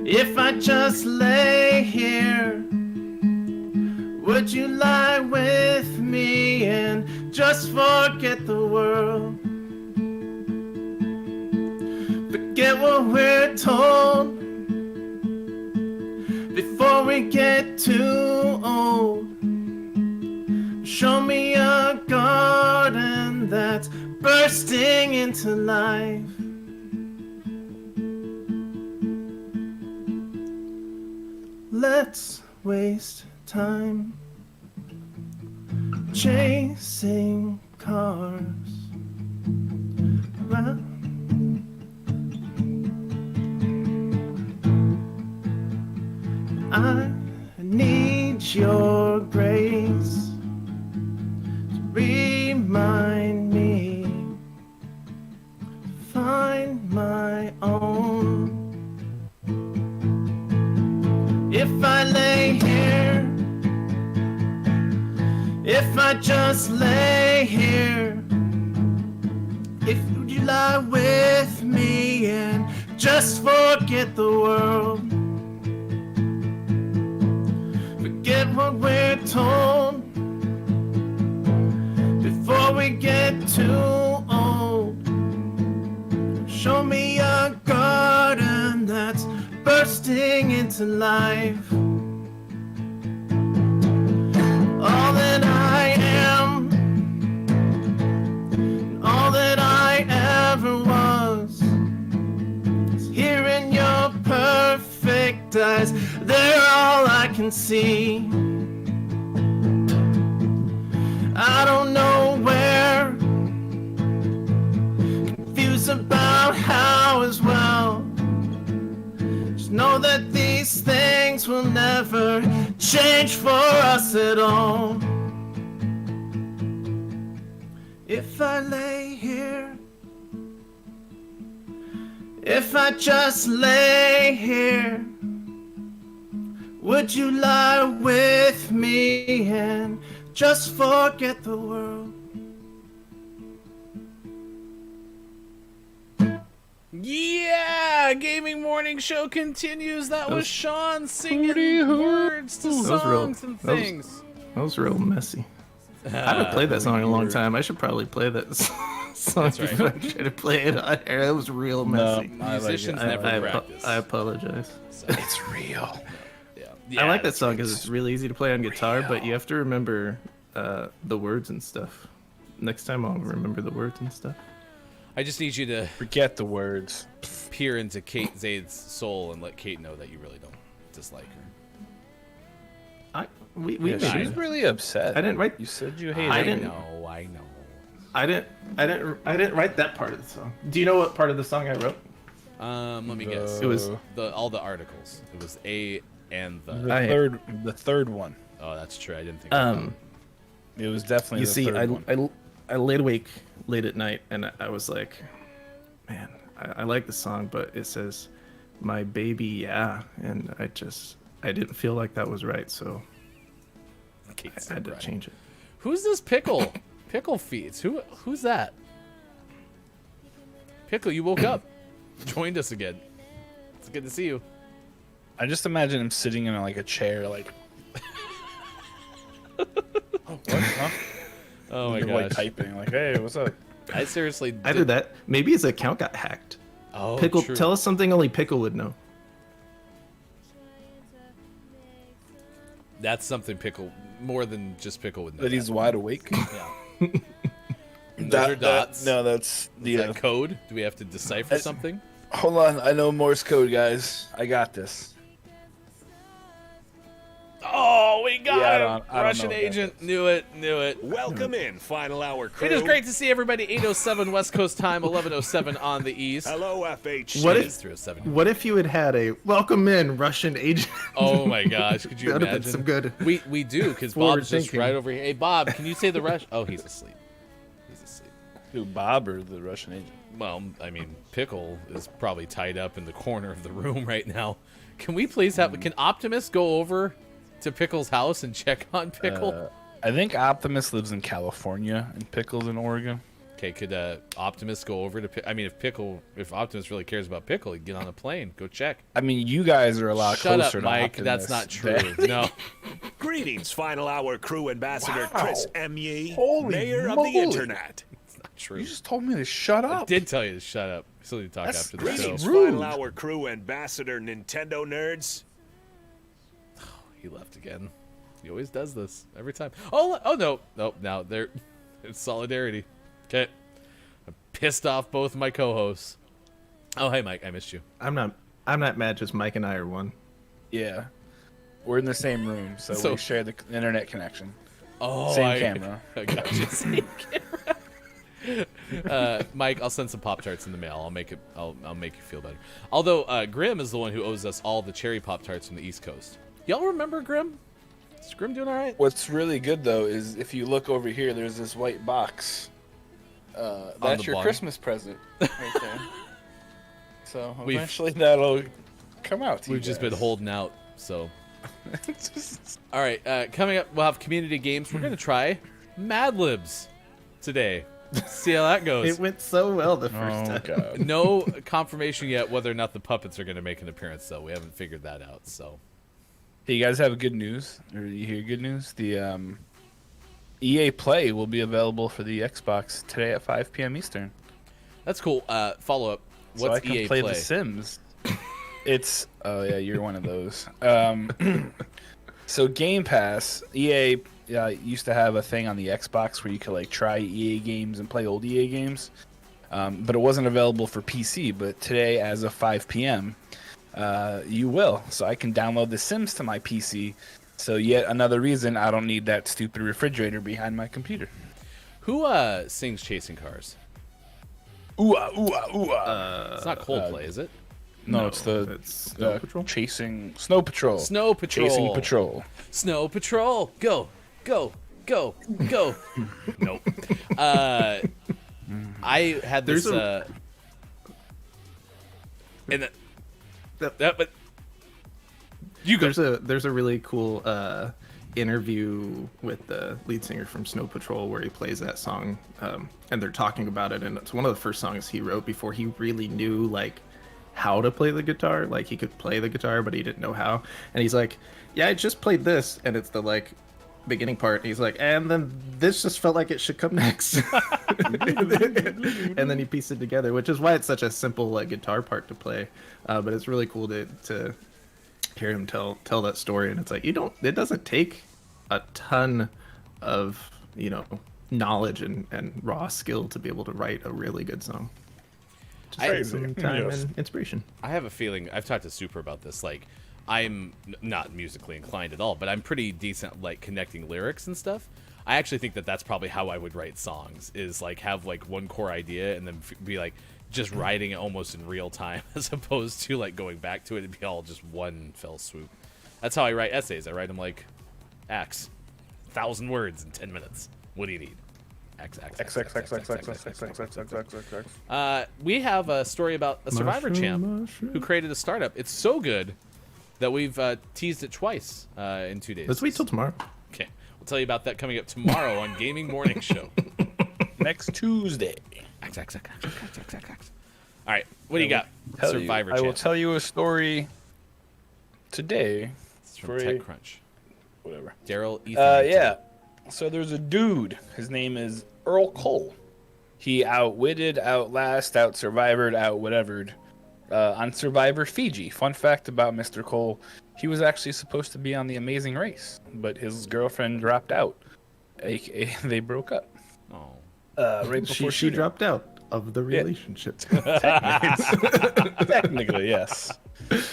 if I just lay here, would you lie with me and just forget the world? Forget what we're told before we get too old. Show me a garden that's bursting into life. Let's waste time chasing cars around. I need your grace to remind me to find my own. If I lay here, if I just lay here, if you lie with me and just just forget the world. Forget what we're told before we get too old. Show me a garden that's bursting into life. All that I am, all that I ever was, is here in your perfect eyes. They're all I can see. I don't know where, confused about how as well. Just know that these things will never change for us at all. If I lay here, if I just lay here, would you lie with me and just forget the world? Yeah, gaming morning show continues. That was Sean singing words to songs and things. That was real messy. I haven't played that song in a long time. I should probably play that song. That's right. Before I try to play it on air. It was real messy. Musicians never practice. I apologize. It's real. I like that song because it's really easy to play on guitar, but you have to remember the words and stuff. Next time I'll remember the words and stuff. I just need you to forget the words. Peer into Kate Zaid's soul and let Kate know that you really don't dislike her. She's really upset. I didn't write. You said you hated. I her. know. I didn't write that part of the song. Do you know what part of the song I wrote? Let me guess. It was all the articles. It was A and the third one. Oh, that's true. I didn't think. It was definitely. You the see, third one. I laid awake late at night, and I was like, man, I like the song, but it says, "My baby, yeah," and I didn't feel like that was right, so I had to change it. Who's this Pickle? Pickle Feeds. Who's that? Pickle, you woke up, joined us again. It's good to see you. I just imagine him sitting in like a chair, like. Oh, what? Huh? Oh my gosh. Like typing, like, hey, what's up? I seriously. Either that, maybe his account got hacked. Oh, Pickle, true. tell us something only Pickle would know. That's something Pickle, more than just Pickle would know. That he's wide awake. Yeah. Those are dots. No, that's the Is that code. Do we have to decipher something? Hold on, I know Morse code, guys. I got this. Oh, we got Yeah, him! I don't Russian know what that agent. Knew it. Welcome in, Final Hour crew. It is great to see everybody. 8:07 West Coast time, 11:07 on the East. Hello, FH. What if you had a welcome in Russian agent? Oh my gosh, could you That would've imagine? been some good. We do, because Forward Bob's just thinking. right over here. Hey, Bob, can you say the Rush? Oh, he's asleep. He's asleep. Who, Bob or the Russian agent? Well, I mean, Pickle is probably tied up in the corner of the room right now. Can we please have? Can Optimus go over to Pickle's house and check on Pickle? I think Optimus lives in California and Pickle's in Oregon. Okay, could Optimus go over to? I mean, if Optimus really cares about Pickle, he'd get on a plane, go check. I mean, you guys are a lot Shut closer up, to Mike. Optimus That's not true. No. Greetings, Final Hour crew ambassador Wow. Chris M. Yee, Holy mayor of moly. the internet. It's not true. You just told me to shut I up. did tell you to shut up. We still need to talk That's after the show. Greetings, rude. Final Hour crew ambassador Nintendo nerds. He left again. He always does this every time. Oh no. Now it's solidarity. Okay. I'm pissed off both my co-hosts. Oh, hey Mike, I missed you. I'm not mad. Just Mike and I are one. Yeah. We're in the same room, so we share the internet connection. Oh, same camera. I got you. Same camera. Mike, I'll send some Pop-Tarts in the mail. I'll make you feel better. Although Grim is the one who owes us all the cherry Pop-Tarts from the East Coast. Y'all remember Grim? Is Grim doing all right? What's really good though is if you look over here, there's this white box. That's your bottom. Christmas present right there. So eventually that'll come out to We've you just guys. been holding out, so. All right, coming up, we'll have community games. We're going to try Mad Libs today. See how that goes. It went so well the first time. God. No confirmation yet whether or not the puppets are going to make an appearance, though. We haven't figured that out. So, Hey, you guys have good news? Or you hear good news? The EA Play will be available for the Xbox today at 5 p.m. Eastern. that's cool. Follow up. What's So I can EA play Play? The Sims. It's yeah, you're one of those. So Game Pass, EA used to have a thing on the Xbox where you could like try EA games and play old EA games, but it wasn't available for PC. But today, as of 5 p.m., you will. So I can download The Sims to my PC. So yet another reason I don't need that stupid refrigerator behind my computer. Who sings Chasing Cars? Ooh ah, ooh ah, ooh ah. It's not Coldplay, is it? No, it's Snow Patrol? Chasing Snow Patrol. Snow Patrol. Chasing Patrol. Snow Patrol. Go, go, go, go. Nope. I had this. There's And but you go. There's a really cool interview with the lead singer from Snow Patrol where he plays that song, and they're talking about it, and it's one of the first songs he wrote before he really knew like how to play the guitar. Like he could play the guitar, but he didn't know how. And he's like, "Yeah, I just played this," and it's the like beginning part. And he's like, "And then this just felt like it should come next," and then he pieced it together, which is why it's such a simple like guitar part to play. But it's really cool to hear him tell that story, and it's like it doesn't take a ton of knowledge and raw skill to be able to write a really good song. Just some time and inspiration. I have a feeling I've talked to Super about this. Like, I'm not musically inclined at all, but I'm pretty decent like connecting lyrics and stuff. I actually think that's probably how I would write songs. Is like have like one core idea and then be like just writing it almost in real time, as opposed to like going back to it and be all just one fell swoop. That's how I write essays. I write them like acts, 1,000 words in 10 minutes. What do you need? We have a story about a Survivor champ who created a startup. It's so good that we've teased it twice in 2 days. Let's wait till tomorrow. Okay, we'll tell you about that coming up tomorrow on Gaming Morning Show. Next Tuesday. All right, what do you got? Survivor I will champ. tell you a story today. It's from TechCrunch. Whatever. Daryl Ethan. Yeah. So there's a dude. His name is Earl Cole. He outwitted, outlasted, out-survivored, out-whatevered on Survivor Fiji. Fun fact about Mr. Cole, he was actually supposed to be on The Amazing Race, but his girlfriend dropped out. AKA, they broke up. Oh. Right before she dropped out of the relationship. Technically, yes.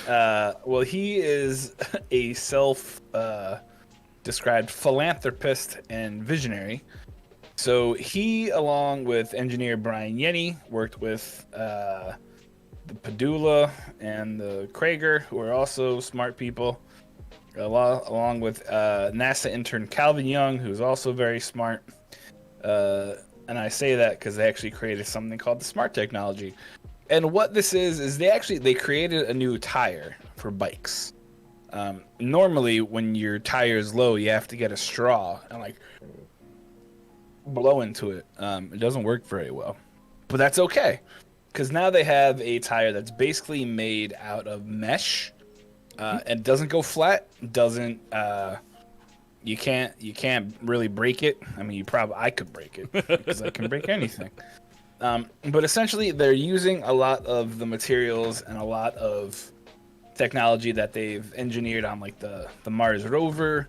Well, he is a described philanthropist and visionary. So he, along with engineer Brian Yenny, worked with the Padula and the Krager, who are also smart people, along with NASA intern Calvin Young, who's also very smart. And I say that because they actually created something called the Smart Technology. And what this is they created a new tire for bikes. Normally, when your tire is low, you have to get a straw and like blow into it. It doesn't work very well, but that's okay because now they have a tire that's basically made out of mesh and doesn't go flat. Doesn't you can't really break it. I mean, I could break it because I can break anything. But essentially, they're using a lot of the materials and a lot of technology that they've engineered on like the Mars rover,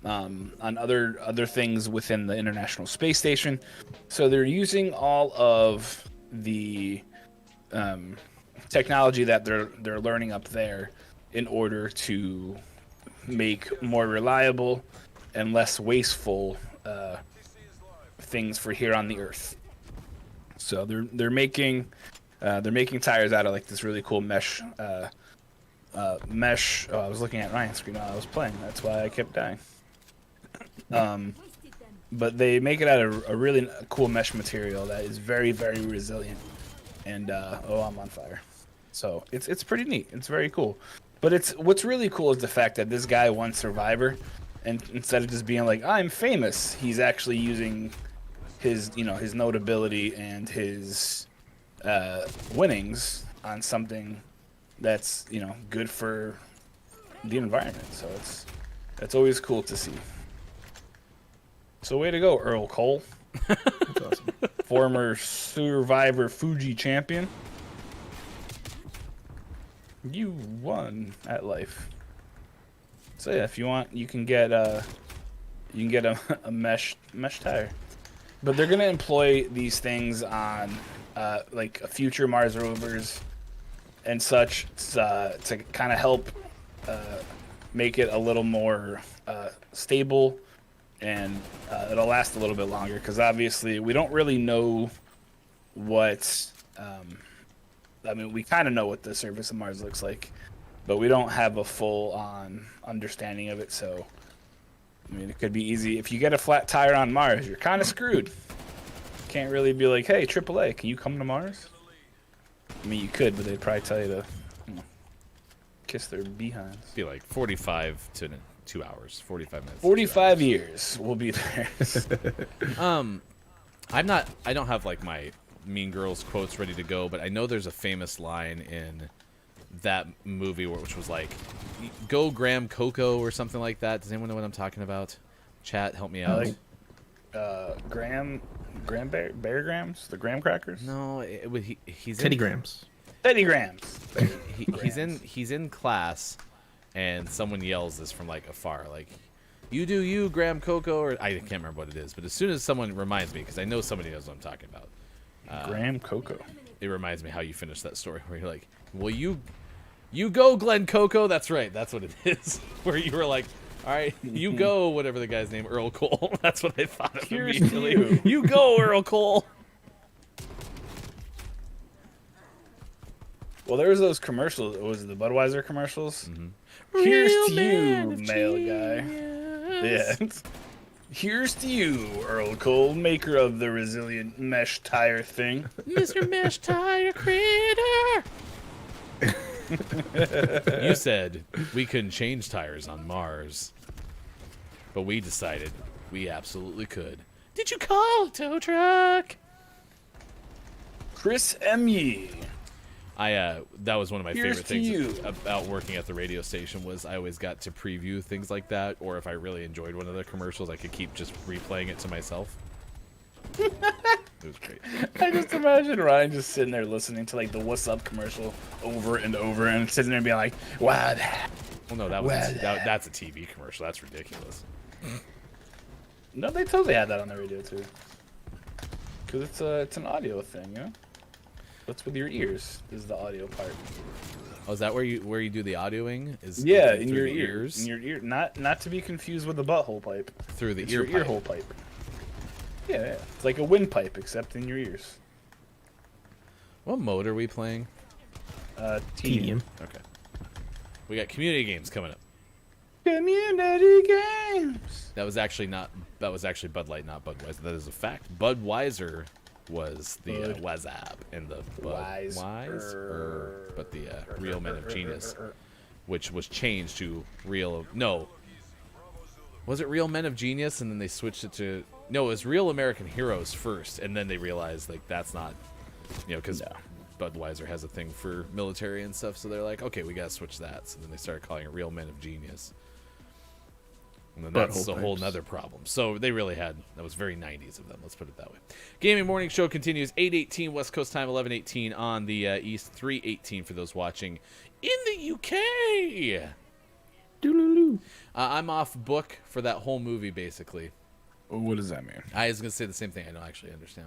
on other things within the International Space Station. So they're using all of the technology that they're learning up there in order to make more reliable and less wasteful things for here on the Earth. So they're making tires out of like this really cool mesh. I was looking at Ryan's screen while I was playing. That's why I kept dying. But they make it out of a really cool mesh material that is very, very resilient. And I'm on fire. So it's pretty neat. It's very cool. But what's really cool is the fact that this guy won Survivor, and instead of just being like I'm famous, he's actually using his his notability and his winnings on something that's good for the environment. So that's always cool to see. So way to go, Earl Cole. That's awesome. Former Survivor Fuji champion. You won at life. So yeah, if you want, you can get a mesh tire. But they're gonna employ these things on like future Mars rovers and such to kind of help make it a little more stable, and it'll last a little bit longer, because obviously we don't really know what I mean, we kind of know what the surface of Mars looks like, but we don't have a full-on understanding of it. So I mean, it could be easy. If you get a flat tire on Mars, you're kind of screwed. Can't really be like, hey, AAA, can you come to Mars? I mean, you could, but they'd probably tell you to kiss their behinds. Be like 45 to 2 hours, 45 minutes. 45 years we'll be there. I don't have like my Mean Girls quotes ready to go, but I know there's a famous line in that movie which was like, "Go Graham Coco" or something like that. Does anyone know what I'm talking about? Chat, help me out. Graham Bear Grams, the graham crackers. No, he's Teddy in, Grahams. Teddy Grams. He's in class, and someone yells this from like afar, like, "You do you, Graham Coco," or I can't remember what it is. But as soon as someone reminds me, because I know somebody knows what I'm talking about. Graham Coco. It reminds me how you finished that story, where you're like, "Well, you go, Glenn Coco." That's right. That's what it is. Where you were like, "All right, you go," whatever the guy's name, Earl Cole. That's what I thought of Here's immediately. You go, Earl Cole. Well, there was those commercials. Was it the Budweiser commercials? Mm-hmm. Here's Real to man you, of male guy. Yeah. Here's to you, Earl Cole, maker of the resilient mesh tire thing. Mr. Mesh Tire Critter. You said we couldn't change tires on Mars, but we decided we absolutely could. Did you call a tow truck? Chris M.E. That was one of my Here's favorite to things you. about working at the radio station, was I always got to preview things like that, or if I really enjoyed one of the commercials, I could keep just replaying it to myself. It was great. I just imagine Ryan just sitting there listening to like the "What's Up" commercial over and over, and sitting there and being like, "Wow." Well, no, that's a TV commercial. That's ridiculous. No, they totally had that on the radio too. Because it's an audio thing, you know. What's with your ears is the audio part. Oh, is that where you do the audioing? Is Yeah, through in your the ears. In your ear, not to be confused with the butthole pipe. Through the It's ear your ear hole pipe. Yeah, it's like a windpipe except in your ears. What mode are we playing? Tedium. Okay. We got community games coming up. Community games. That was actually Bud Light, not Budweiser. That is a fact. Budweiser was the WhatsApp and the Budweiser, but the Real Men of Genius, which was changed to was it Real Men of Genius, and then they switched it to it was Real American Heroes first, and then they realized like that's not, because Budweiser has a thing for military and stuff, so they're like, okay, we gotta switch that. So then they started calling it Real Men of Genius. And then that's a whole nother problem. So they really that was very 90s of them, let's put it that way. Gaming Morning Show continues, 8:18 West Coast time, 11:18 on the East, 3:18 for those watching in the UK. I'm off book for that whole movie, basically. What does that mean? I was going to say the same thing. I don't actually understand.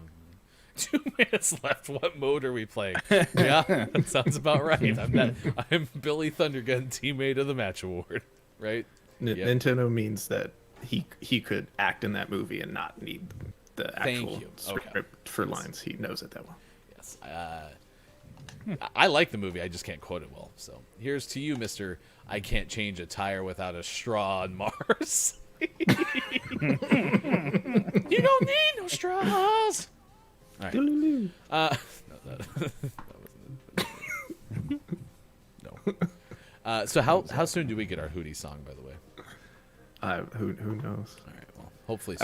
2 minutes left. What mode are we playing? Yeah, that sounds about right. I'm Billy Thundergun, teammate of the Match Award, right? Nintendo means that he could act in that movie and not need the actual script for lines. He knows it that well. Yes. I like the movie. I just can't quote it well. So here's to you, Mr. I can't change a tire without a straw on Mars. You don't need no straws. All right. No. So how soon do we get our Hootie song, by the way? Who knows? All right. Well, hopefully.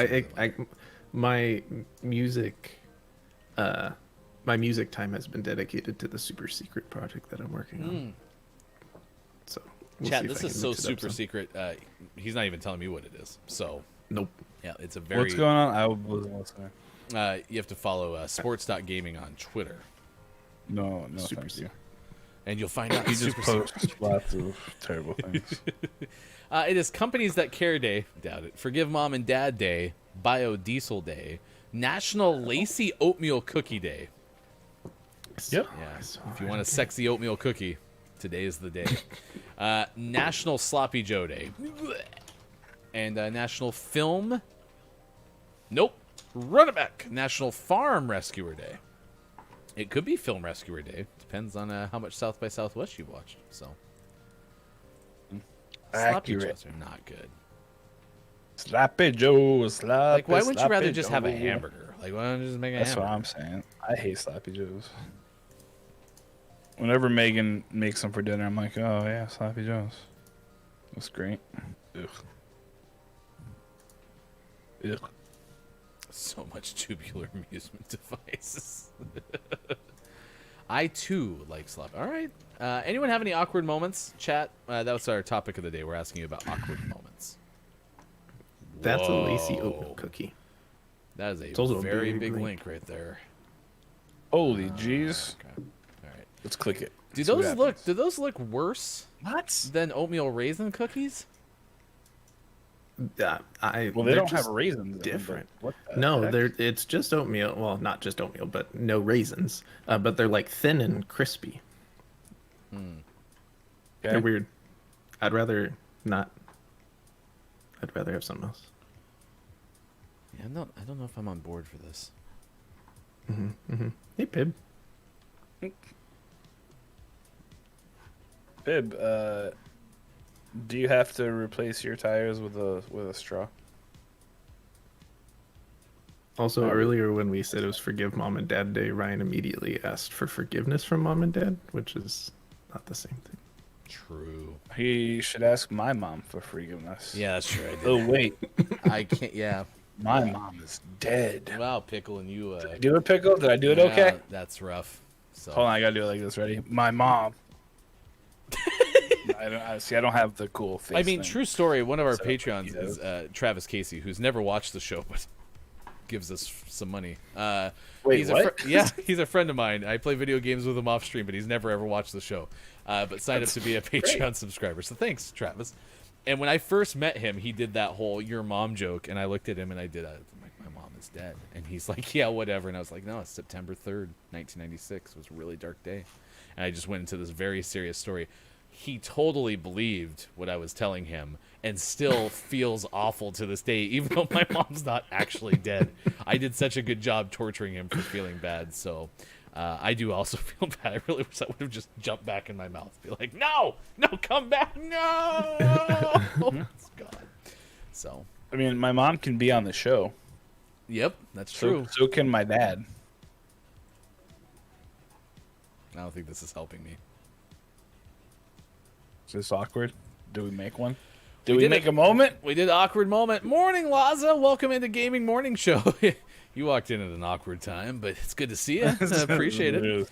my music, my music time has been dedicated to the super secret project that I'm working on. So, we'll Chat, see if this I is can so mix it up super some. secret. He's not even telling me what it is. So, nope. Yeah, it's a very. What's going on? I wasn't listening. You have to follow sports.gaming on Twitter. No, thank you. And you'll find out. He just super posts secret. lots of terrible things. It is Companies That Care Day. Doubt it. Forgive Mom and Dad Day. Biodiesel Day. National Lacy Oatmeal Cookie Day. Yep. Yeah. If you want a sexy oatmeal cookie, today is the day. National Sloppy Joe Day. And National Film. Nope. Run it back. National Farm Rescuer Day. It could be Film Rescuer Day. Depends on how much South by Southwest you watched. So. Sloppy Accurate. Joes are not good. Sloppy Joe, sloppy. Like, why wouldn't you rather sloppy just have a Joe. hamburger? Like, why don't you just make a That's hamburger? what I'm saying. I hate sloppy joes. Whenever Megan makes them for dinner, I'm like, oh yeah, sloppy joes. That's great. Ugh. Ugh. So much tubular amusement devices. I too like sloppy. All right. Anyone have any awkward moments? Chat. That was our topic of the day. We're asking you about awkward moments. That's a Lacy Whoa. oatmeal cookie. That is It's a also a very big big link. link right there. Holy jeez. Okay. All right. Let's click it. Do See what those look? happens. Do those look worse? What? Than oatmeal raisin cookies? Well, they they're don't have just raisins. in them, Different. but what the No, heck? it's just oatmeal. Well, not just oatmeal, but no raisins. But they're like thin and crispy. They're Okay. weird. I'd rather not. I'd rather have something else. Yeah, I don't know if I'm on board for this. Hey, Pib. Bib, do you have to replace your tires with a straw? Also, earlier when we said it was Forgive Mom and Dad Day, Ryan immediately asked for forgiveness from Mom and Dad, which is not the same thing. True. He should ask my mom for forgiveness. Yeah, that's true. I did. Oh wait, I can't. Yeah. my mom is dead. Wow, Pickle, and you. Did I do it, Pickle? Did I do it okay? That's rough. So. Hold on, I gotta do it like this. Ready? My mom. I don't have the cool face. I mean, thing. true story. One of our So, Patreons you know. is Travis Casey, who's never watched the show, but gives us some money. Wait, he's what? Yeah, he's a friend of mine. I play video games with him off stream, but he's never ever watched the show. But signed up to be a Patreon subscriber. So thanks, Travis. And when I first met him, he did that whole "your mom" joke, and I looked at him and I did I'm like, my mom is dead, and he's like, yeah, whatever. And I was like, no, it's September 3rd, 1996. It was a really dark day, and I just went into this very serious story. He totally believed what I was telling him and still feels awful to this day, even though my mom's not actually dead. I did such a good job torturing him for feeling bad. So I do also feel bad. I really wish I would have just jumped back in my mouth. Be like, no, come back. No. God. So. I mean, my mom can be on the show. Yep, that's true. So can my dad. I don't think this is helping me. Is this awkward? Do we make one? Did we did make it. a moment? We did awkward moment. Morning, Laza. Welcome into Gaming Morning Show. You walked in at an awkward time, but it's good to see you. I appreciate it.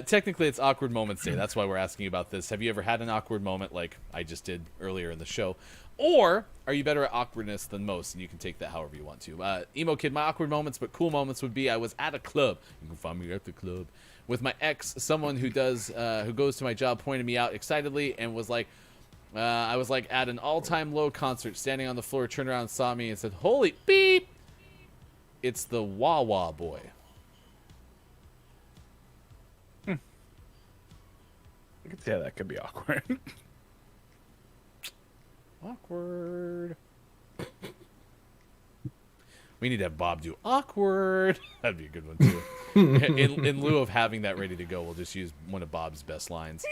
Technically, it's Awkward Moments Day. That's why we're asking about this. Have you ever had an awkward moment like I just did earlier in the show? Or are you better at awkwardness than most? And you can take that however you want to. Emo Kid, my awkward moments, but cool moments would be I was at a club. You can find me at the club. With my ex, someone who goes to my job pointed me out excitedly and was like, I was like at an all-time low concert, standing on the floor, turned around, saw me, and said, "Holy beep! It's the Wawa boy." I can see how that could be awkward. Awkward. We need to have Bob do awkward. That'd be a good one too. in lieu of having that ready to go, we'll just use one of Bob's best lines.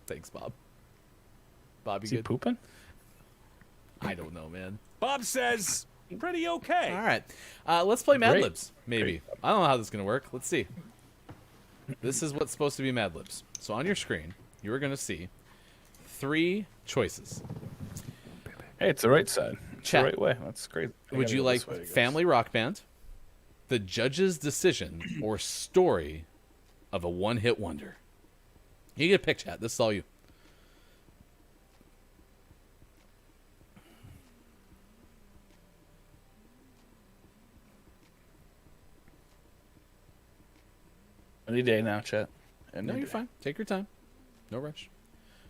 Thanks, Bob. Bob, you Is he good? pooping? I don't know, man. Bob says, pretty okay. All right. Let's play Mad Great. Libs, maybe. I don't know how this is going to work. Let's see. This is what's supposed to be Mad Libs. So on your screen, you are going to see 3 choices. Hey, it's the right side. It's Chat. the right way. That's great. I Would gotta you go like this way, I guess. family rock band, the judge's decision, or story of a one-hit wonder? You get a pick, chat. This is all you. Any day now, chat. No, you're fine. Take your time. No rush.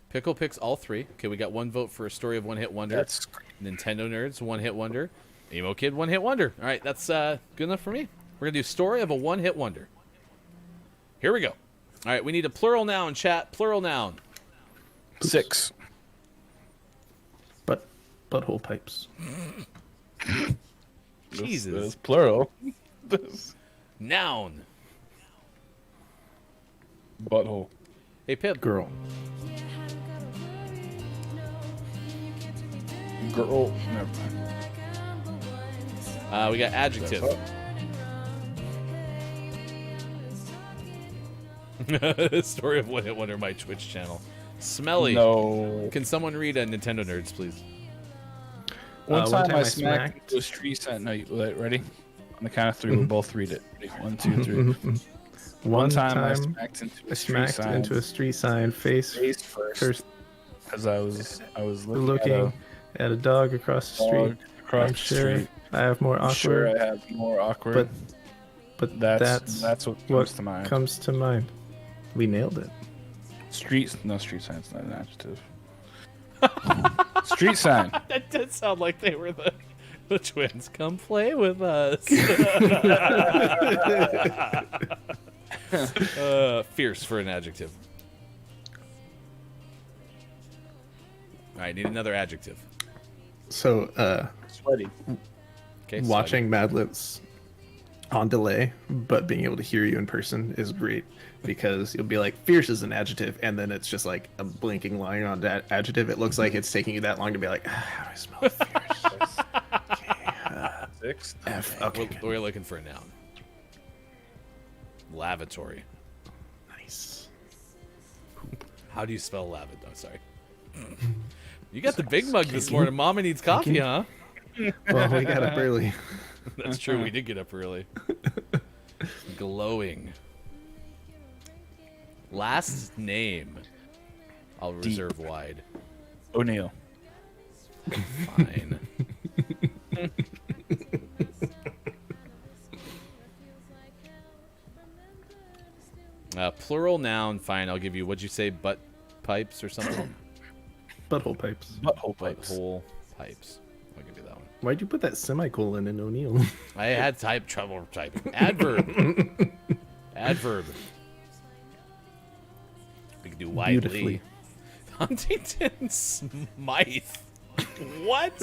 Pickle picks all three. Okay, we got one vote for a story of one-hit wonder. That's Nintendo Nerds, one-hit wonder. Emo Kid, one-hit wonder. All right, that's good enough for me. We're going to do story of a one-hit wonder. Here we go. All right, we need a plural noun, chat. Plural noun. 6. Butthole pipes. Jesus. This is plural. Noun. Butthole. Hey, Pip. Girl. Girl. Never mind. We got adjective. Story of one hit wonder, my Twitch channel. Smelly. No. Can someone read a Nintendo Nerds, please? One time I smacked a street sign. No, ready? On the count of 3, we'll both read it. 1, 2, 3. One time I smacked into a street sign. Face first. Because I was looking at a dog across the street. Across I'm the sure street. I have more awkward. Sure, I have more awkward. But that's what comes to mind. Comes to mind. We nailed it. Street sign's not an adjective. Street sign. That did sound like they were the twins. Come play with us. Fierce for an adjective. All right, need another adjective. So, sweaty. Okay, watching Mad Libs on delay, but being able to hear you in person is great because you'll be like, fierce is an adjective, and then it's just like a blinking line on that adjective. It looks like it's taking you that long to be like, how do I smell fierce? Okay, 6. F. Okay, we're looking for a noun. Lavatory. Nice. How do you spell lavatory? Oh, sorry. You got the big mug this morning. Mama needs coffee, huh? Well, we got up early. That's true. We did get up early. Glowing. Last name. I'll reserve wide. O'Neill. Fine. Plural noun. Fine. I'll give you. What'd you say? Butt pipes or something? Butthole pipes. Butthole pipes. Butthole pipes. I'll give you that one. Why'd you put that semicolon in O'Neill? I had trouble typing. Adverb. Adverb. We can do widely. Beautifully. Huntington Smythe. What?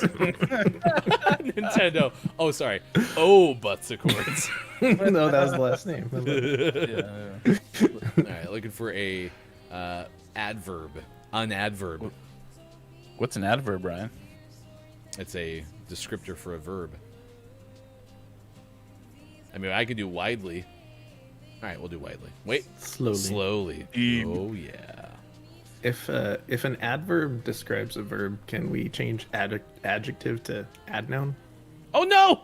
Nintendo. Oh, sorry. Oh, Buttsicords. No, that was the last name. All right, looking for a adverb. An adverb. What's an adverb, Brian? It's a descriptor for a verb. I mean, I could do widely. All right, we'll do widely. Wait. Slowly. Oh, yeah. If an adverb describes a verb, can we change adjective to adnoun? Oh no!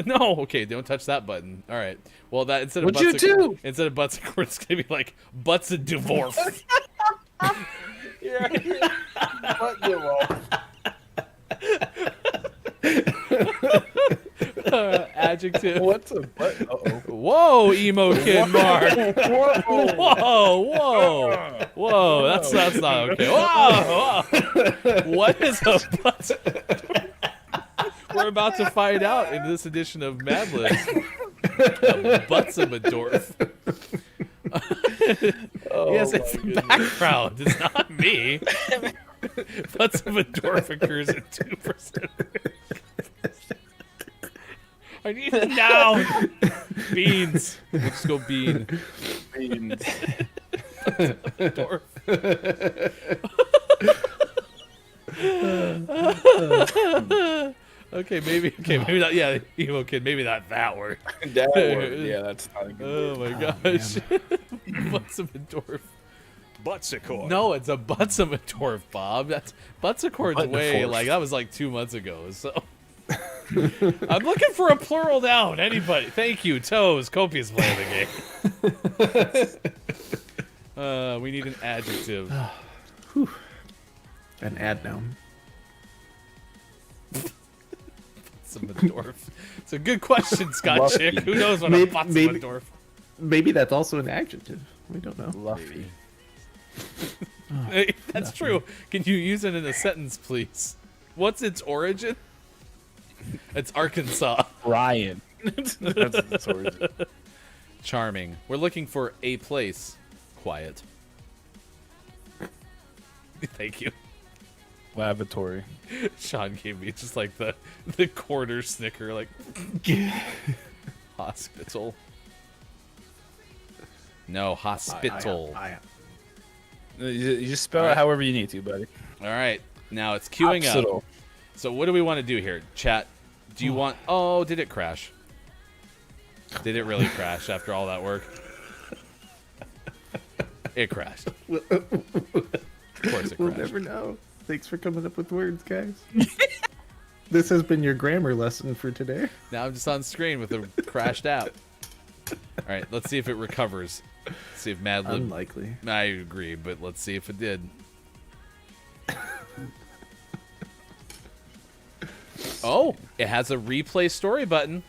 No. Okay, don't touch that button. All right. Well, that instead of What'd you do? Instead of butts, it's gonna be like butts and divorce. Butt divorce. Adjective. What's a butt? Whoa, emo kid Mark. Whoa. That's not okay. Whoa. What is a butt? We're about to find out in this edition of Mad Libs. Buttsimadorf. Yes, it's the background. It's not me. Buttsimadorf occurs in 2%. I need a noun. Beans. Let's go bean. Beans. Buttsimadorf. Okay, maybe not. Yeah, emo kid. Maybe not that word. That word. Yeah, that's not a good Oh word. my gosh. Buttsimadorf. Buttsicore. No, it's a Buttsimadorf, Bob. That's Buttsicore's way like that was like 2 months ago. So I'm looking for a plural noun. Anybody? Thank you. Toes. Copious playing the game. We need an adjective. An ad noun. Buttsimadorf. It's a good question, Scott Chick. Who knows what a Buttsimadorf? Maybe that's also an adjective. We don't know. Luffy. That's true. Can you use it in a sentence, please? What's its origin? It's Arkansas. Ryan. That's its origin. Charming. We're looking for a place. Quiet. Thank you. Lavatory. Sean gave me just like the quarter snicker, like hospital. No, hospital. You just spell it however you need to, buddy. All right, now it's queuing up. So what do we want to do here, chat? Do you want? Oh, did it crash? Did it really crash after all that work? It crashed. Of course it crashed. We'll never know. Thanks for coming up with words, guys. This has been your grammar lesson for today. Now I'm just on screen with a crashed app. All right, let's see if it recovers. See if Mad Lib. Unlikely. I agree, but let's see if it did. Oh, it has a replay story button.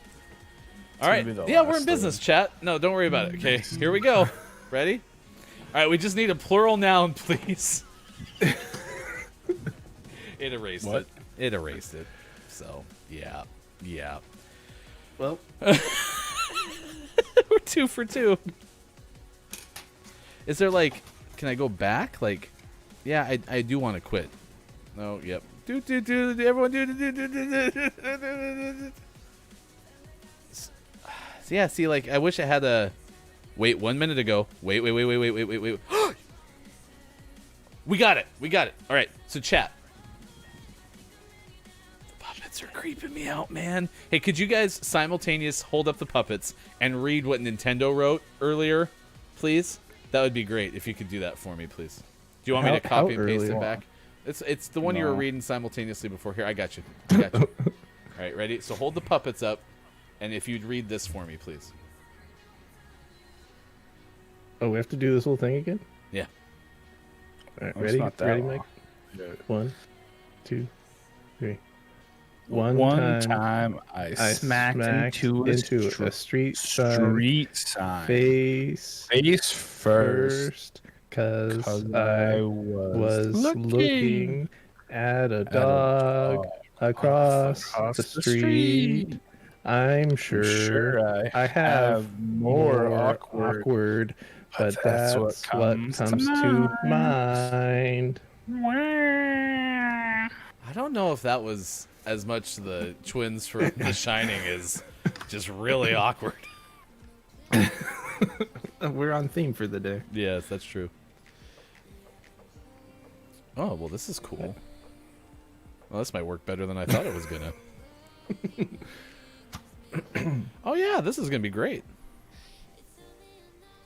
All right. Yeah, we're in business, chat. No, don't worry about it. Okay, here we go. Ready? All right, we just need a plural noun, please. It erased it. It erased it. So, yeah. Yeah. Well, we're 2 for 2. Is there like, can I go back? Like, yeah, I do want to quit. Oh, yep. Everyone do. Yeah, see, like, I wish I had a. Wait, 1 minute ago. Wait. We got it. All right, so chat. The puppets are creeping me out, man. Hey, could you guys simultaneous hold up the puppets and read what Nintendo wrote earlier, please? That would be great if you could do that for me, please. Do you want me to copy and paste it back? It's the one you were reading simultaneously before. Here, I got you. All right, ready? So hold the puppets up, and if you'd read this for me, please. Oh, we have to do this whole thing again? Yeah. All right, ready? Ready, Mike? 1, 2, 3. One time I smacked into a street sign. Face first, cause I was looking at a dog across the street. I'm sure I have more awkward, but that's what comes to mind. I don't know if that was as much the twins from The Shining as just really awkward. We're on theme for the day. Yes, that's true. Oh, well, this is cool. Well, this might work better than I thought it was gonna. Oh yeah, this is gonna be great.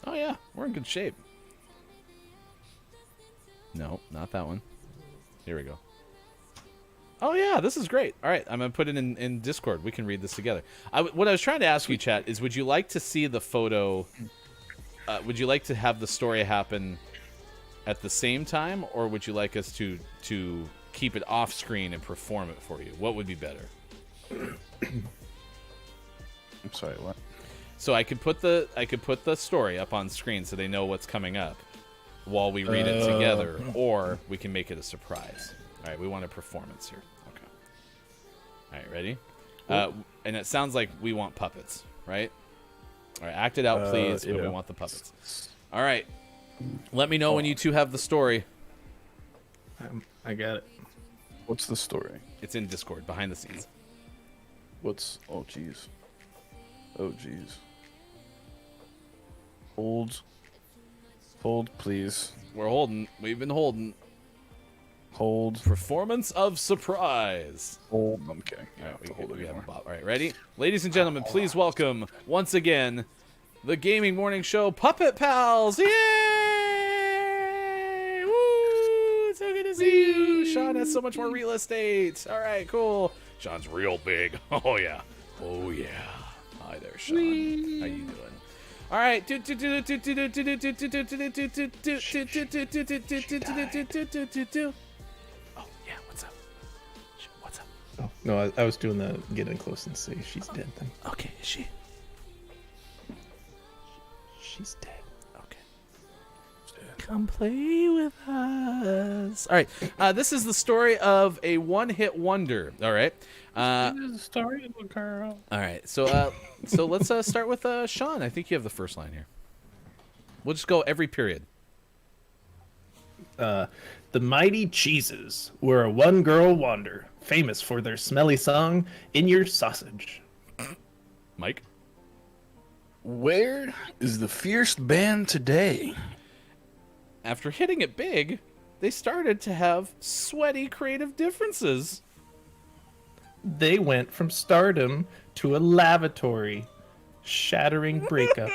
Oh yeah, we're in good shape. No, not that one. Here we go. Oh yeah, this is great. All right, I'm gonna put it in Discord. We can read this together. What I was trying to ask you, chat, is would you like to see the photo? Would you like to have the story happen at the same time, or would you like us to keep it off screen and perform it for you? What would be better? I'm sorry, what? So I could put the story up on screen so they know what's coming up while we read it together, or we can make it a surprise. All right, we want a performance here. Okay. All right, ready? And it sounds like we want puppets, right? All right, act it out, please, but we want the puppets. All right. Let me know when you two have the story. I got it. What's the story? It's in Discord, behind the scenes. What's... Oh, jeez. Oh, jeez. Hold, please. We're holding. We've been holding. Hold. Performance of surprise. Hold. I'm kidding. Yeah, we have a bop. All right, ready? Ladies and gentlemen, please welcome, once again, the Gaming Morning Show Puppet Pals. Yay! Easy. Sean has so much more real estate. All right, cool. Sean's real big. Oh yeah. Oh yeah. Hi there, Sean. How you doing? All right. Oh yeah. What's up? What's up? Oh no, I was doing the get in close and say she's dead thing. Okay, is she? She's dead. Come play with us. All right. This is the story of a one-hit wonder. All right. This is the story of a girl. All right. So let's start with Sean. I think you have the first line here. We'll just go every period. The Mighty Cheeses were a one-girl wonder, famous for their smelly song, In Your Sausage. Mike? Where is the fierce band today? After hitting it big, they started to have sweaty creative differences. They went from stardom to a lavatory, shattering breakup.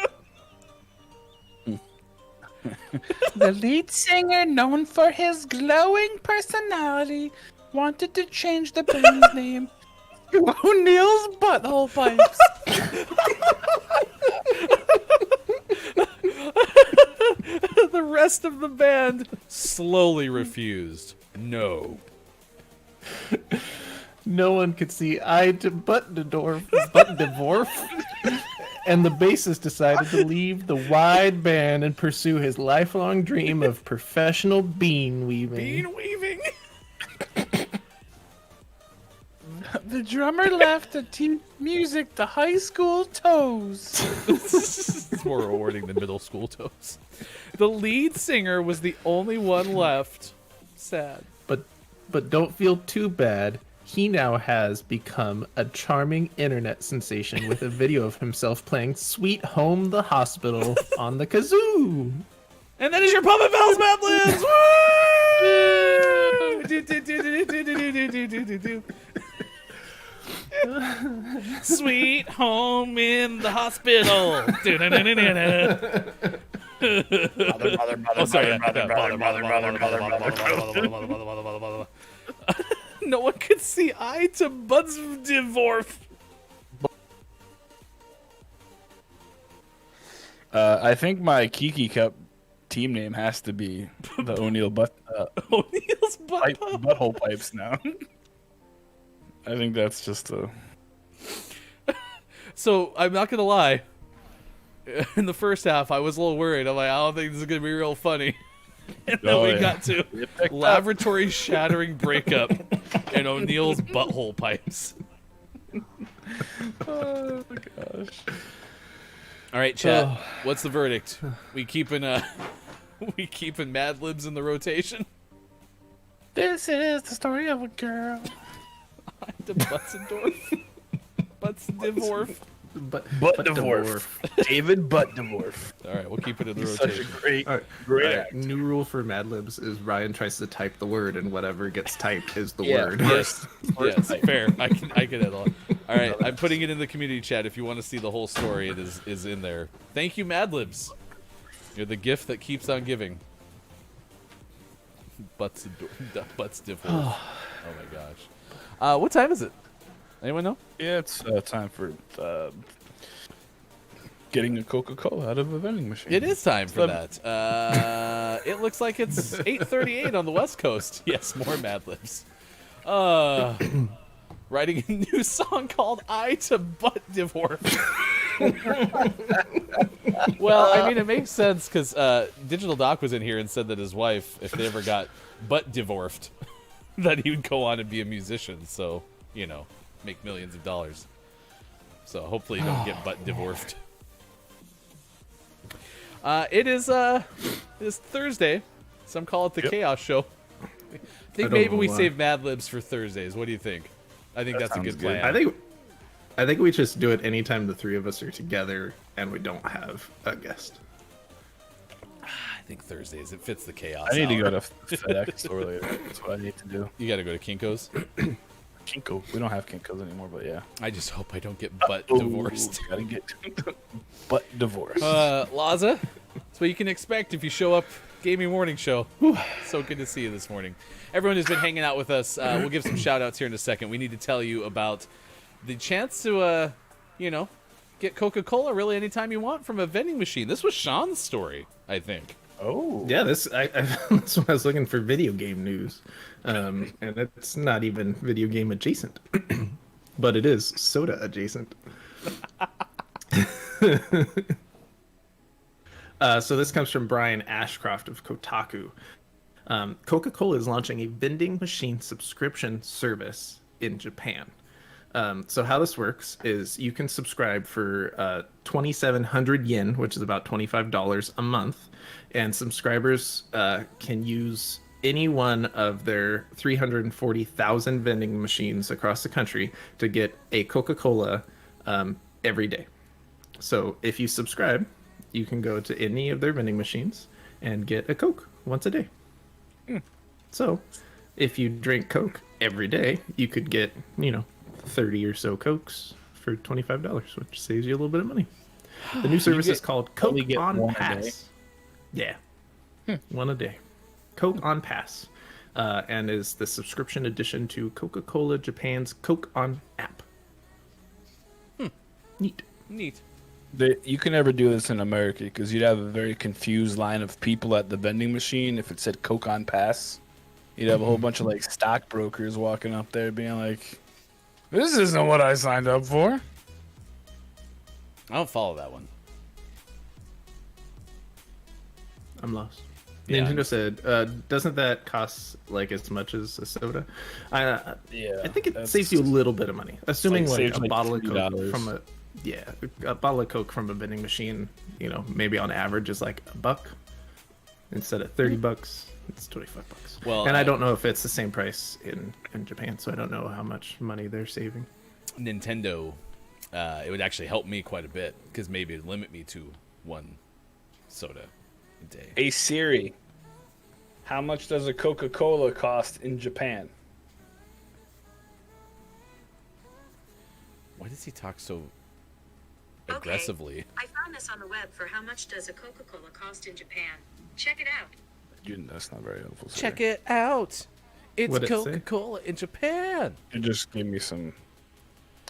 The lead singer, known for his glowing personality, wanted to change the band's name to O'Neill's Butthole Pipes. The rest of the band slowly refused. No. No one could see eye to Buttendorf, and the bassist decided to leave the wide band and pursue his lifelong dream of professional bean weaving. Bean weaving? The drummer left to teach music to high school toes. It's more rewarding than middle school toes. The lead singer was the only one left. Sad. But don't feel too bad. He now has become a charming internet sensation with a video of himself playing Sweet Home the Hospital on the kazoo. And that is your Puppet Bells Mad Libs! Sweet Home in the Hospital. No one could see eye to Bud's divorce. I think my Kiki Cup team name has to be the O'Neill O'Neill's Butthole Pipes now. I think that's just a... So, I'm not gonna lie. In the first half, I was a little worried. I'm like, I don't think this is gonna be real funny. And then we got to laboratory shattering breakup and O'Neill's Butthole Pipes. Oh my gosh. All right, chat. What's the verdict? We keeping Mad Libs in the rotation? This is the story of a girl. To Butzendorf. Butzdorf. Buttendorf. David Buttendorf. All right, we'll keep it in the He's rotation. Such a great Right. New rule for Mad Libs is Ryan tries to type the word, and whatever gets typed is the word. Yes, yes, fair. I can handle it. All right, I'm putting it in the community chat. If you want to see the whole story, it is in there. Thank you, Mad Libs. You're the gift that keeps on giving. Butts divorce. Oh my gosh. What time is it? Anyone know? Yeah, it's time for getting a Coca-Cola out of a vending machine. It is time for that. It looks like it's 8:38 on the West Coast. Yes, more Mad Libs. Writing a new song called "Eye to Butt Divorce." Well, I mean, it makes sense because Digital Doc was in here and said that his wife, if they ever got butt divorced, that he would go on and be a musician. So, you know, make millions of dollars. So hopefully you don't get butt divorced. It is Thursday. Some call it the Chaos Show. I think maybe we save Mad Libs for Thursdays. What do you think? I think that's a good plan. I think we just do it anytime the three of us are together and we don't have a guest. I think Thursdays. It fits the Chaos. I need to hour. go to FedEx store later. That's what I need to do. You got to go to Kinko's. Kinko. We don't have Kinkos anymore, but yeah. I just hope I don't get butt divorced. Gotta get butt divorced. Laza, that's what you can expect if you show up Gaming Morning Show. So good to see you this morning. Everyone who's been hanging out with us, we'll give some shout-outs here in a second. We need to tell you about the chance to, get Coca-Cola really anytime you want from a vending machine. This was Sean's story, I think. Oh. Yeah, that's why I was looking for video game news. And it's not even video game adjacent. But it is soda adjacent. So this comes from Brian Ashcroft of Kotaku. Coca-Cola is launching a vending machine subscription service in Japan. So how this works is you can subscribe for 2,700 yen, which is about $25 a month, and subscribers can use any one of their 340,000 vending machines across the country to get a Coca-Cola every day. So if you subscribe, you can go to any of their vending machines and get a Coke once a day. So if you drink Coke every day, you could get, 30 or so Cokes for $25, which saves you a little bit of money. The new service is called Coke on Pass. Yeah. One a day. Coke on Pass. And is the subscription addition to Coca-Cola Japan's Coke on app. Neat. You can never do this in America because you'd have a very confused line of people at the vending machine if it said Coke on Pass. You'd have a whole bunch of like stockbrokers walking up there being like, "This isn't what I signed up for." I don't follow that one. I'm lost. Yeah. Nintendo said, doesn't that cost like as much as a soda? I think it saves you a little bit of money. Assuming like a bottle of Coke from a bottle of Coke from a vending machine, maybe on average is like $1 instead of $30. It's $25. Well, and I don't know if it's the same price in Japan, so I don't know how much money they're saving. Nintendo, it would actually help me quite a bit because maybe it'd limit me to one soda a day. Hey Siri, how much does a Coca-Cola cost in Japan? Why does he talk so aggressively? I found this on the web for how much does a Coca-Cola cost in Japan. Check it out. That's not very helpful. Siri. Check it out. It's What'd it say? Coca-Cola in Japan. You just give me some.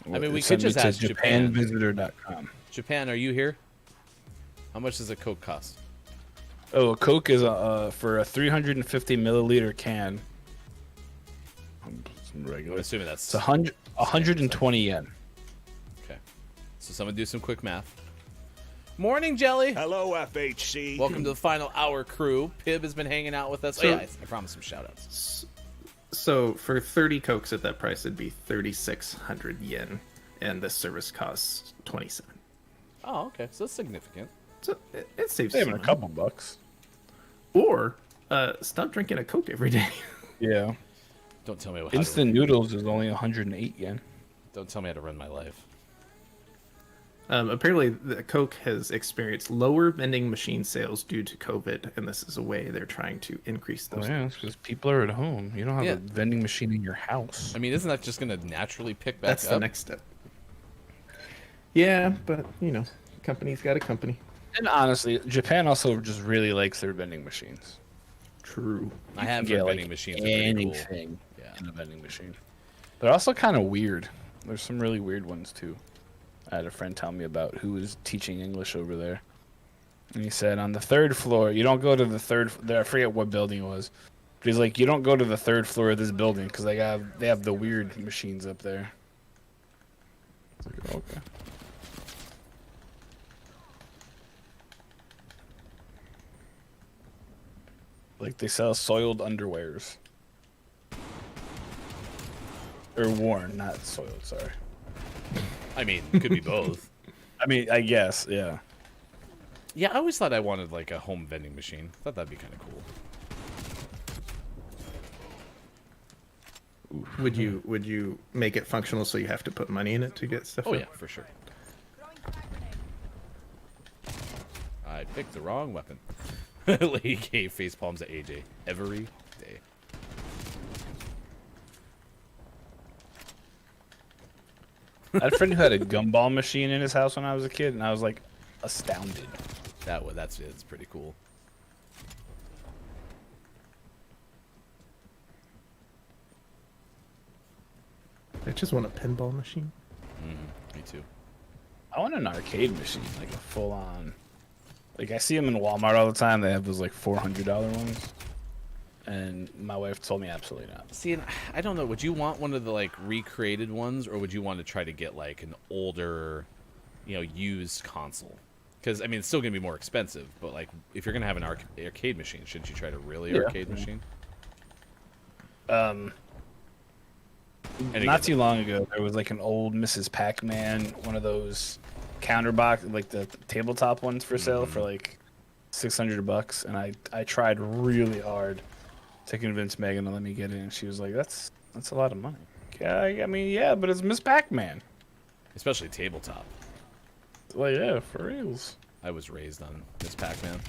I mean, we Send could me just to ask Japan. JapanVisitor.com. Japan, are you here? How much does a Coke cost? Oh, a Coke is for a 350 milliliter can. Regular. I'm assuming that's It's 120 yen. Okay. So someone do some quick math. Morning, Jelly. Hello, FHC. Welcome to the final hour crew. Pib has been hanging out with us. So- I promised some shout-outs. So for 30 Cokes at that price, it'd be 3,600 yen, and this service costs 27. Oh, okay. So that's significant. So it saves Saving some a couple bucks. Or stop drinking a Coke every day. Yeah. Don't tell me what. Instant noodles is only 108 yen. Don't tell me how to run my life. Apparently, the Coke has experienced lower vending machine sales due to COVID, and this is a way they're trying to increase those. Yeah, because people are at home. You don't have Yeah. a vending machine in your house. I mean, isn't that just going to naturally pick back That's up? the next step. Yeah, but company's got a company. And honestly, Japan also just really likes their vending machines. True. I have You can heard get, vending machines are pretty cool. anything Yeah. in a vending machine. They're also kind of weird. There's some really weird ones too. I had a friend tell me about who was teaching English over there. And he said on the third floor, you don't go to the third. I forget what building it was. But he's like, you don't go to the third floor of this building because they have the weird machines up there. It's like, okay. Like they sell soiled underwears. Or worn, not soiled, sorry. I mean, it could be both. I mean, I guess, yeah. Yeah, I always thought I wanted like a home vending machine. I thought that'd be kind of cool. Would you make it functional so you have to put money in it to get stuff? Oh out? yeah, for sure. I picked the wrong weapon. Lady K face palms at AJ every day. I had a friend who had a gumball machine in his house when I was a kid, and I was like astounded. That's pretty cool. I just want a pinball machine. Me too. I want an arcade machine, like a full-on. Like I see them in Walmart all the time. They have those like $400 ones, and my wife told me absolutely not. See, and I don't know. Would you want one of the like recreated ones, or would you want to try to get like an older, used console? Because I mean, it's still gonna be more expensive. But like, if you're gonna have an arcade machine, shouldn't you try to really arcade machine? Not too long ago, there was like an old Mrs. Pac-Man, one of those counter box, like the tabletop ones for sale for like $600, and I tried really hard to convince Megan to let me get it, and she was like, "That's a lot of money." Yeah, I mean, yeah, but it's Miss Pac-Man, especially tabletop. Like, yeah, for reals. I was raised on Miss Pac-Man.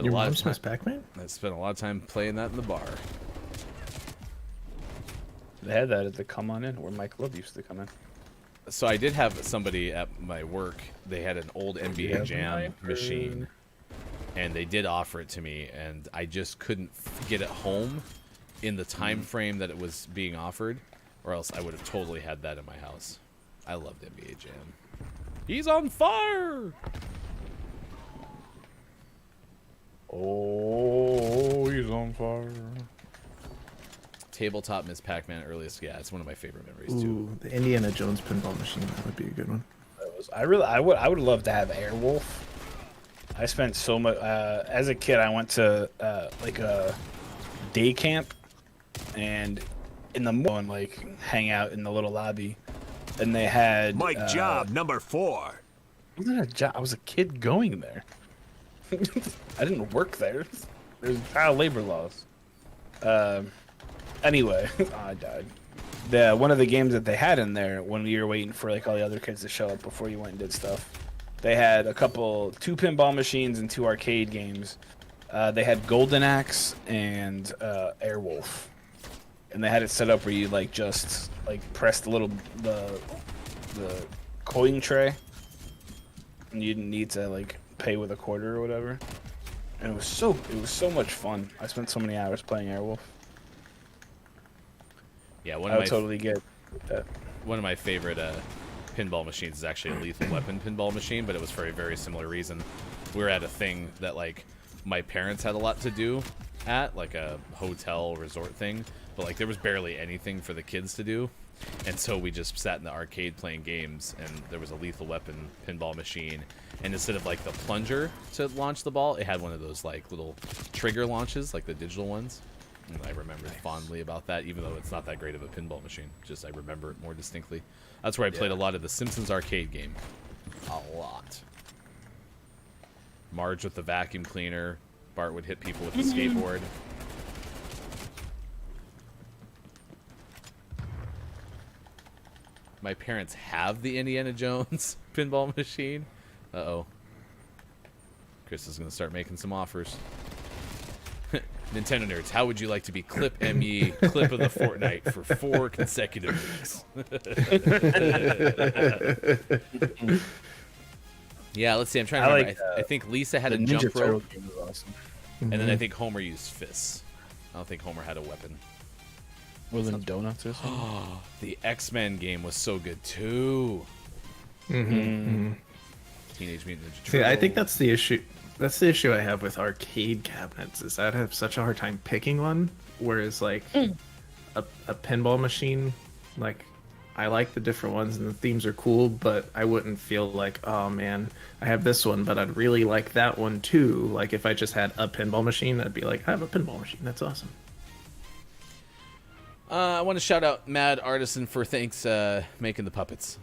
Your mom's Miss Pac-Man? I spent a lot of time playing that in the bar. They had that at the Come On In, where Mike Love used to come in. So I did have somebody at my work. They had an old NBA Jam machine, and they did offer it to me, and I just couldn't get it home in the time frame that it was being offered, or else I would have totally had that in my house. I loved NBA Jam. He's on fire! Oh, he's on fire. Tabletop Miss Pac-Man earliest. Yeah, it's one of my favorite memories Ooh, too. the Indiana Jones pinball machine. That would be a good one. I would love to have Airwolf. I spent so much as a kid. I went to like a day camp, and in the morning, like hang out in the little lobby, and they had job number 4. Wasn't a job. I was a kid going there. I didn't work there. There's child labor laws. Anyway, I died. One of the games that they had in there when you were waiting for like all the other kids to show up before you went and did stuff, they had 2 pinball machines and 2 arcade games. They had Golden Axe and Airwolf, and they had it set up where you like just like press the coin tray, and you didn't need to like pay with a quarter or whatever. And it was so much fun. I spent so many hours playing Airwolf. Yeah, I would totally get that. One of my favorite pinball machines is actually a Lethal Weapon pinball machine, but it was for a very similar reason. We were at a thing that like my parents had a lot to do at, like a hotel resort thing, but like there was barely anything for the kids to do, and so we just sat in the arcade playing games, and there was a Lethal Weapon pinball machine, and instead of like the plunger to launch the ball, it had one of those like little trigger launches, like the digital ones. And I remember fondly about that, even though it's not that great of a pinball machine. Just I remember it more distinctly. That's where I played a lot of the Simpsons arcade game. A lot. Marge with the vacuum cleaner. Bart would hit people with the skateboard. My parents have the Indiana Jones pinball machine. Uh-oh. Chris is going to start making some offers. Nintendo nerds, how would you like to be Clip ME Clip of the Fortnite for 4 consecutive weeks? Yeah, let's see. I'm trying to remember. I think Lisa had a jump rope. Game was awesome. And then I think Homer used fists. I don't think Homer had a weapon. Was it donuts or something? The X-Men game was so good too. Mm-hmm. Teenage Mutant Ninja Turtles. See, I think that's the issue. That's the issue I have with arcade cabinets, is I'd have such a hard time picking one. Whereas like a pinball machine, like I like the different ones and the themes are cool, but I wouldn't feel like, oh man, I have this one, but I'd really like that one too. Like if I just had a pinball machine, I'd be like, I have a pinball machine. That's awesome. I want to shout out Mad Artisan for making the puppets.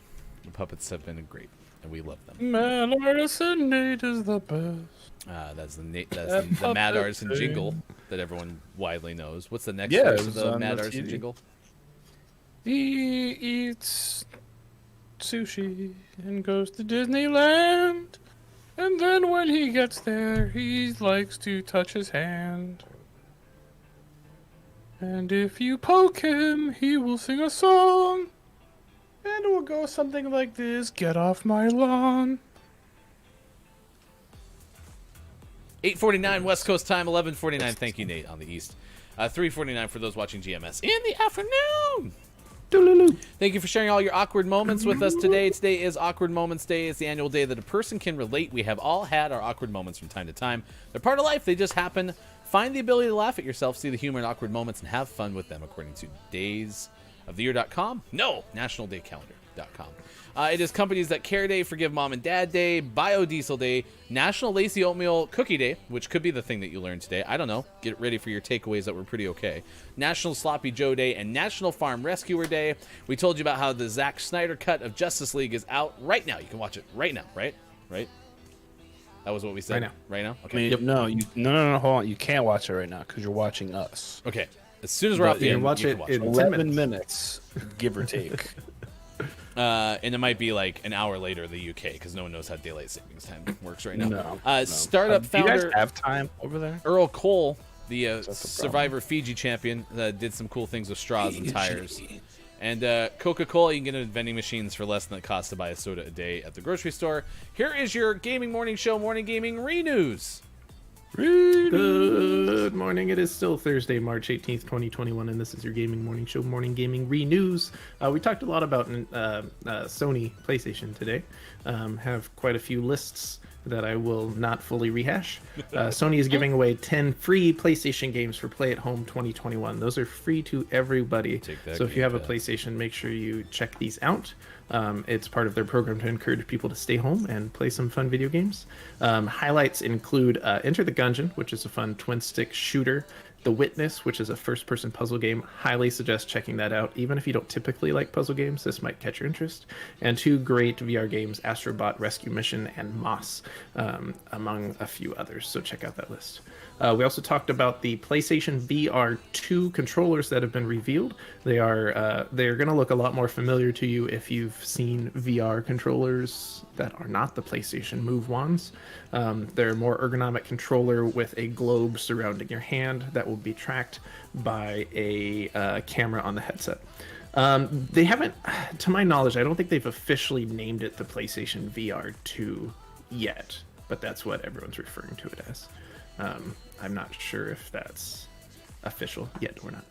The puppets have been great, and we love them. Mad Artisan Nate is the best. That's the Mad Artisan jingle that everyone widely knows. What's the next Yeah, verse it of was the on Mad the Artisan TV. jingle? He eats sushi and goes to Disneyland. And then when he gets there, he likes to touch his hand. And if you poke him, he will sing a song. And it will go something like this: get off my lawn. 8:49 West Coast time, 11:49. Thank you, Nate, on the East. 3:49 for those watching GMS in the afternoon. Boom. Doodaloo. Thank you for sharing all your awkward moments with us today. Today is Awkward Moments Day. It's the annual day that a person can relate. We have all had our awkward moments from time to time. They're part of life. They just happen. Find the ability to laugh at yourself, see the humor in awkward moments, and have fun with them, according to daysoftheyear.com. No, nationaldaycalendar.com. It is Companies That Care Day, Forgive Mom and Dad Day, Biodiesel Day, National Lacy Oatmeal Cookie Day, which could be the thing that you learned today. I don't know. Get ready for your takeaways that were pretty okay. National Sloppy Joe Day and National Farm Rescuer Day. We told you about how the Zack Snyder cut of Justice League is out right now. You can watch it right now, right? Right? That was what we said. Right now. Right now? I mean, no, hold on. You can't watch it right now because you're watching us. Okay. As soon as we're off the air, you can watch it. 11 minutes, give or take. And it might be like an hour later in the UK because no one knows how daylight savings time works right now. No. Startup Do founder. you guys have time over there? Earl Cole, the Survivor Fiji champion, did some cool things with straws and tires. And Coca-Cola, you can get it in vending machines for less than it costs to buy a soda a day at the grocery store. Here is your gaming morning show, Morning Gaming Renews. Good morning. It is still Thursday, March 18th, 2021, and this is your gaming morning show, Morning Gaming Renews. We talked a lot about Sony PlayStation today. Have quite a few lists that I will not fully rehash. Sony is giving away 10 free PlayStation games for Play at Home 2021. Those are free to everybody. So if you have a PlayStation, make sure you check these out. It's part of their program to encourage people to stay home and play some fun video games. Highlights include Enter the Gungeon, which is a fun twin-stick shooter. The Witness, which is a first-person puzzle game. Highly suggest checking that out. Even if you don't typically like puzzle games, this might catch your interest. And 2 great VR games, Astrobot Rescue Mission and Moss, among a few others. So check out that list. We also talked about the PlayStation VR 2 controllers that have been revealed. They're going to look a lot more familiar to you if you've seen VR controllers that are not the PlayStation Move wands. They're a more ergonomic controller with a globe surrounding your hand that will be tracked by a camera on the headset. They haven't, to my knowledge, I don't think they've officially named it the PlayStation VR 2 yet, but that's what everyone's referring to it as. I'm not sure if that's official yet or not.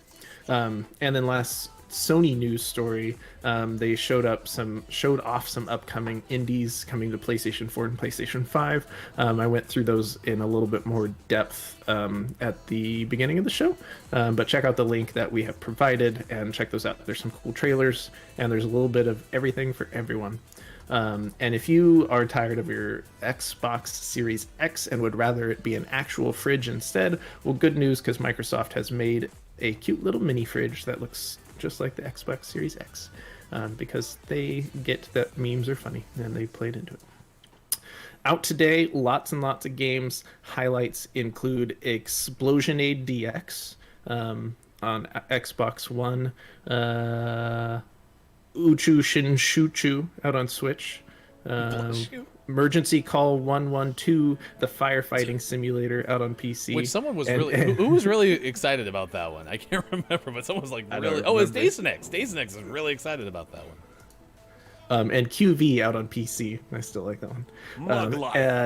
And then last Sony news story, they showed off some upcoming indies coming to PlayStation 4 and PlayStation 5. I went through those in a little bit more depth at the beginning of the show, but check out the link that we have provided and check those out. There's some cool trailers and there's a little bit of everything for everyone. And if you are tired of your Xbox Series X and would rather it be an actual fridge instead, well, good news, because Microsoft has made a cute little mini fridge that looks just like the Xbox Series X, because they get that memes are funny and they played into it. Out today, lots and lots of games. Highlights include Explosionade DX on Xbox One, Uchu Shinshuchu out on Switch. Emergency Call 112, the firefighting simulator out on PC. Which someone was who was really excited about that one? I can't remember, but someone was like really. Oh, it's Daisnex. Daisnex is really excited about that one. And QV out on PC. I still like that one.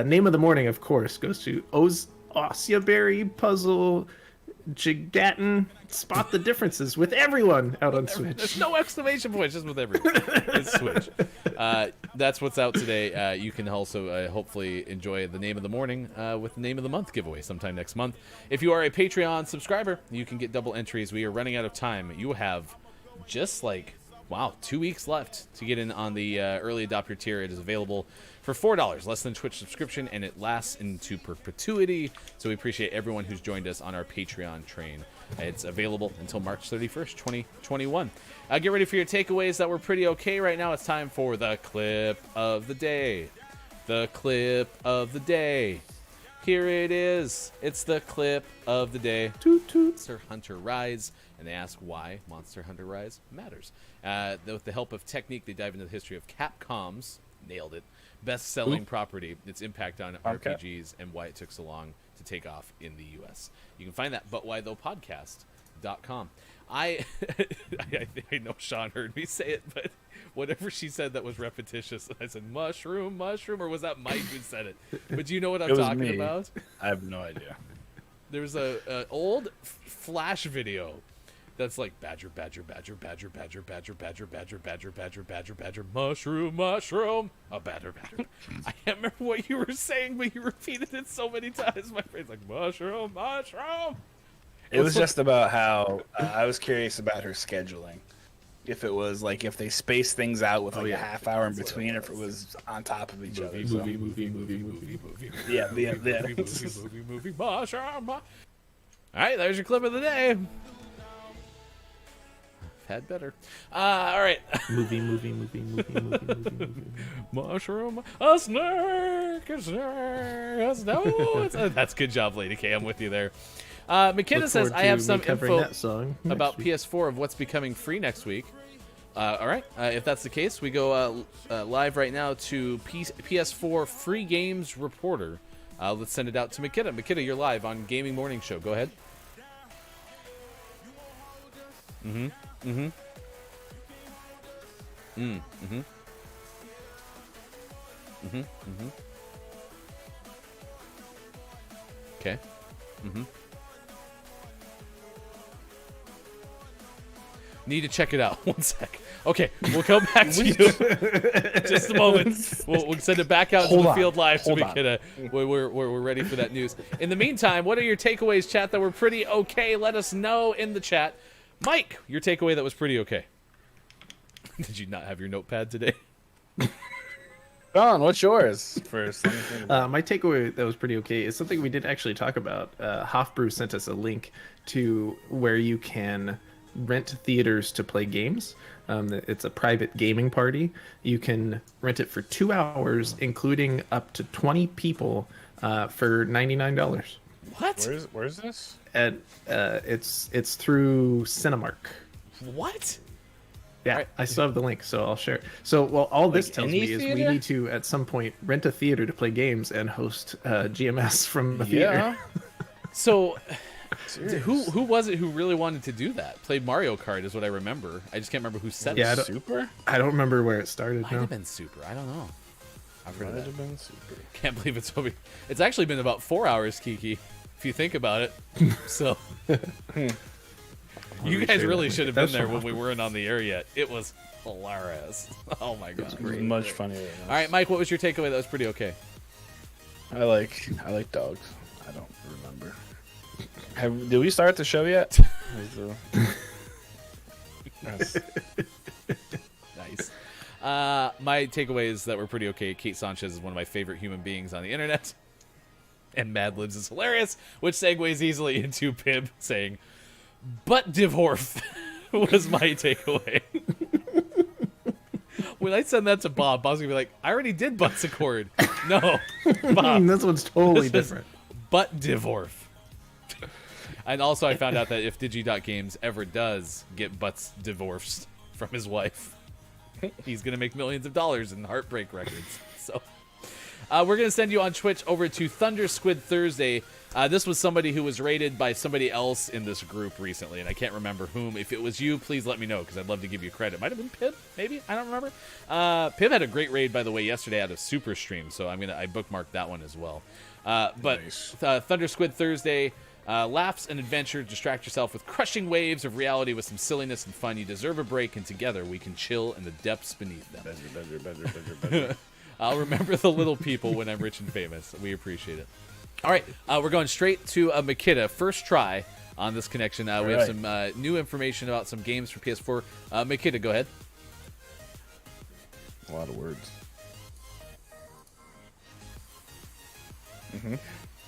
Name of the morning, of course, goes to Osiaberry Puzzle Jigatin. Spot the differences with everyone out on Switch. There's no exclamation points, just with everyone. It's Switch. That's what's out today. You can also hopefully enjoy the name of the morning with the name of the month giveaway sometime next month. If you are a Patreon subscriber, you can get double entries. We are running out of time. You have just 2 weeks left to get in on the early adopter tier. It is available for $4, less than Twitch subscription, and it lasts into perpetuity. So we appreciate everyone who's joined us on our Patreon train. It's available until March 31st, 2021. Get ready for your takeaways that were pretty okay right now. It's time for the clip of the day. The clip of the day. Here it is. It's the clip of the day. Toot toot. Monster Hunter Rise. And they ask why Monster Hunter Rise matters. With the help of Technique, they dive into the history of Capcom's, nailed it, best-selling property, its impact on RPGs, and why it took so long to take off in the U.S. You can find that butwhythoughpodcast.com. I know Sean heard me say it, but whatever she said that was repetitious, I said mushroom, or was that Mike who said it? But do you know what I'm talking about? I have no idea. There's a old Flash video That's like badger, badger, badger, badger, badger, badger, badger, badger, badger, badger, badger, badger, mushroom, mushroom. A badger, badger. I can't remember what you were saying, but you repeated it so many times. My brain's like mushroom, mushroom. It was just about how I was curious about her scheduling. If it was like if they spaced things out with like a half hour in between, if it was on top of each other. Movie. Yeah, Movie, mushroom. All right, there's your clip of the day. Had better. All right. Movie. Mushroom, a snake, a snake. That's good job, Lady K. I'm with you there. McKenna says, I have some info about PS4 of what's becoming free next week. All right. If that's the case, we go live right now to PS4 Free Games Reporter. Let's send it out to McKenna. McKenna, you're live on Gaming Morning Show. Go ahead. Okay. Need to check it out. One sec. Okay, we'll come back to you. Just a moment. We'll send it back out to the field live to McKenna. We're ready for that news. In the meantime, what are your takeaways, chat, that were pretty okay? Let us know in the chat. Mike, your takeaway that was pretty okay. Did you not have your notepad today? Don, what's yours first? My takeaway that was pretty okay is something we didn't actually talk about. Hofbrew sent us a link to where you can rent theaters to play games. It's a private gaming party. You can rent it for 2 hours, including up to 20 people for $99. What? Where's this? And it's through Cinemark. What? Yeah, right. I still have the link, so I'll share it. So, well, all this tells me is we need to, at some point, rent a theater to play games and host GMS from the theater. So, who was it who really wanted to do that? Played Mario Kart is what I remember. I just can't remember who said it. Super? I don't remember where it started. Might have been Super. I don't know. I've heard of that. Been Super. Can't believe it's over. It's actually been about 4 hours, Kiki, if you think about it. So, you guys really should have been there when we weren't on the air yet. It was hilarious. Oh my god, it was much funnier. All right, Mike, what was your takeaway? That was pretty okay. I like dogs. I don't remember. Did we start the show yet? Nice. My takeaways that were pretty okay. Kate Sanchez is one of my favorite human beings on the internet. And Mad Libs is hilarious, which segues easily into Pib saying, "But Divorce" was my takeaway. When I send that to Bob, Bob's gonna be like, "I already did Butts Accord." No, Bob, this one's totally different. But Divorce. And also, I found out that if Digi.Games ever does get Butts divorced from his wife, he's gonna make millions of dollars in Heartbreak Records. So. We're going to send you on Twitch over to Thunder Squid Thursday. This was somebody who was rated by somebody else in this group recently, and I can't remember whom. If it was you, please let me know, because I'd love to give you credit. Might have been Pib, maybe? I don't remember. Pib had a great raid, by the way, yesterday out of Super Stream, so I bookmarked that one as well. Nice. Thunder Squid Thursday, laughs and adventure. Distract yourself with crushing waves of reality with some silliness and fun. You deserve a break, and together we can chill in the depths beneath them. Better. I'll remember the little people when I'm rich and famous. We appreciate it. All right, we're going straight to Makita. First try on this connection. We have some new information about some games for PS4. Makita, go ahead. A lot of words.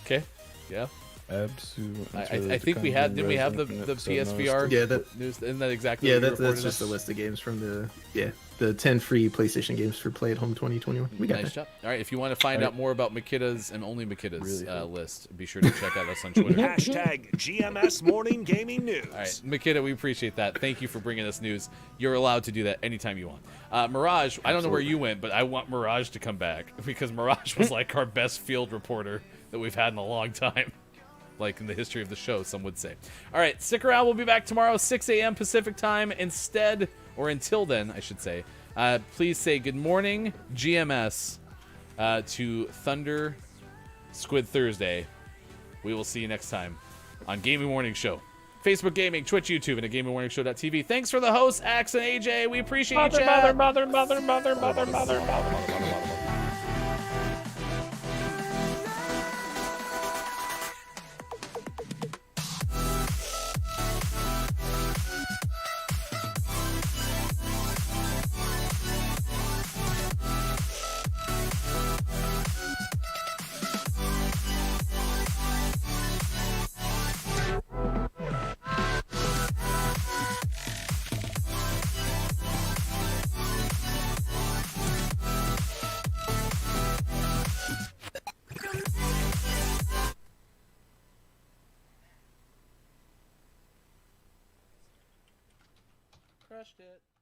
Okay. Yeah. Absolutely. I think we had. Didn't we have the PSVR? Yeah, news. Isn't that exactly? Yeah, what that's just a list of games from the 10 free PlayStation games for Play at Home 2021. We got nice job. All right, if you want to find out more about Makita's and only Makita's list, be sure to check out us on Twitter. Hashtag GMS Morning Gaming News. All right, Makita, we appreciate that. Thank you for bringing us news. You're allowed to do that anytime you want. Mirage, I don't know where you went, but I want Mirage to come back because Mirage was like our best field reporter that we've had in a long time. Like in the history of the show, some would say. All right, stick around. We'll be back tomorrow, 6 a.m. Pacific time. Instead, or until then, I should say, please say good morning, GMS, to Thunder Squid Thursday. We will see you next time on Gaming Morning Show. Facebook Gaming, Twitch, YouTube, and at GamingWarningShow.tv. Thanks for the hosts, Axe and AJ. We appreciate you, chat. Mother. Crushed it.